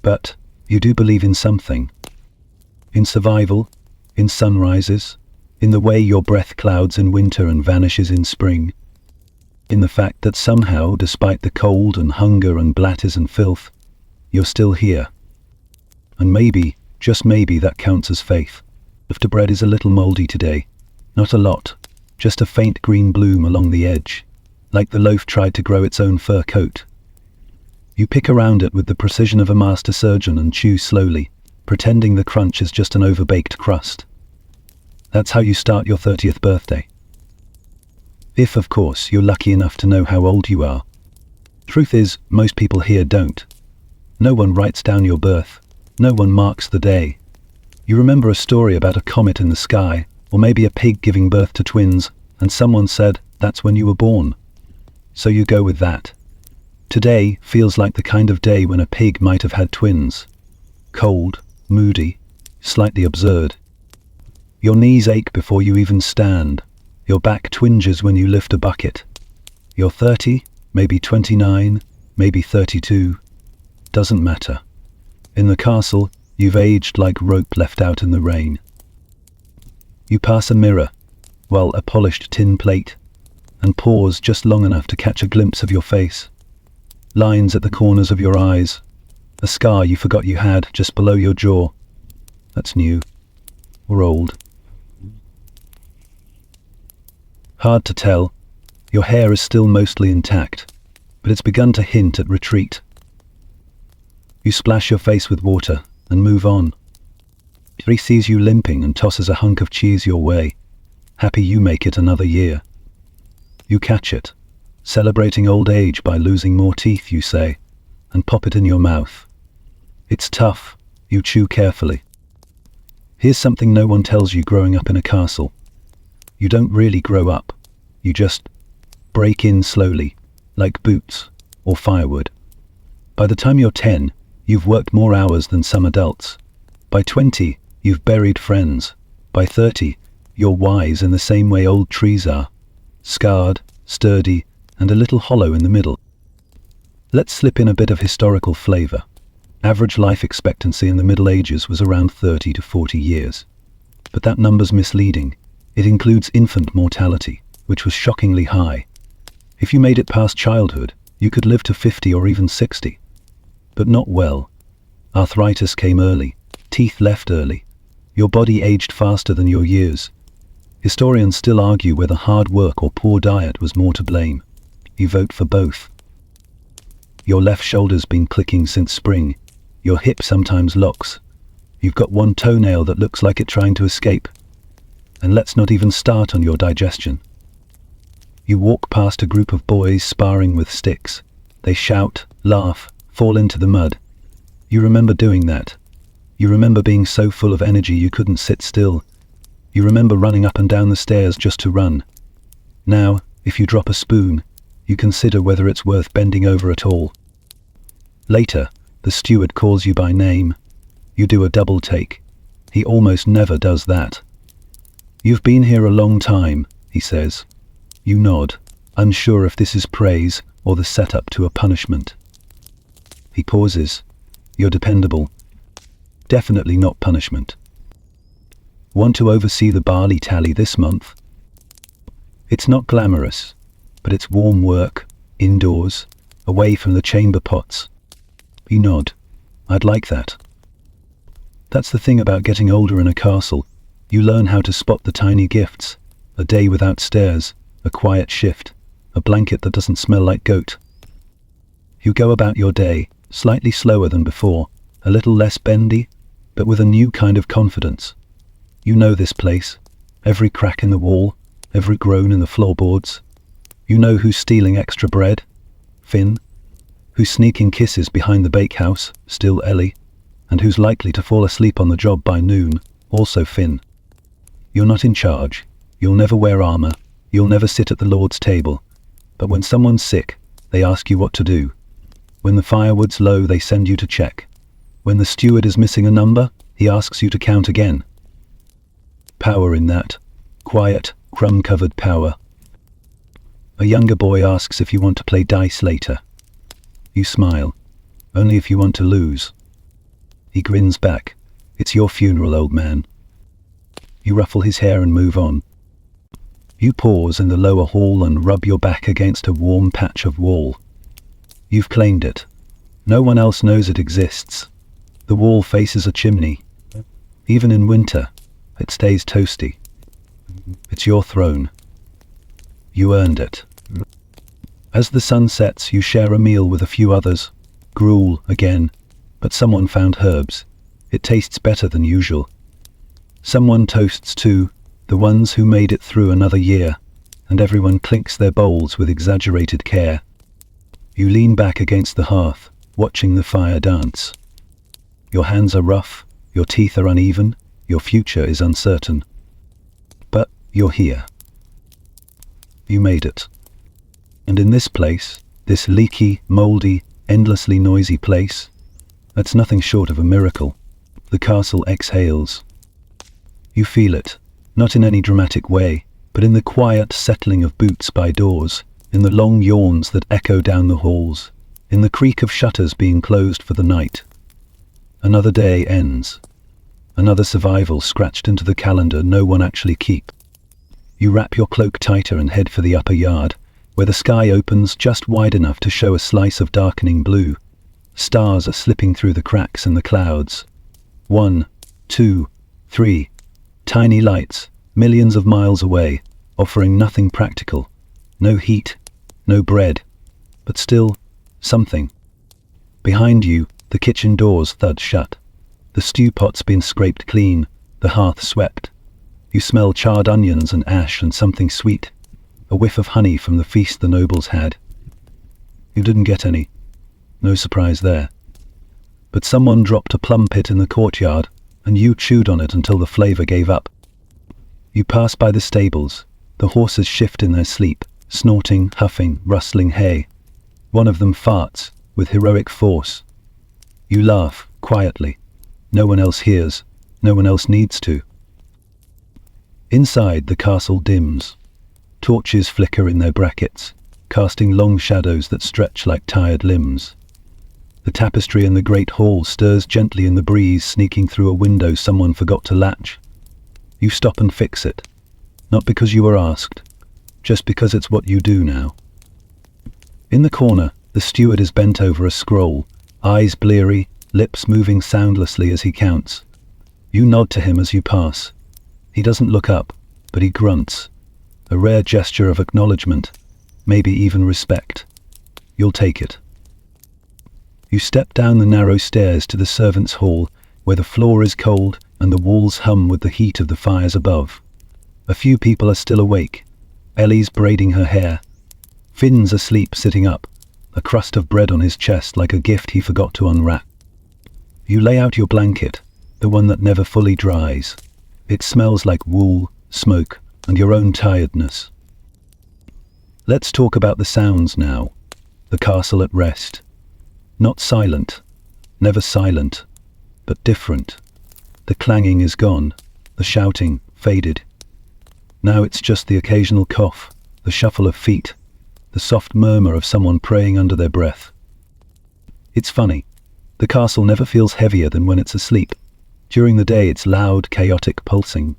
But you do believe in something. In survival, in sunrises, in the way your breath clouds in winter and vanishes in spring. In the fact that somehow, despite the cold and hunger and blatters and filth, you're still here. And maybe, just maybe, that counts as faith. If the bread is a little mouldy today, not a lot, just a faint green bloom along the edge, like the loaf tried to grow its own fur coat. You pick around it with the precision of a master surgeon and chew slowly, pretending the crunch is just an overbaked crust. That's how you start your 30th birthday. If, of course, you're lucky enough to know how old you are. Truth is, most people here don't. No one writes down your birth. No one marks the day. You remember a story about a comet in the sky, or maybe a pig giving birth to twins, and someone said, "That's when you were born." So you go with that. Today feels like the kind of day when a pig might have had twins. Cold, moody, slightly absurd. Your knees ache before you even stand. Your back twinges when you lift a bucket. You're 30, maybe 29, maybe 32. Doesn't matter. In the castle, you've aged like rope left out in the rain. You pass a mirror, well, a polished tin plate, and pause just long enough to catch a glimpse of your face. Lines at the corners of your eyes. A scar you forgot you had just below your jaw. That's new. Or old. Hard to tell. Your hair is still mostly intact, but it's begun to hint at retreat. You splash your face with water and move on. He sees you limping and tosses a hunk of cheese your way, happy you make it another year. You catch it, celebrating old age by losing more teeth, you say, and pop it in your mouth. It's tough. You chew carefully. Here's something no one tells you growing up in a castle. You don't really grow up. You just break in slowly, like boots or firewood. By the time you're 10, you've worked more hours than some adults. By 20, you've buried friends. By 30, you're wise in the same way old trees are, scarred, sturdy, and a little hollow in the middle. Let's slip in a bit of historical flavor. Average life expectancy in the Middle Ages was around 30 to 40 years. But that number's misleading. It includes infant mortality, which was shockingly high. If you made it past childhood, you could live to 50 or even 60. But not well. Arthritis came early. Teeth left early. Your body aged faster than your years. Historians still argue whether hard work or poor diet was more to blame. You vote for both. Your left shoulder's been clicking since spring. Your hip sometimes locks. You've got one toenail that looks like it's trying to escape. And let's not even start on your digestion. You walk past a group of boys sparring with sticks. They shout, laugh, fall into the mud. You remember doing that. You remember being so full of energy you couldn't sit still. You remember running up and down the stairs just to run. Now, if you drop a spoon, you consider whether it's worth bending over at all. Later, the steward calls you by name. You do a double take. He almost never does that. "You've been here a long time," he says. You nod, unsure if this is praise or the setup to a punishment. He pauses. "You're dependable. Definitely not punishment. Want to oversee the barley tally this month?" It's not glamorous, but it's warm work, indoors, away from the chamber pots. You nod. "I'd like that." That's the thing about getting older in a castle. You learn how to spot the tiny gifts. A day without stairs, a quiet shift, a blanket that doesn't smell like goat. You go about your day, slightly slower than before, a little less bendy, but with a new kind of confidence. You know this place, every crack in the wall, every groan in the floorboards. You know who's stealing extra bread, Finn, who's sneaking kisses behind the bakehouse, still Ellie, and who's likely to fall asleep on the job by noon, also Finn. You're not in charge. You'll never wear armor. You'll never sit at the Lord's table. But when someone's sick, they ask you what to do. When the firewood's low, they send you to check. When the steward is missing a number, he asks you to count again. Power in that. Quiet, crumb-covered power. A younger boy asks if you want to play dice later. You smile. Only if you want to lose. He grins back. It's your funeral, old man. You ruffle his hair and move on. You pause in the lower hall and rub your back against a warm patch of wall. You've claimed it. No one else knows it exists. The wall faces a chimney. Even in winter, it stays toasty. It's your throne. You earned it. As the sun sets, you share a meal with a few others. Gruel again, but someone found herbs. It tastes better than usual. Someone toasts too, the ones who made it through another year, and everyone clinks their bowls with exaggerated care. You lean back against the hearth, watching the fire dance. Your hands are rough, your teeth are uneven, your future is uncertain. But you're here. You made it. And in this place, this leaky, mouldy, endlessly noisy place, that's nothing short of a miracle. The castle exhales. You feel it, not in any dramatic way, but in the quiet settling of boots by doors, in the long yawns that echo down the halls, in the creak of shutters being closed for the night. Another day ends. Another survival scratched into the calendar no one actually keep. You wrap your cloak tighter and head for the upper yard, where the sky opens just wide enough to show a slice of darkening blue. Stars are slipping through the cracks in the clouds. 1, 2, 3. Tiny lights, millions of miles away, offering nothing practical. No heat, no bread, but still something. Behind you, the kitchen doors thud shut. The stew pot's been scraped clean, the hearth swept. You smell charred onions and ash and something sweet, a whiff of honey from the feast the nobles had. You didn't get any. No surprise there. But someone dropped a plum pit in the courtyard, and you chewed on it until the flavor gave up. You pass by the stables. The horses shift in their sleep, snorting, huffing, rustling hay. One of them farts, with heroic force. You laugh, quietly. No one else hears. No one else needs to. Inside, the castle dims. Torches flicker in their brackets, casting long shadows that stretch like tired limbs. The tapestry in the great hall stirs gently in the breeze, sneaking through a window someone forgot to latch. You stop and fix it, not because you were asked, just because it's what you do now. In the corner, the steward is bent over a scroll, eyes bleary, lips moving soundlessly as he counts. You nod to him as you pass. He doesn't look up, but he grunts, a rare gesture of acknowledgement, maybe even respect. You'll take it. You step down the narrow stairs to the servants' hall, where the floor is cold and the walls hum with the heat of the fires above. A few people are still awake. Ellie's braiding her hair. Finn's asleep sitting up, a crust of bread on his chest like a gift he forgot to unwrap. You lay out your blanket, the one that never fully dries. It smells like wool, smoke, and your own tiredness. Let's talk about the sounds now. The castle at rest. Not silent, never silent, but different. The clanging is gone, the shouting faded. Now it's just the occasional cough, the shuffle of feet, the soft murmur of someone praying under their breath. It's funny, the castle never feels heavier than when it's asleep. During the day it's loud, chaotic pulsing,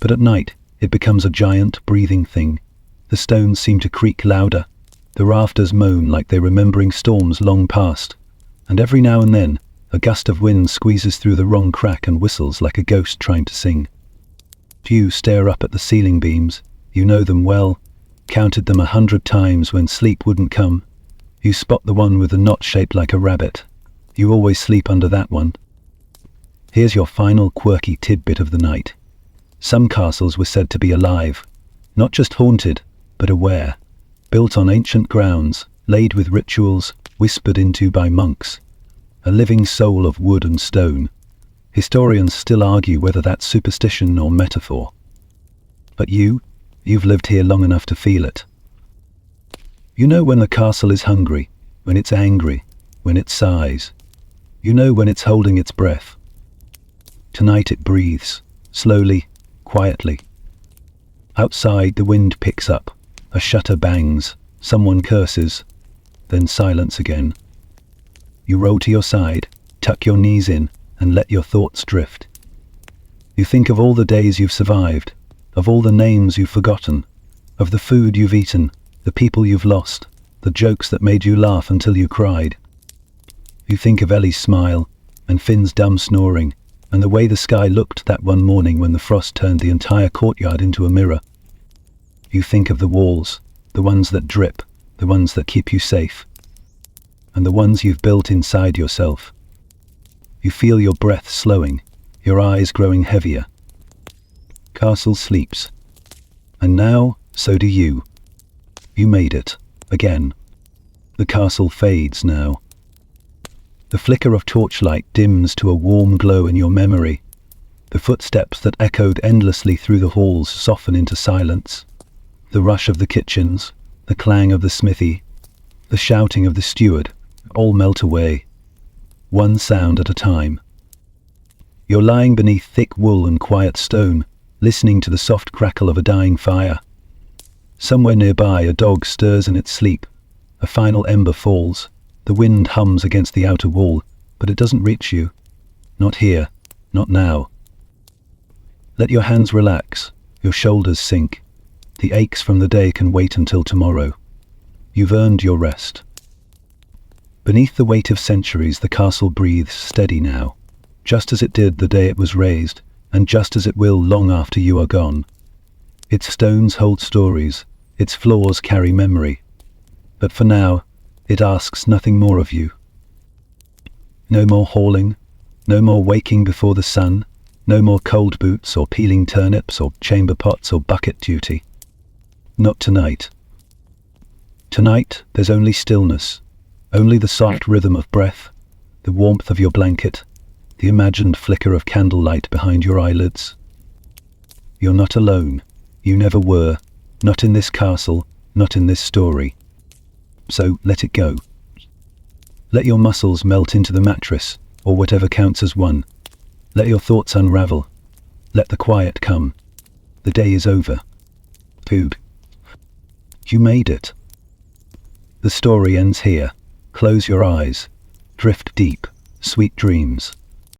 but at night it becomes a giant, breathing thing. The stones seem to creak louder, the rafters moan like they're remembering storms long past, and every now and then a gust of wind squeezes through the wrong crack and whistles like a ghost trying to sing. You stare up at the ceiling beams. You know them well, counted them 100 times when sleep wouldn't come. You spot the one with the knot shaped like a rabbit. You always sleep under that one. Here's your final quirky tidbit of the night. Some castles were said to be alive, not just haunted, but aware, built on ancient grounds, laid with rituals, whispered into by monks. A living soul of wood and stone. Historians still argue whether that's superstition or metaphor. But you've lived here long enough to feel it. You know when the castle is hungry, when it's angry, when it sighs. You know when it's holding its breath. Tonight it breathes, slowly, quietly. Outside the wind picks up, a shutter bangs, someone curses, then silence again. You roll to your side, tuck your knees in, and let your thoughts drift. You think of all the days you've survived, of all the names you've forgotten, of the food you've eaten, the people you've lost, the jokes that made you laugh until you cried. You think of Ellie's smile, and Finn's dumb snoring, and the way the sky looked that one morning when the frost turned the entire courtyard into a mirror. You think of the walls, the ones that drip, the ones that keep you safe, and the ones you've built inside yourself. You feel your breath slowing, your eyes growing heavier. Castle sleeps. And now, so do you. You made it, again. The castle fades now. The flicker of torchlight dims to a warm glow in your memory. The footsteps that echoed endlessly through the halls soften into silence. The rush of the kitchens, the clang of the smithy, the shouting of the steward, all melt away, one sound at a time. You're lying beneath thick wool and quiet stone, listening to the soft crackle of a dying fire. Somewhere nearby a dog stirs in its sleep. A final ember falls. The wind hums against the outer wall, but it doesn't reach you. Not here, not now. Let your hands relax, your shoulders sink. The aches from the day can wait until tomorrow. You've earned your rest. Beneath the weight of centuries, the castle breathes steady now, just as it did the day it was raised, and just as it will long after you are gone. Its stones hold stories, its floors carry memory. But for now, it asks nothing more of you. No more hauling, no more waking before the sun, no more cold boots or peeling turnips or chamber pots or bucket duty. Not tonight. Tonight there's only stillness, only the soft rhythm of breath, the warmth of your blanket, the imagined flicker of candlelight behind your eyelids. You're not alone. You never were. Not in this castle, not in this story. So let it go. Let your muscles melt into the mattress, or whatever counts as one. Let your thoughts unravel. Let the quiet come. The day is over. Poog. You made it. The story ends here. Close your eyes. Drift deep. Sweet dreams.